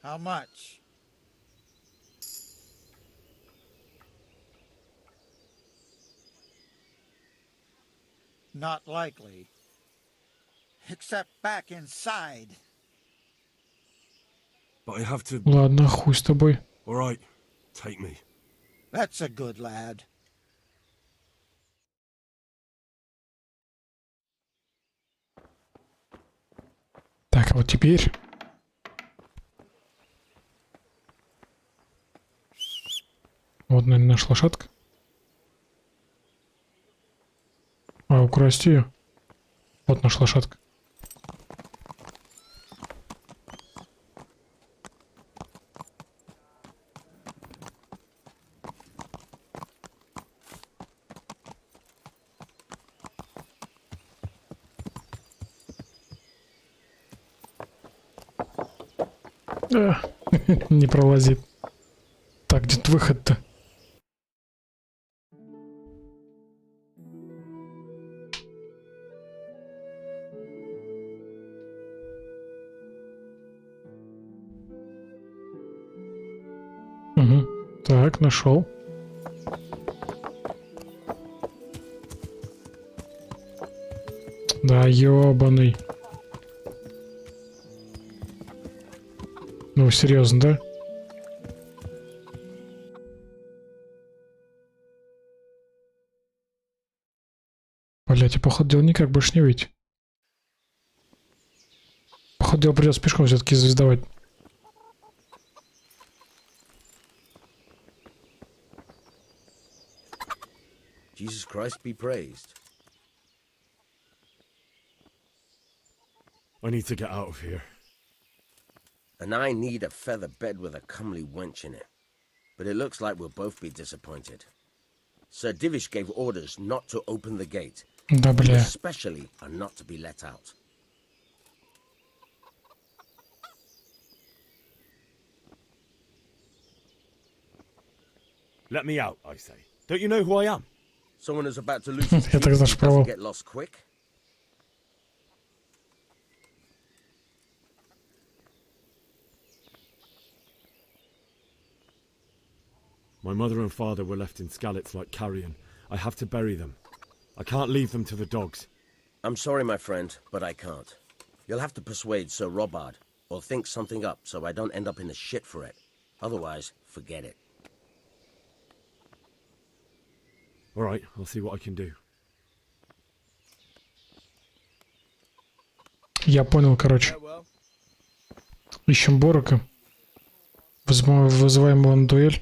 How much? Not likely. Except back inside. But I have to... Ладно, хуй с тобой. All right, take me. That's a good lad. Так, а вот теперь... Вот, наверное, наша лошадка. А, украсть ее. Вот наша лошадка. Не пролазит. Так, где тут выход-то? Угу. Так, нашел. Да, ёбаный. Ну, серьезно, да? Блять, и походу дела никак больше не выйти. Походу дела придется пешком все-таки звездовать. Jesus Christ be praised. I need to get out of here. And I need a feather bed with a comely wench in it. But it looks like we'll both be disappointed. Sir Divish gave orders not to open the gate. Да, бля. Especially are not to be let out. Let me out, I say. Don't you know who I am? Someone who's about to lose his Я так keys зашпровал. doesn't get lost quick. My mother and father were left in Skalitz like carrion. I have to bury them. I can't leave them to the dogs. I'm sorry, my friend, but I can't. You'll have to persuade Sir Robard, or think something up so I don't end up in the shit for it. Otherwise, forget it. All right, I'll see what I can do. Я понял, короче. Ищем Борока. Вызываем его на дуэль.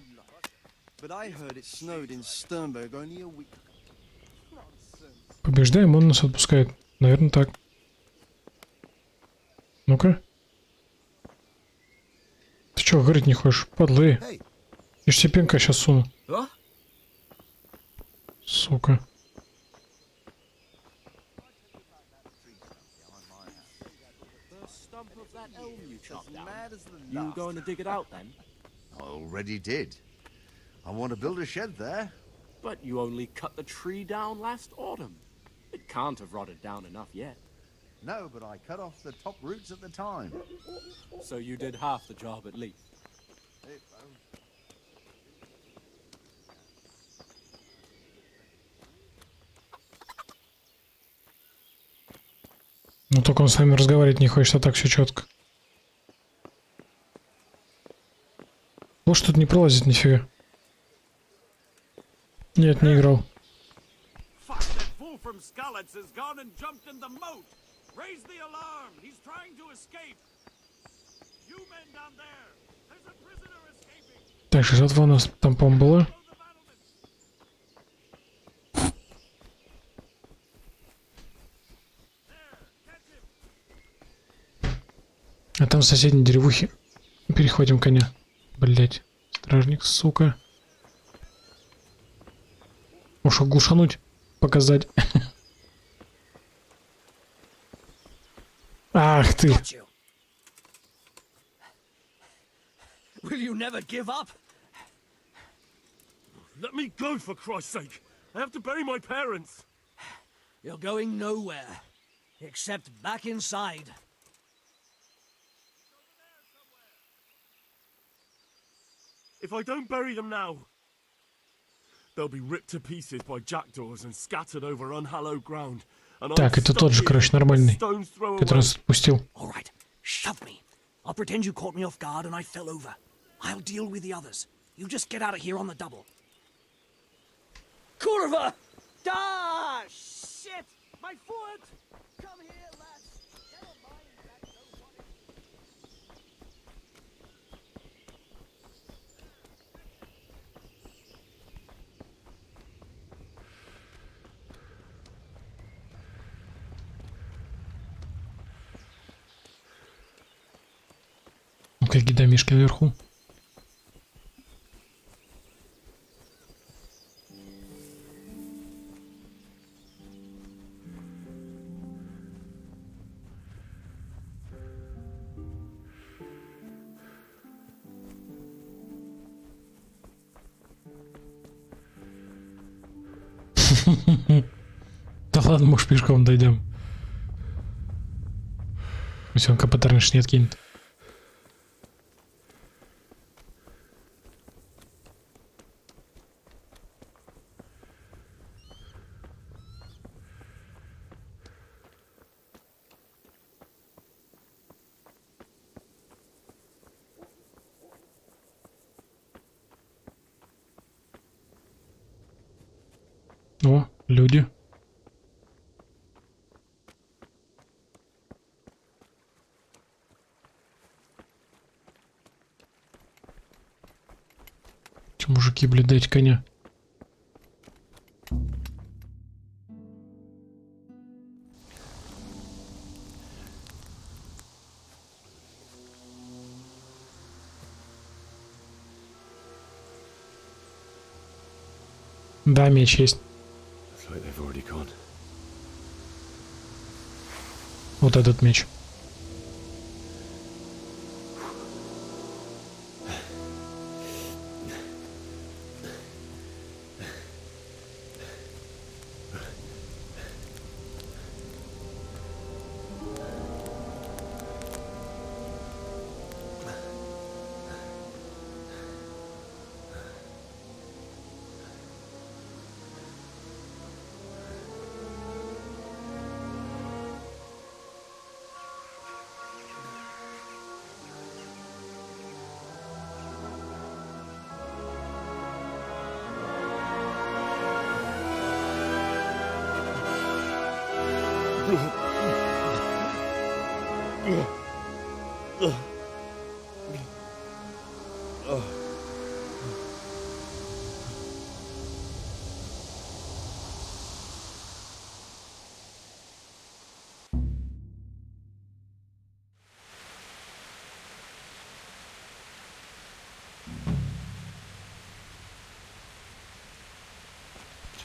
Побеждаем, он нас отпускает. Наверное, так. Ну-ка. Ты чё, говорить не хочешь? Подлый. Я ж тебе пинка сейчас суну. Сука. You going to dig it out then? I already did. I want to build a shed there. But you only cut the tree down last autumn. It can't have rotted down enough yet. No, but I cut off the top roots at the time. So you did half the job at least. Ну только он с вами разговаривать не хочет, а так все четко. Лошадь тут не пролазит нифига. Нет, не играл. Так, 62 у нас там, по-моему, было. А там в соседней деревухе. Перехватим коня. Блять, стражник, сука. Уж оглушануть, показать. Ах ты. Will you never give up? Let me go, for Christ's sake. I have to bury my parents. You're going nowhere, except back inside. If I don't bury them now, they'll be ripped to pieces by jackdaws and scattered over unhallowed ground. Так, это тот же, короче, нормальный, который нас отпустил. All right, shove me. I'll pretend you caught me off guard and I fell over. I'll deal with the others. You just get out of here on the double. Kurva! Ah, shit! My foot! Come here, lads. Never mind that Ну, какие домишки наверху. Да ладно, может, пешком дойдем. Если он капотарниш не откинет. О, люди. Че, мужики, блин, дайте коня. Да, меч есть. Вот этот меч.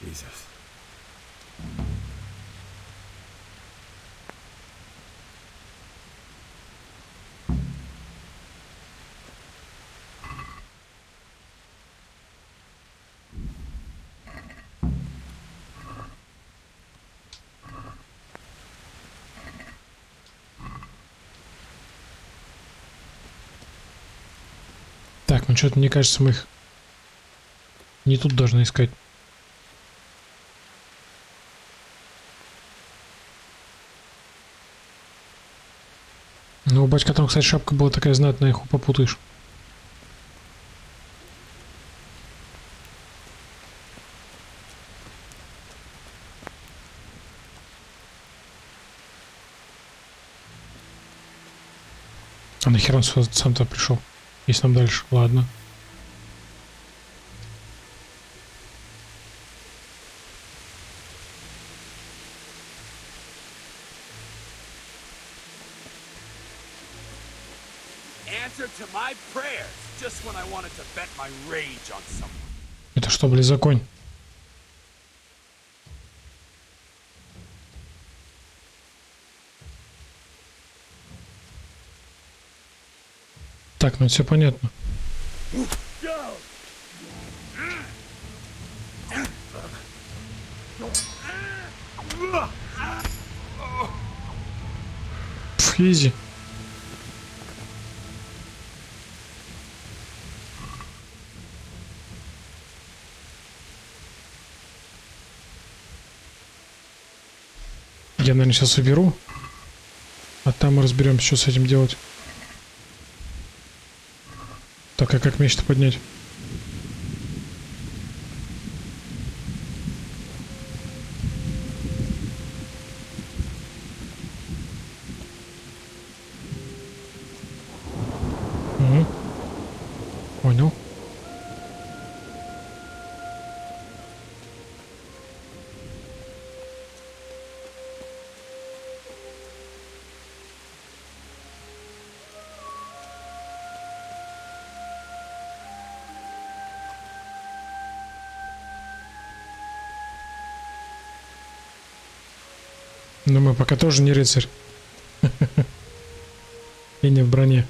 Jesus. Так, ну что-то, мне кажется, мы их не тут должны искать. Ну, у батька там, кстати, шапка была такая знатная, их попутаешь. А нахер он сам-то пришел? Если нам дальше, ладно. Это что, блин, за конь? Так, ну все понятно. Изи. Я, наверное, сейчас уберу. А там мы разберемся, что с этим делать. Так, а как меч-то поднять? Угу. Понял. Но мы пока тоже не рыцарь. И не в броне.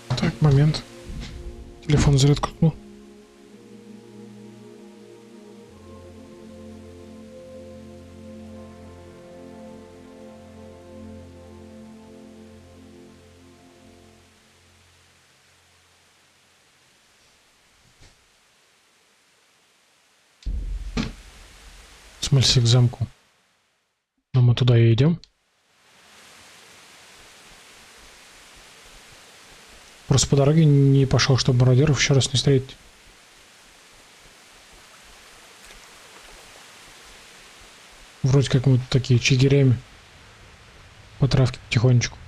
Так, момент. Телефон заряд крутнул. В смысле к замку? Но мы туда и идем. Просто по дороге не пошел, чтобы мародеров еще раз не встретить. Вроде как мы такие чигирями по травке потихонечку.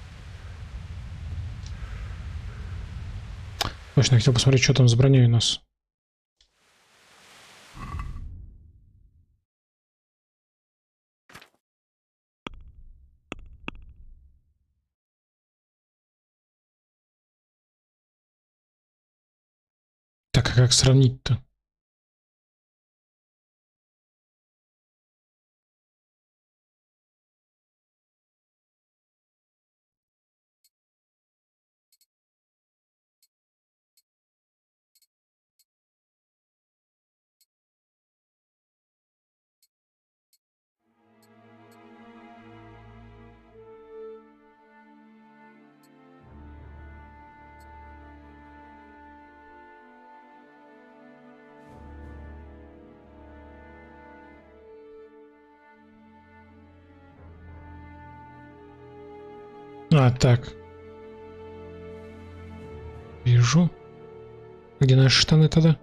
Точно, хотел посмотреть, что там с броней у нас. Так, а как сравнить-то? А, так. Вижу. Где наши штаны тогда?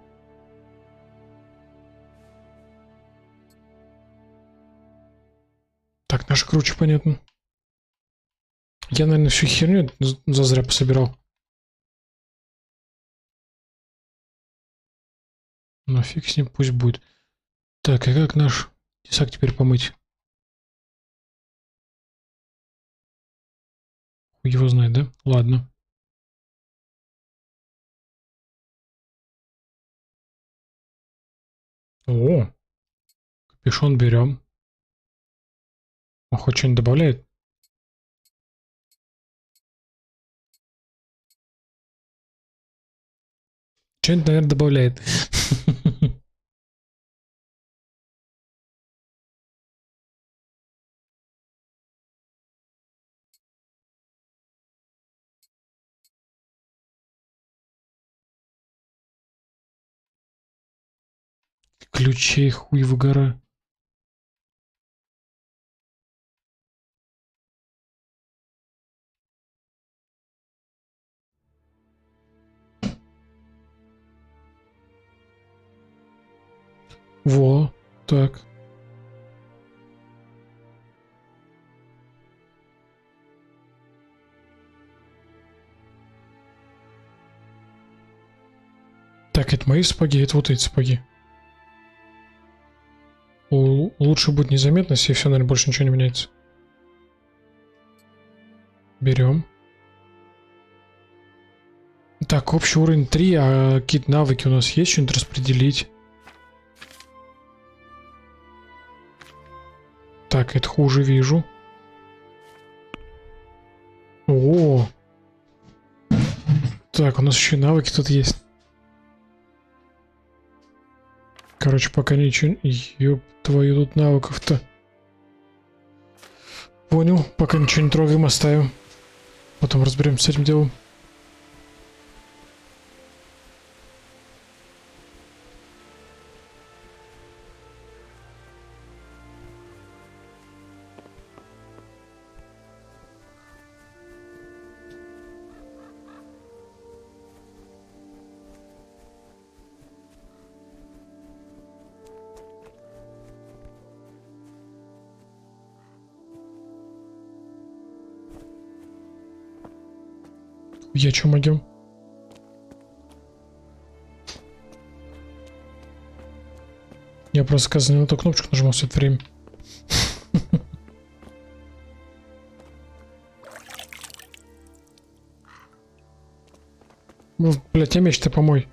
Так, наши круче, понятно. Я, наверное, всю херню зазря пособирал. Но фиг с ним, пусть будет. Так, и как наш тесак теперь помыть? Хуй его знает, да? Ладно. О, капюшон берем. А хоть что-нибудь добавляет? Что-нибудь, наверное, добавляет. Ключей хуй в гора. Во, так. Так, это мои сапоги, это вот эти сапоги. Лучше будет незаметность, и все, наверное, больше ничего не меняется. Берем. Так, общий уровень 3, а какие-то навыки у нас есть, что-нибудь распределить. Так, это хуже вижу. О! Так, у нас еще и навыки тут есть. Короче, пока ничего... Ёб твою, тут навыков-то. Понял, пока ничего не трогаем, оставим. Потом разберемся с этим делом. Я чё могу? Я просто, сказал, на эту кнопочку нажимал все это время. Ну, блядь, я меч-то помой,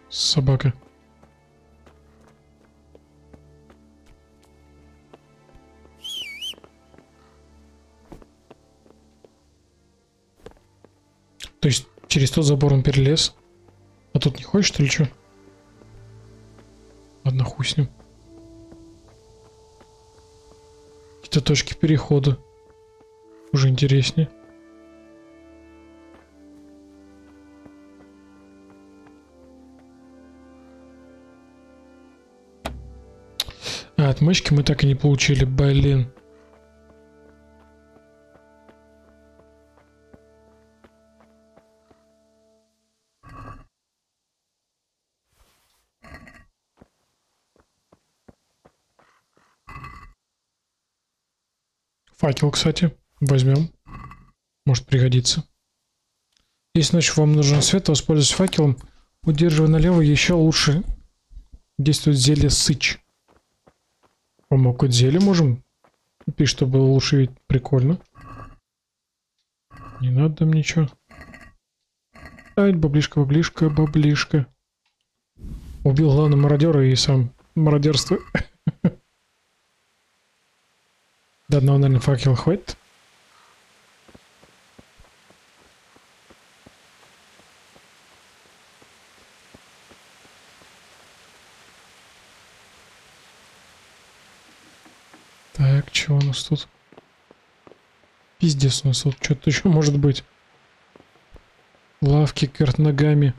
собака. То есть через тот забор он перелез? А тут не хочешь, что ли, что? Ладно, хуй с ним. Какие-то точки перехода. Уже интереснее. А, отмычки мы так и не получили, блин. Факел, кстати, возьмем. Может пригодится. Если ночью вам нужен свет, то воспользуйтесь факелом. Удерживая налево, еще лучше действует зелье сыч. По-моему, какое-то зелье можем пить, чтобы было лучше видеть. Прикольно. Не надо нам ничего. Ай, баблишка, баблишка, баблишка. Убил главного мародера и сам мародерствует. До одного, наверное, факела хватит. Так, что у нас тут? Пиздец у нас тут. Что-то еще может быть. Лавки кверх ногами.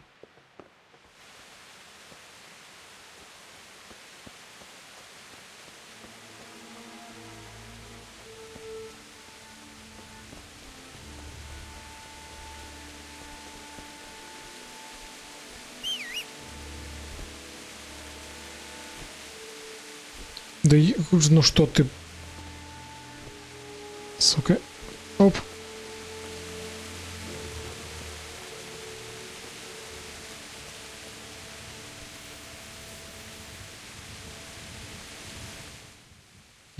Да ну что ты, сука, оп.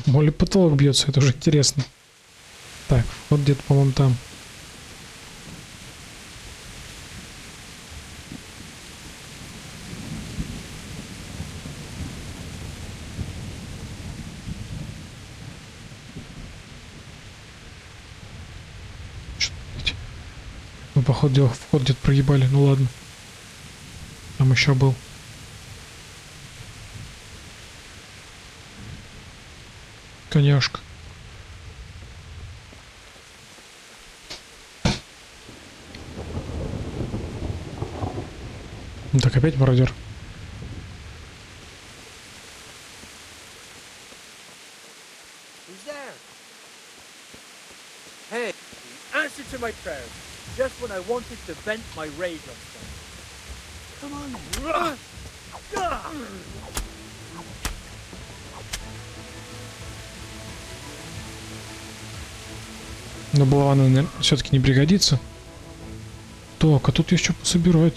Моли потолок бьется, это уже интересно. Так, вот где-то, по-моему, там. Ну, походу, дела вход где-то проебали. Ну ладно. Там еще был. Коняшка. Ну так опять мародер. Hey, answer to my prayers. Just when I wanted to vent my rage on someone. Come on. Но булава, наверное, все-таки не пригодится. Так, а тут есть что пособирать.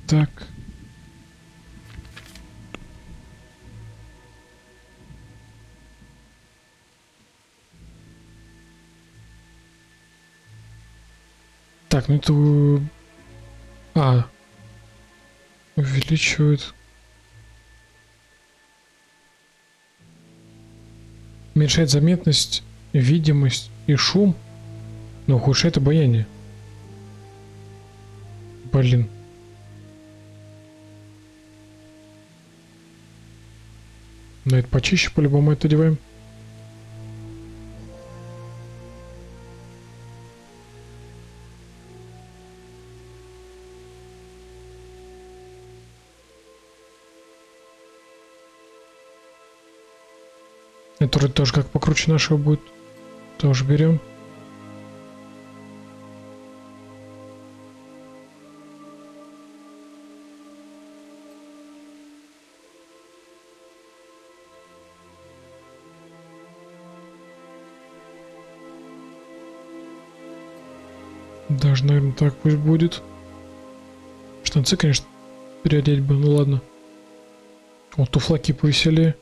Так. Так, ну это... увеличивает. Уменьшает заметность, видимость и шум, но ухудшает обаяние. Блин. Но это почище, по-любому это одеваем. Это вроде тоже как покруче нашего будет. Тоже берем. Даже, наверное, так пусть будет. Штанцы, конечно, переодеть бы, ну ладно. Вот туфлаки повеселее.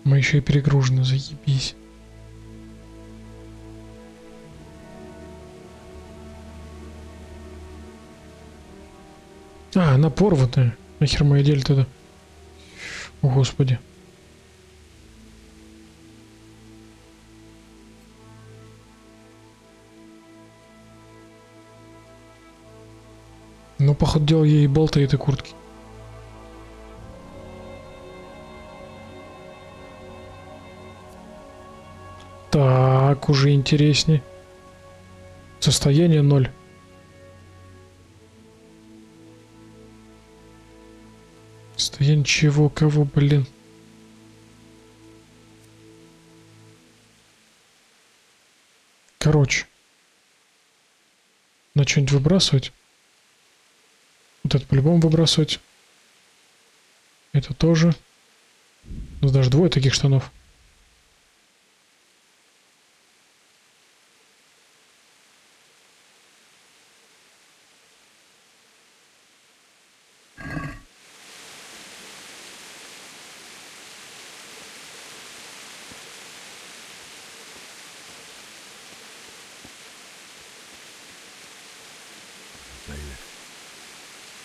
Мы еще и перегружены, заебись. А, она порванная. Нахер мы одели тогда? О, Господи. Ну, походу, дела ей болты этой куртки. Так, уже интереснее. Состояние 0. Состояние чего, кого, блин. Короче. Надо что-нибудь выбрасывать. Вот это по-любому выбрасывать. Это тоже. У нас даже двое таких штанов.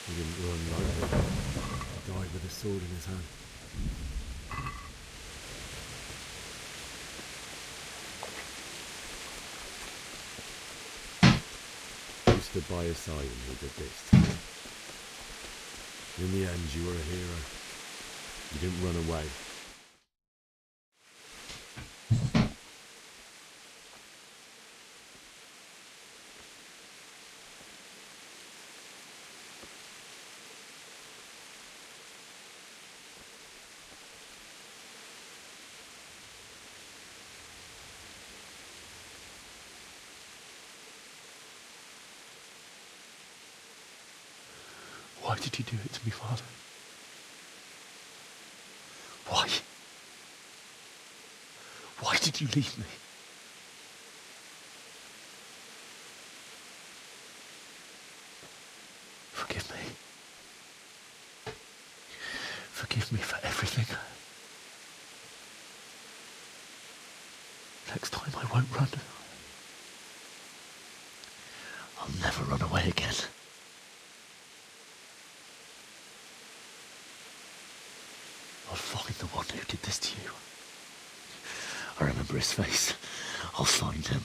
He didn't run lightly. He died with a sword in his hand. You stood by his side and he did this. In the end, you were a hero. You didn't run away. Why did you do it to me, Father? Why? Why did you leave me? Forgive me. Forgive me for everything. Next time I won't run. I'll never run away again. I'll find the one who did this to you. I remember his face. I'll find him.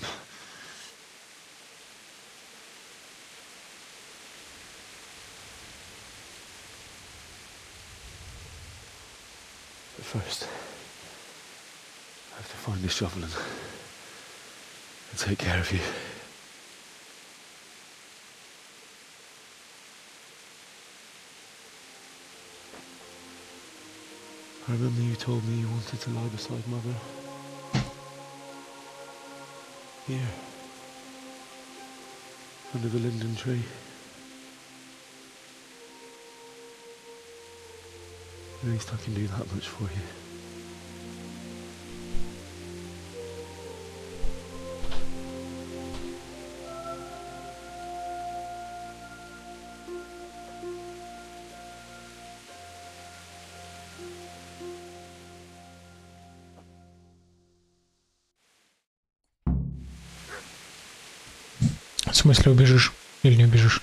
But first, I have to find the shovel and take care of you. I remember you told me you wanted to lie beside Mother. Here. Under the linden tree. At least I can do that much for you. В смысле убежишь или не убежишь?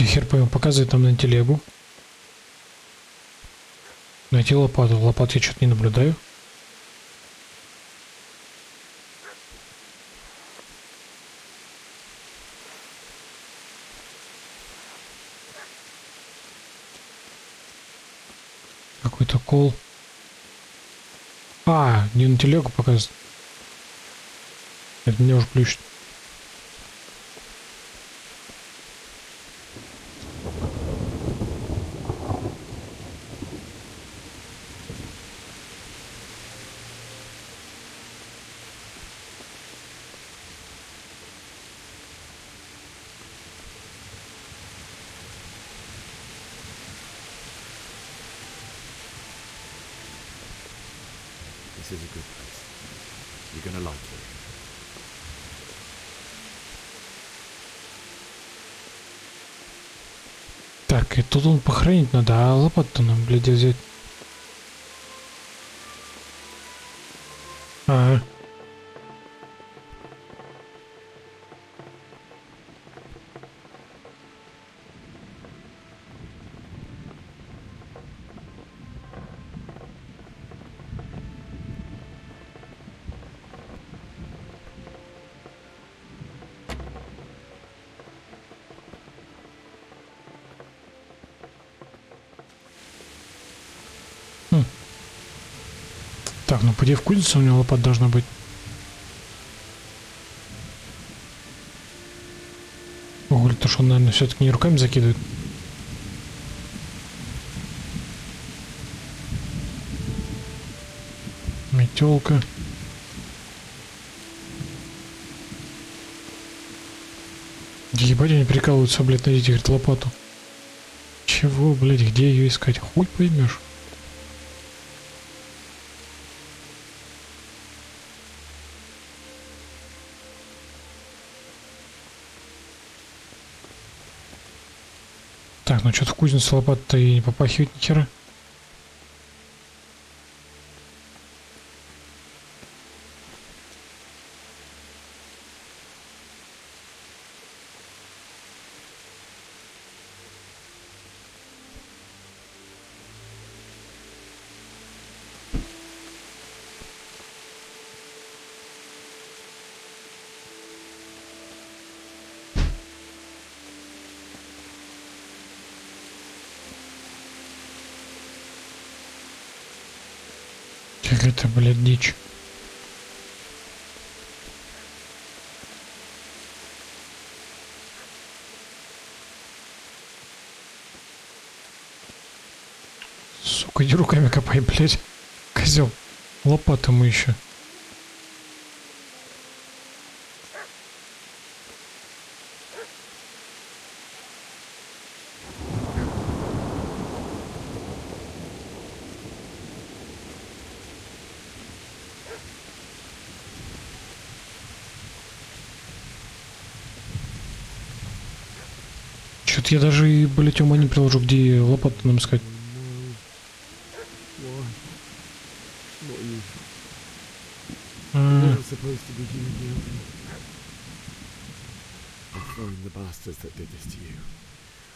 Я хер пойму, показывает там на телегу. Найти лопату. Лопат я что-то не наблюдаю. Какой-то кол. А, не на телегу показывает. Это меня уже плющит. This is a good place. You're gonna like it. Так, и тут он похоронить надо, а лопату нам, гляди, взять. Ага. Так, ну поди в кузницу, у него лопат должна быть. Уголь, то что он, наверное, все-таки не руками закидывает. Метелка. Ебать, они прикалываются, блядь, найдите, говорит, лопату. Чего, блядь, где ее искать? Хуй поймешь. Так, ну что-то в кузницу лопата-то и не попахивает ни хера. Какая-то, блядь, дичь. Сука, иди руками копай, блядь. Козел. Лопату мы еще. Что-то я даже, и, блядь, ума не приложу, где лопату нам искать. Supposed to be doing the opening. I'll find the bastards that did this to you.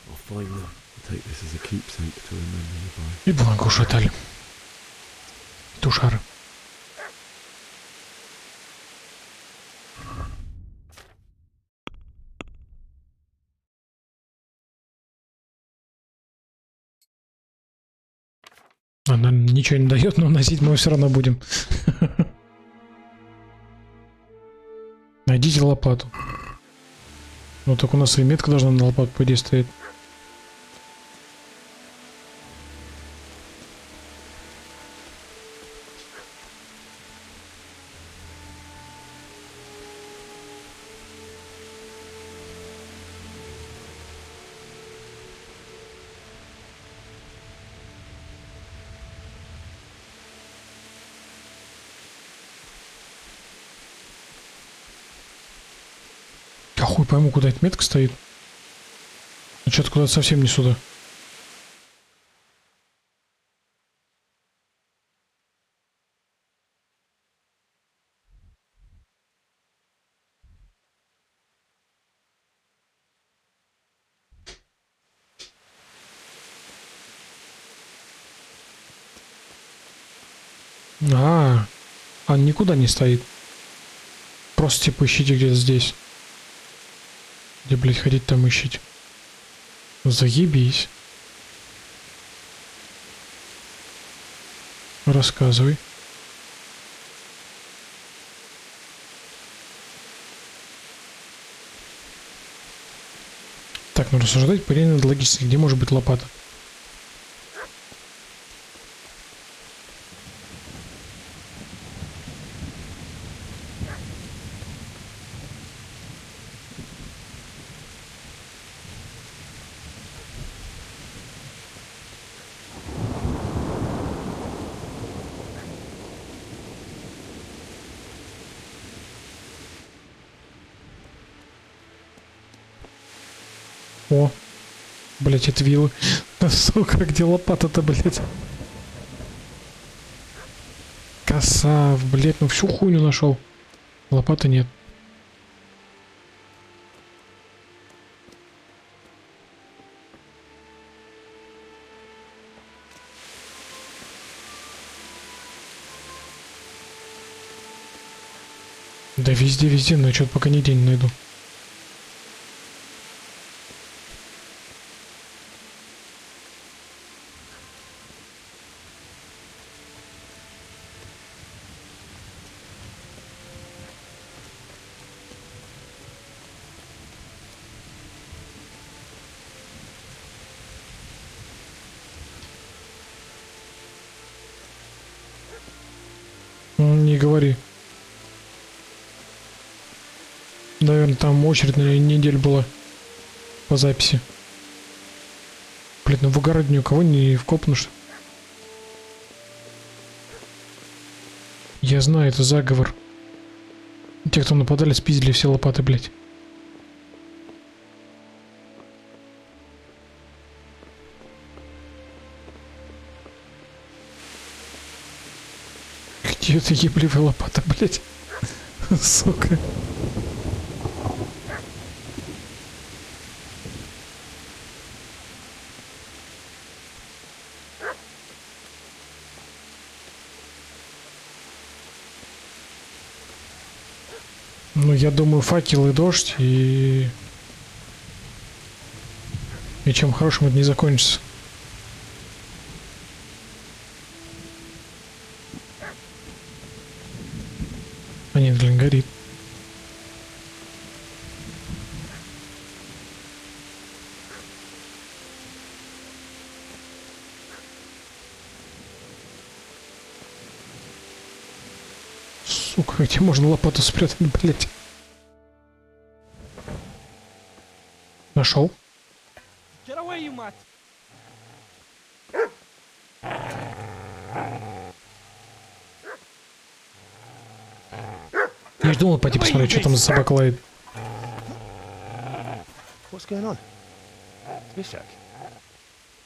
I'll find them. I'll take this as a keepsake to remember you by. И бланк ушатали. Тушары. Она ничего не дает, но носить мы все равно будем. Найдите лопату. Ну так у нас и метка должна на лопату подействовать. Я хуй пойму, куда эта метка стоит. Ну что-то куда-то совсем не сюда. Он никуда не стоит. Просто типа ищите где-то здесь. Где, блядь, ходить там ищите. Заебись. Рассказывай. Так, ну рассуждать парень надо логически. Где может быть лопата? О, блять, это вилы. Да сука, где лопата-то, блять? Коса, блять, ну всю хуйню нашел. Лопаты нет. Да везде, но я что-то пока нигде не найду. Не говори. Наверное, там очередь на неделю была по записи. Блин, ну в огороде ни у кого не вкопано, что. Я знаю, это заговор. Те, кто нападали, спиздили все лопаты, блядь. Где эта ебливая лопата, блядь? Сука. Ну, я думаю, факел и дождь, и чем хорошим это не закончится. А нет, блин, горит. Сука, где можно лопату спрятать, блядь? Нашел? Get away, you mutt! Я ж думал пойти посмотреть, что там за собака лает. What's going on? Bishak,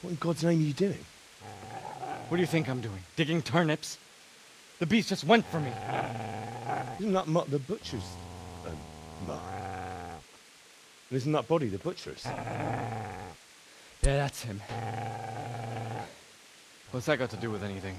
what in God's name are you doing? What do you think I'm doing? Digging turnips? The beast just went for me. Isn't that Mutt the butcher's Mutt? And isn't that body the butcher's? Yeah, that's him. What's that got to do with anything?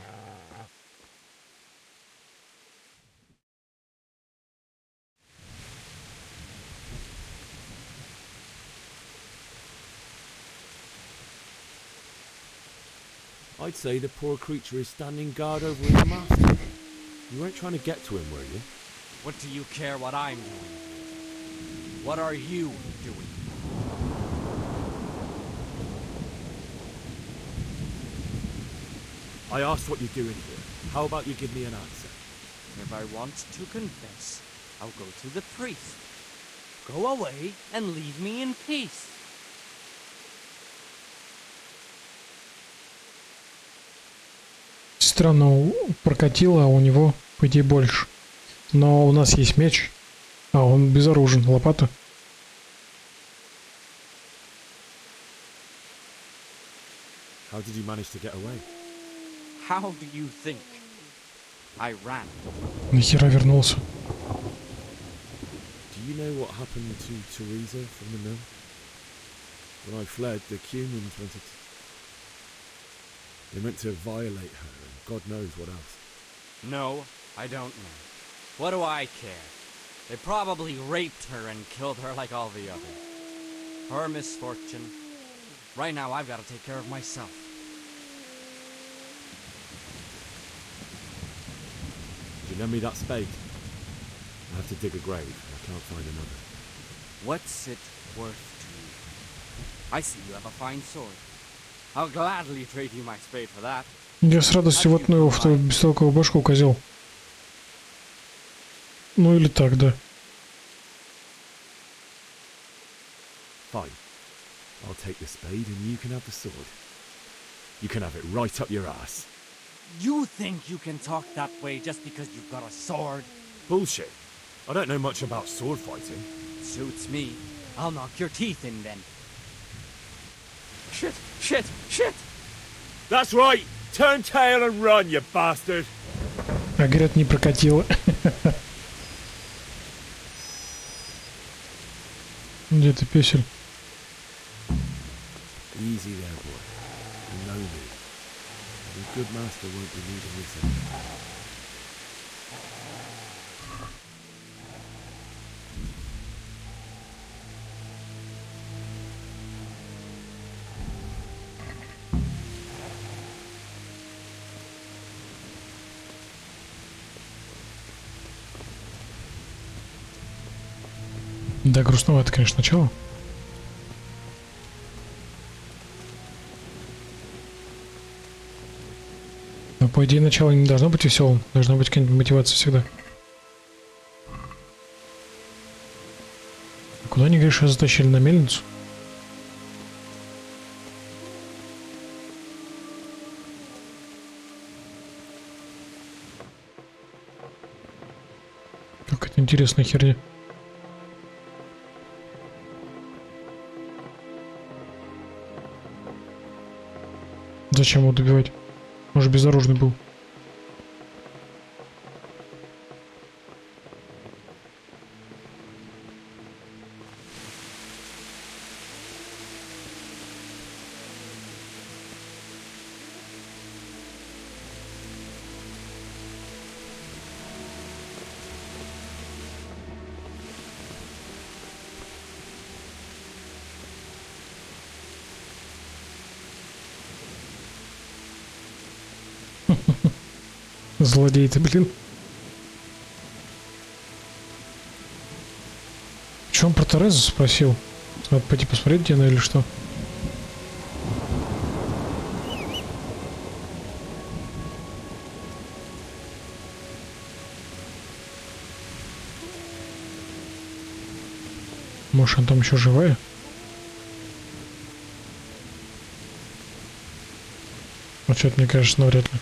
I'd say the poor creature is standing guard over his master. You weren't trying to get to him, were you? What do you care what I'm doing? What are you doing? I asked what you're doing here. How about you give me an answer? If I want to confess, I'll go to the priest. Go away and leave me in peace. Странно, прокатило, а у него, по идее, больше. Но у нас есть меч, а он безоружен. Лопата. How did you manage to get away? How do you think? I ran. Нахера вернулся? Do you know what happened to Teresa from the mill? When I fled, the Cumans wanted to... They meant to violate her, and God knows what else. No, I don't know. What do I care? They probably raped her and killed her like all the others. Her misfortune. Right now, I've got to take care of myself. Did you lend me that spade? I have to dig a grave. I can't find another. What's it worth to you? I see you have a fine sword. I'll gladly trade you my spade for that. Я с радостью воткну его в твою бестолковую башку, козел. Ну или так, да. Fine. I'll take the spade and you can have the sword. You can have it right up your ass. You think you can talk that way just because you've got a sword? Bullshit. I don't know much about sword fighting. Suits me. I'll knock your teeth in then. Shit! Shit! Shit! That's right! Turn tail and run, you bastard! А говорят, не прокатило. Где ты, песель? Easy there, boy. You know me. Your good master won't be needing this anymore. Да, грустновато, конечно, начало. Но, по идее, начало не должно быть веселым. Должна быть какая-нибудь мотивация всегда. А куда они, говоришь, затащили на мельницу? Какая-то интересная херня. Зачем его добивать? Он же безоружный был. Злодей ты, блин. Че он про Терезу спросил? Надо пойти посмотреть, где она или что? Может, она там еще живая? Вот что-то мне кажется, навряд ли.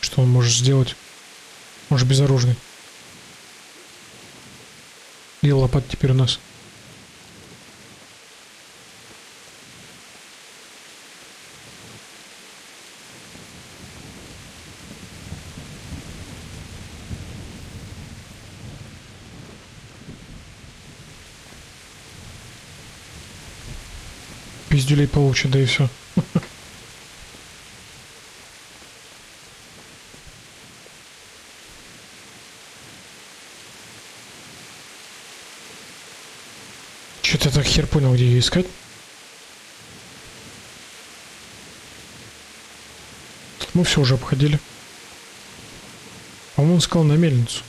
Что он может сделать? Он же безоружный. И лопата теперь у нас. Пиздюлей получит, да и все. Что-то я так хер понял, где ее искать. Тут мы все уже обходили. По-моему, он сказал на мельницу.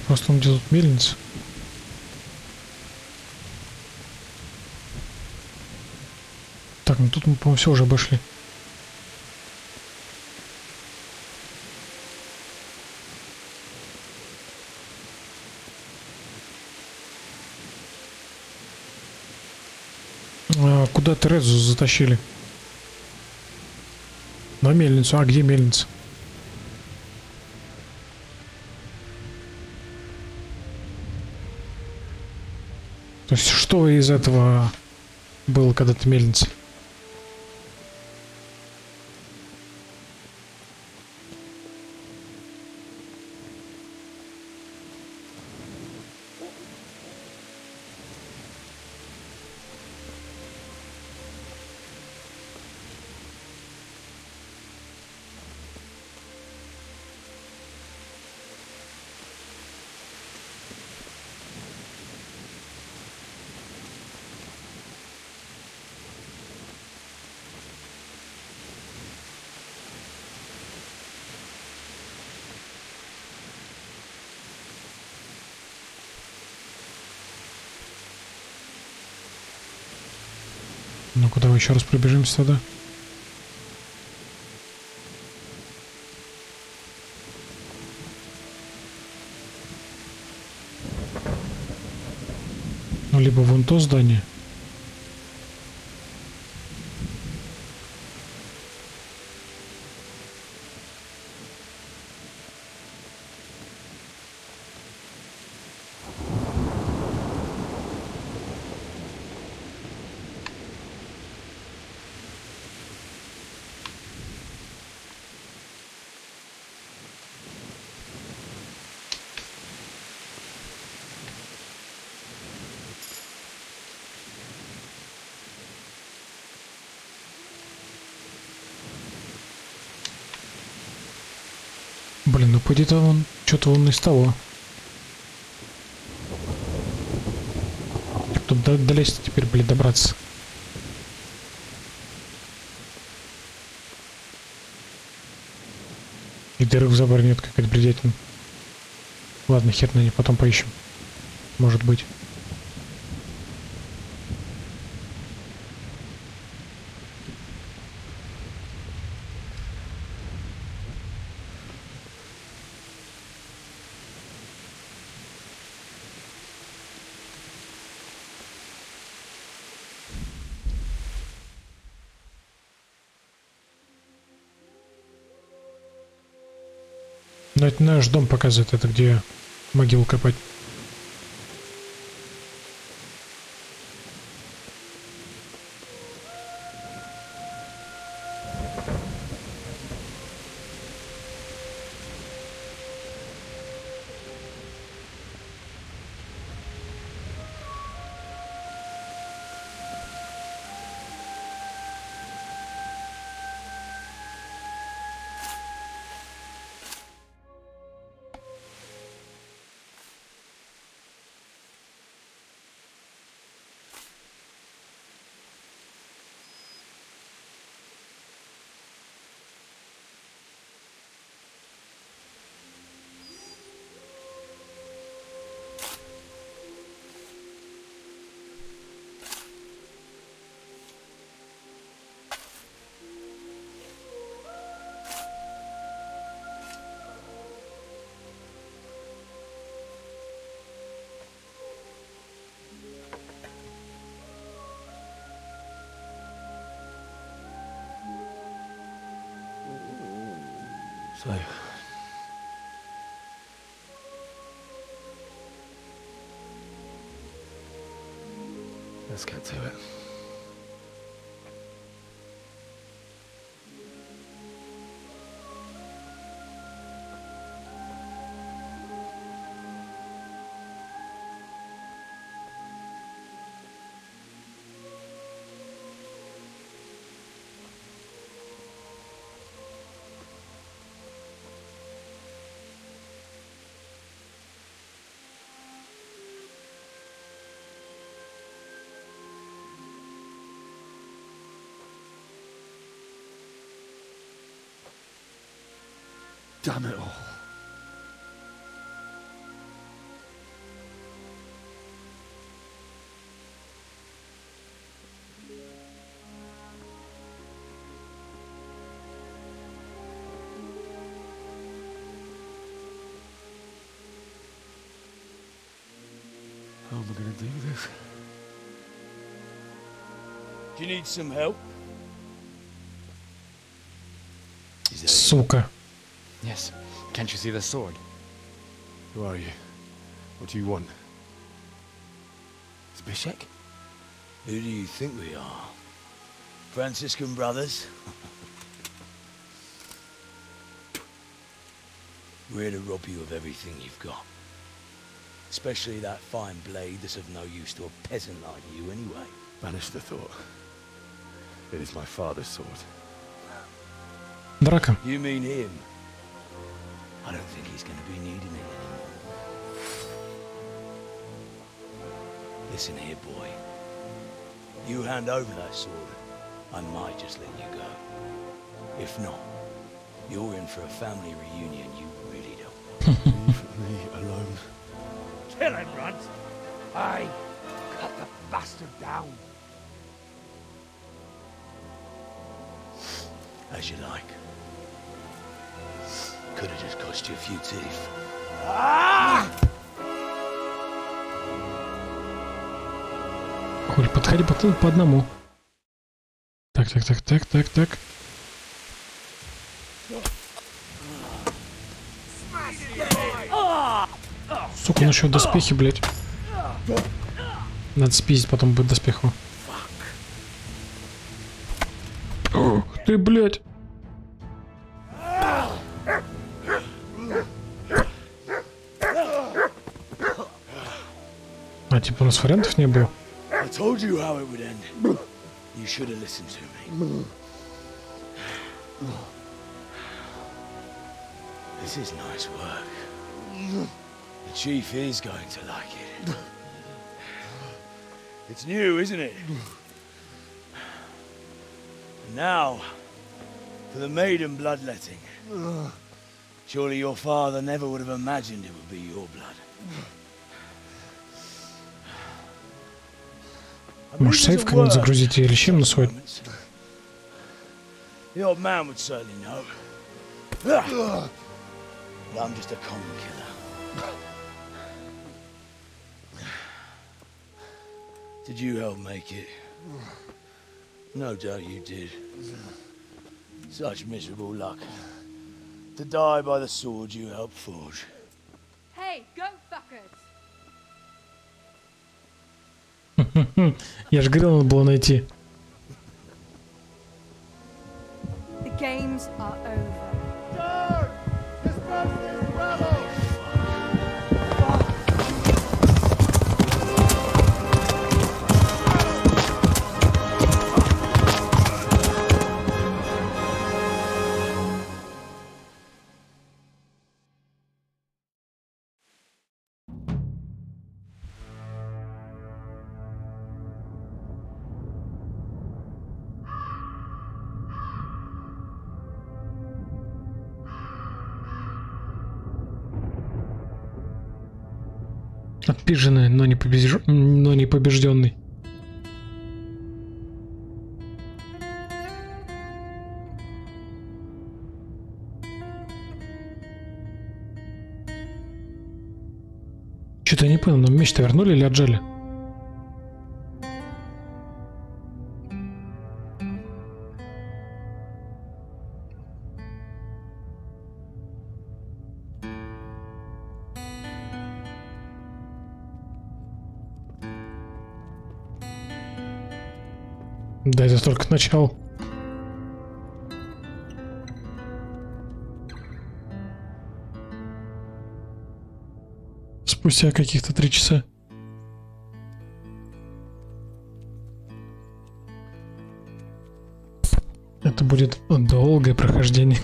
Просто он делает мельницу. Так, ну тут мы, по-моему, все уже обошли. А, куда Терезу затащили? На мельницу. А где мельница? То есть что из этого было когда-то мельница? Ну-ка, давай еще раз пробежимся тогда. Ну, либо вон то здание. Блин, ну пойди там он, что-то он из того. Тут долезть теперь, блин, добраться. И дыры в заборе нет, какая-то бредятина. Ладно, хер на ней, потом поищем. Может быть. Но это наш дом показывает, это где могилу копать. So, let's get to it. Damn it all. am I going to do this? Do you need some help? Сука. Yes. Can't you see the sword? Who are you? What do you want? Zbyszek? Who do you think we are? Franciscan brothers? We're here to rob you of everything you've got. Especially that fine blade that's of no use to a peasant like you anyway. Banish the thought. It is my father's sword. Драка. You mean him? I don't think he's going to be needing it anymore. Listen here, boy. You hand over that sword, I might just let you go. If not, you're in for a family reunion you really don't. Leave me alone. Kill him, Runt! Aye, cut the bastard down. As you like. Could have just cost you a few teeth. Ah! Коль, подходи по одному. Так. Сука, ну еще доспехи, блядь. Надо спиздить, потом будет доспеху. Ох ты, блядь. А типа у нас вариантов не было? I told you how it would end. You should have listened to me. This is nice work. The chief is going to like it. It's new, isn't it? And now, for the maiden bloodletting. Surely your father never would have imagined it would be your blood. Может, сейф как-нибудь загрузить или чем на свой? The old man would certainly know. But I'm just a common killer. Did you help make it? No doubt you did. Such miserable luck. To die by the sword you helped forge. Hey, go fuckers! Я же говорил, надо было найти. The games are over. Отпиженный, но не побежденный. Что-то я не понял, нам меч-то вернули или отжали? Да, это только начало. Спустя каких-то 3 часа. Это будет долгое прохождение.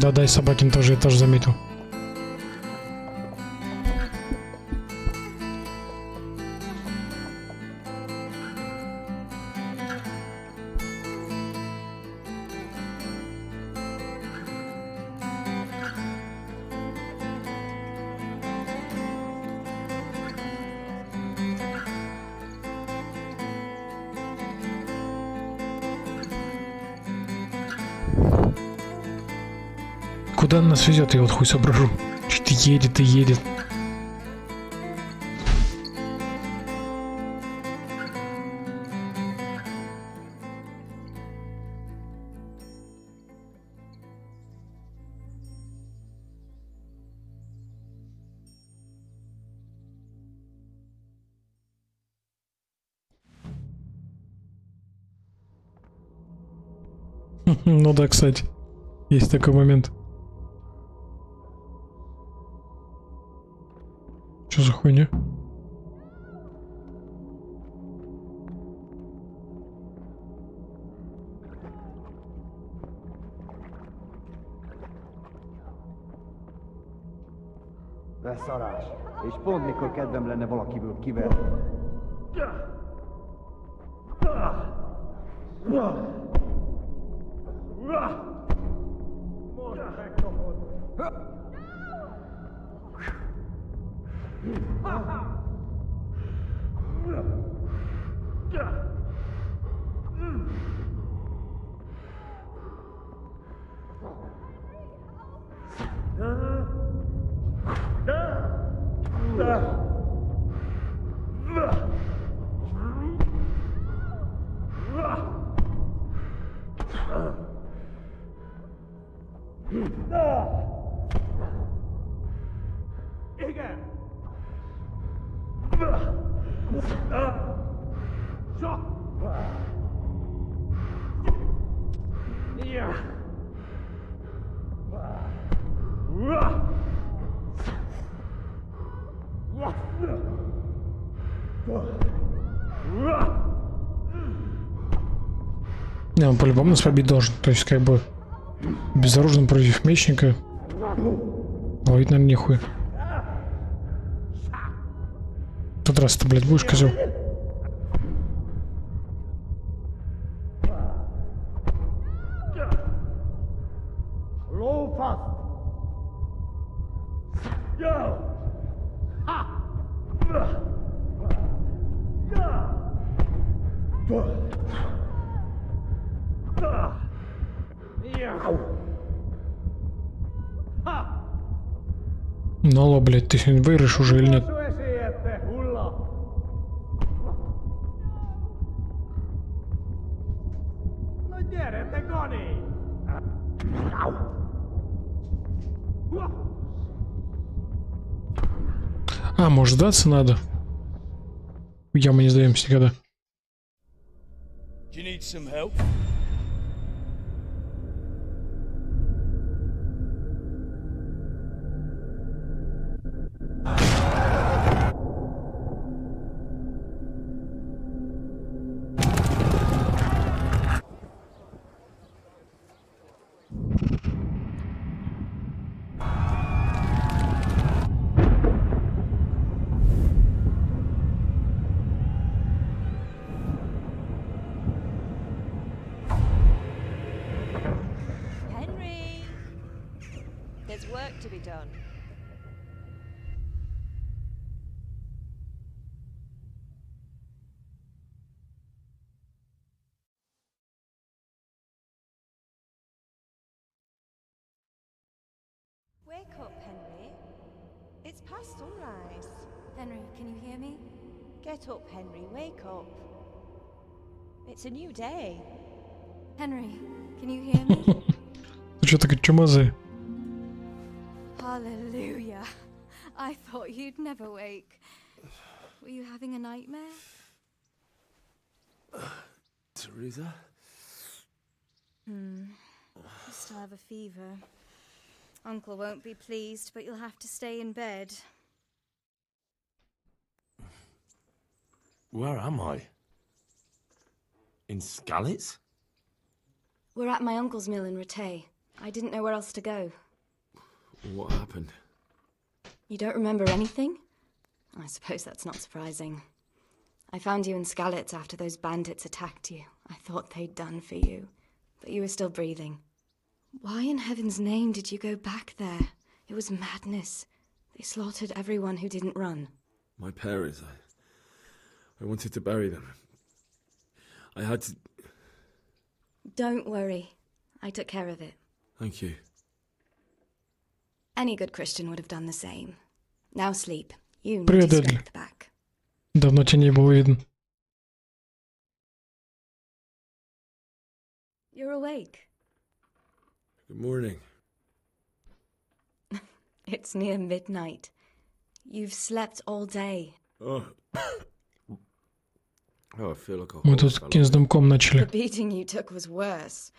Да, дай собакин тоже, я тоже заметил. Куда она нас везет, я вот хуй соображу. Что-то едет и едет. Ну да, кстати, есть такой момент. Что за хуйня? Beszarás. És pont mikor kedvem lenne valakiből kiverni. Most megkapod. Igen! Не, он по-любому нас побить должен. То есть, как бы, безоружным против мечника. Ловить, наверное, нихуя. В тот раз ты, блядь, будешь, козел? Ну алло, блядь, ты сегодня выиграешь уже или нет? А, может, сдаться надо? Я мы не сдаемся никогда. Do you need some help? There's work to be done. Wake up, Henry. It's past sunrise. Henry, can you hear me? Get up, Henry. Wake up. It's a new day. Henry, can you hear me? Ты что такая чумазая? Hallelujah. I thought you'd never wake. Were you having a nightmare? Teresa? You still have a fever. Uncle won't be pleased, but you'll have to stay in bed. Where am I? In Skalitz? We're at my uncle's mill in Rattay. I didn't know where else to go. What happened? You don't remember anything? I suppose that's not surprising. I found you in Skalitz after those bandits attacked you. I thought they'd done for you, but you were still breathing. Why in heaven's name did you go back there? It was madness. They slaughtered everyone who didn't run. My parents, I wanted to bury them. I had to... Don't worry. I took care of it. Thank you. Any good Christian would have done the same. Now sleep. You need Привет, to Эдли. strength back. Давно тебя не было видно. You're awake. Good morning. It's near midnight. You've slept all day. Oh. Oh, I feel like a Мы horse тут fell кинь с off. домком The начали. beating you took was worse.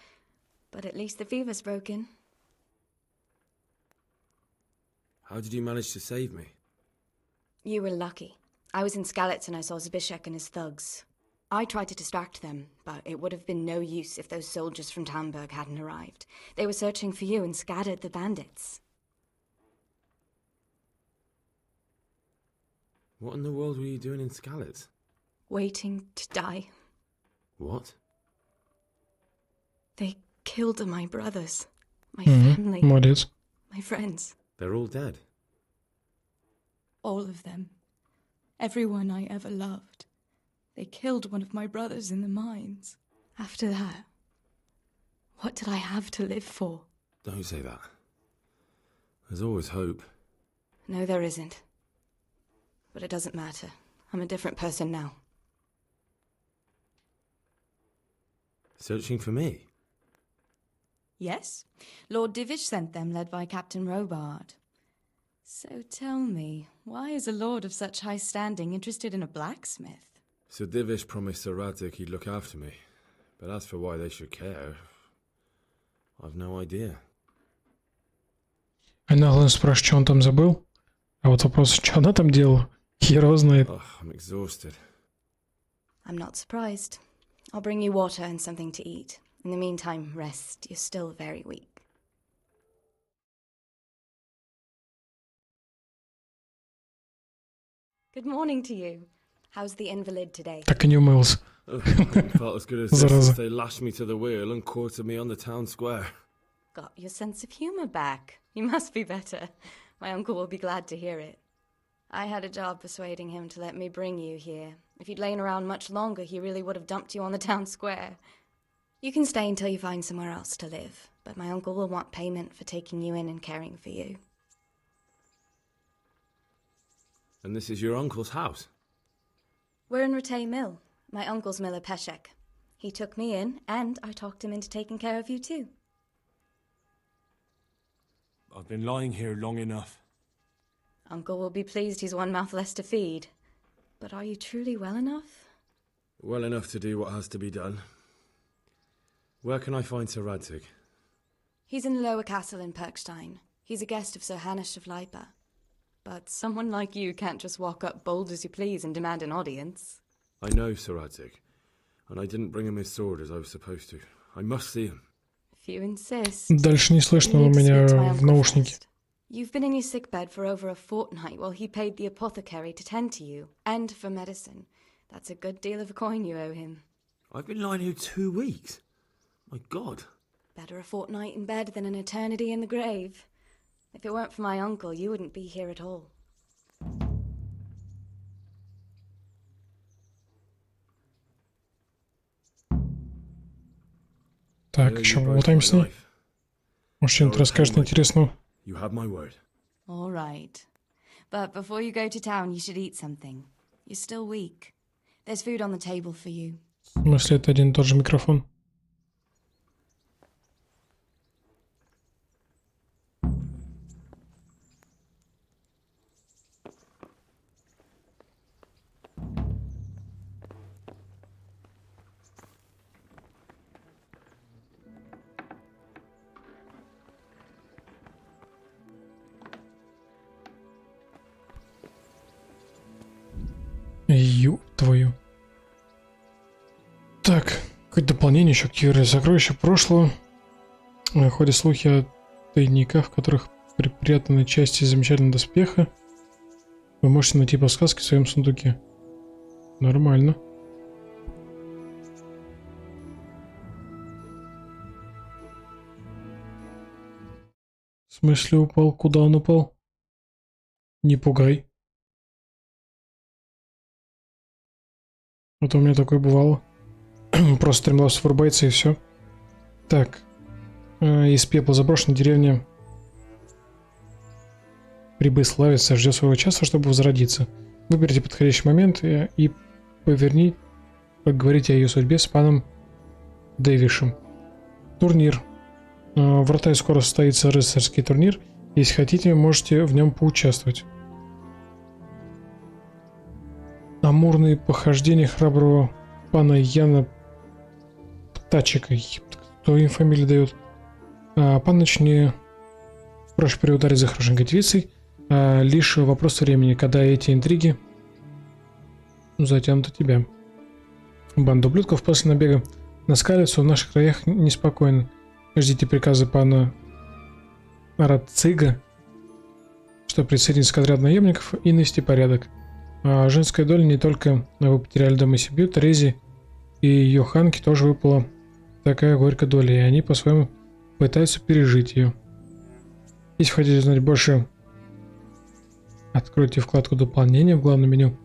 But at least the fever's broken. How did you manage to save me? You were lucky. I was in Skalitz and I saw Zbyszek and his thugs. I tried to distract them, but it would have been no use if those soldiers from Tamburg hadn't arrived. They were searching for you and scattered the bandits. What in the world were you doing in Skalitz? Waiting to die. What? They killed my brothers, my Мгм, family, молодец. my friends. They're all dead. All of them. Everyone I ever loved. They killed one of my brothers in the mines. After that, what did I have to live for? Don't say that. There's always hope. No, there isn't. But it doesn't matter. I'm a different person now. Searching for me? Yes, Lord Divish sent them, led by Captain Robard. So tell me, why is a lord of such high standing interested in a blacksmith? Sir Divish promised Sir Radzik he'd look after me. But as for why they should care, I've no idea. А нагло спрашиваю, что он там забыл. А вот вопрос, что она там делала, хер его знает. Ugh, I'm exhausted. I'm not surprised. I'll bring you water and something to eat. In the meantime, rest. You're still very weak. Good morning to you. How's the invalid today? Так и не умылся. Felt as good as this Зараза. as they lashed me to the wheel and quartered me on the town square. Got your sense of humour back. You must be better. My uncle will be glad to hear it. I had a job persuading him to let me bring you here. If you'd lain around much longer, he really would have dumped you on the town square. You can stay until you find somewhere else to live, but my uncle will want payment for taking you in and caring for you. And this is your uncle's house? We're in Ratay Mill, my uncle's miller Peshek. He took me in, and I talked him into taking care of you too. I've been lying here long enough. Uncle will be pleased he's one mouth less to feed. But are you truly well enough? Well enough to do what has to be done. Where can I find Sir Radzik? He's in the lower castle in Perkstein. He's a guest of Sir Hanush of Leipa. But someone like you can't just walk up bold as you please and demand an audience. I know Sir Radzik, and I didn't bring him his sword as I was supposed to. I must see him. If you insist. Дальше не слышно у You need to меня speak to my в uncle наушнике. first. You've been in your sickbed for over a fortnight while he paid the apothecary to tend to you, and for medicine. That's a good deal of coin you owe him. I've been lying here 2 weeks. My God. Better a fortnight in bed than an eternity in the grave. If it weren't for my uncle, you wouldn't be here at all. Так, еще болтаем с ней. Может, что-нибудь расскажет интересного. You have my word. All right. But before you go to town, you should eat something. You're still weak. There's food on the table for you. В смысле, это один и тот же микрофон? Ю твою. Так, какое-то дополнение еще, какие сокровища прошлого. Ходят слухи о тайниках, в которых припрятаны части замечательного доспеха. Вы можете найти подсказки в своем сундуке. Нормально. В смысле упал? Куда он упал? Не пугай. Вот у меня такое бывало. Просто стремлался врубаться и все. Так. Из пепла заброшенная деревня Прибыславица ждет своего часа, чтобы возродиться. Выберите подходящий момент и поговорите о ее судьбе с паном Дэвишем. Турнир. В Ротае скоро состоится рыцарский турнир. Если хотите, можете в нем поучаствовать. Амурные похождения храброго пана Яна Птачика. Кто им фамилию дает? Паныч не проще приударить за хорошенькой девицей. Лишь вопрос времени, когда эти интриги затянут тебя. Банда ублюдков после набега наскалится, в наших краях неспокойно. Ждите приказы пана Рацига, чтобы присоединиться к отряду наемников и навести порядок. А женская доля не только вы потеряли дом и семью, Терези и ее ханки тоже выпала такая горькая доля, и они по-своему пытаются пережить ее. Если хотите узнать больше, откройте вкладку «Дополнение» в главном меню.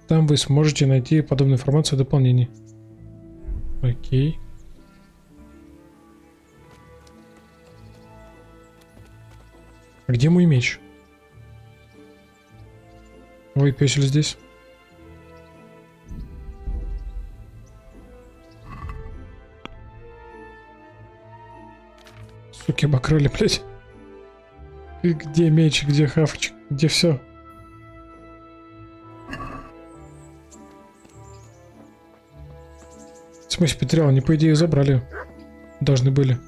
Там вы сможете найти подобную информацию в дополнении. Окей. А где мой меч? Ой, песель здесь. Суки обокрали, блядь. И где меч, где хавчик, где все? В смысле, потерял? Они, по идее, забрали. Должны были.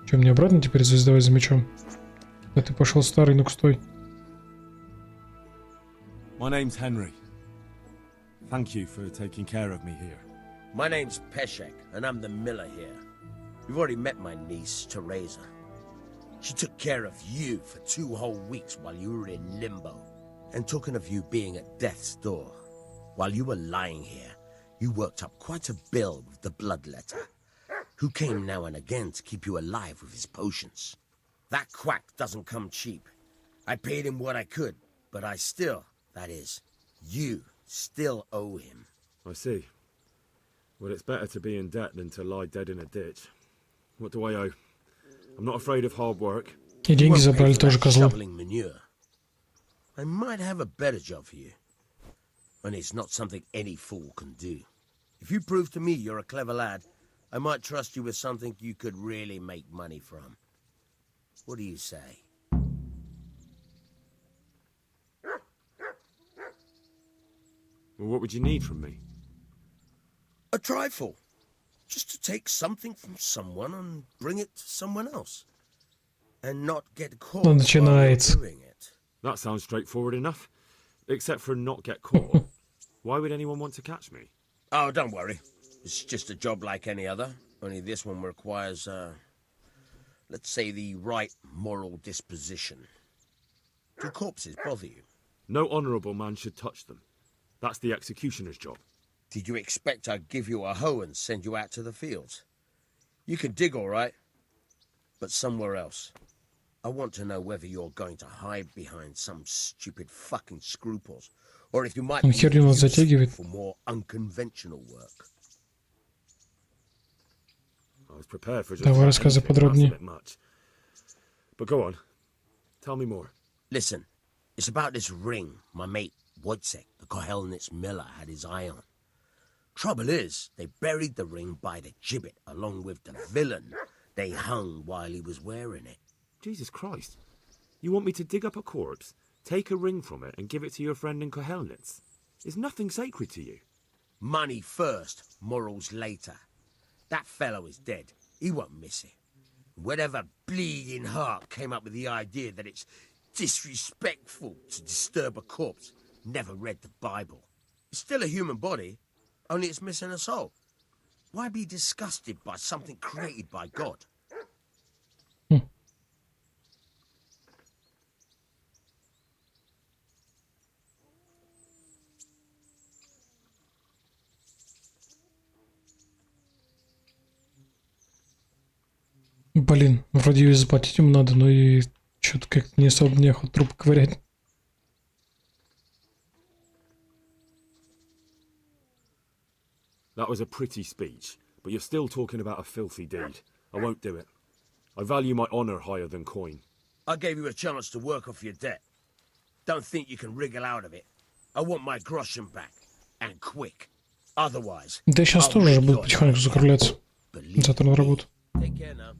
Че, мне обратно теперь звездовать за мечом? Да ты пошел, старый, ну-ка стой. My name's Henry. Thank you for taking care of me here. My name's Peshek, and I'm the miller here. You've already met my niece, Teresa. She took care of you for 2 whole weeks while you were in limbo. And talking of you being at death's door, while you were lying here, you worked up quite a bill with the bloodletter, who came now and again to keep you alive with his potions. That quack doesn't come cheap. I paid him what I could, but I still, that is, you still owe him. I see. Well, it's better to be in debt than to lie dead in a ditch. What do I owe? I'm not afraid of hard work. И деньги забрали тоже козлы. I might have a better job for you. And it's not something any fool can do. If you prove to me you're a clever lad, I might trust you with something you could really make money from. What do you say? Well, what would you need from me? A trifle. Just to take something from someone and bring it to someone else. And not get caught while doing it. That sounds straightforward enough. Except for not get caught. Why would anyone want to catch me? Oh, don't worry. It's just a job like any other. Only this one requires, let's say, the right moral disposition. Do corpses bother you? No honourable man should touch them. That's the executioner's job. Did you expect I'd give you a hoe and send you out to the fields? You can dig all right, but somewhere else. I want to know whether you're going to hide behind some stupid fucking scruples, or if you might be useful for more unconventional work. I was prepared for just Давай рассказывай подробнее. But go on. Tell me more. Listen, it's about this ring my mate Wojciech, the Kohelnitz miller, had his eye on. Trouble is, they buried the ring by the gibbet along with the villain they hung while he was wearing it. Jesus Christ. You want me to dig up a corpse, take a ring from it, and give it to your friend in Kohelnitz? Is nothing sacred to you? Money first, morals later. That fellow is dead. He won't miss it. Whatever bleeding heart came up with the idea that it's disrespectful to disturb a corpse never read the Bible. It's still a human body, only it's missing a soul. Why be disgusted by something created by God? Блин, вроде ее заплатить ему надо, но и что-то как-то не особо неохота труп ковырять. That was a pretty speech, but you're still talking about a filthy deed. I won't do it. I value my honor higher than coin. I gave you a chance to work off your debt. Don't think you can wriggle out of it. I want my groschen back. And quick. Otherwise... Да сейчас тоже уже будет потихоньку закругляться. Завтра на работу. Take care now.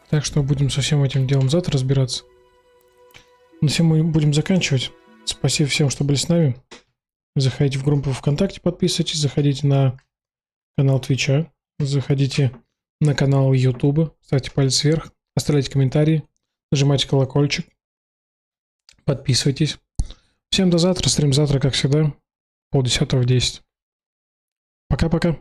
Так что будем со всем этим делом завтра разбираться. На всем мы будем заканчивать. Спасибо всем, что были с нами. Заходите в группу ВКонтакте, подписывайтесь. Заходите на канал Твича. Заходите на канал Ютуба. Ставьте палец вверх. Оставляйте комментарии. Нажимайте колокольчик. Подписывайтесь. Всем до завтра. Стрим завтра, как всегда. 9:30 в 10. Пока-пока.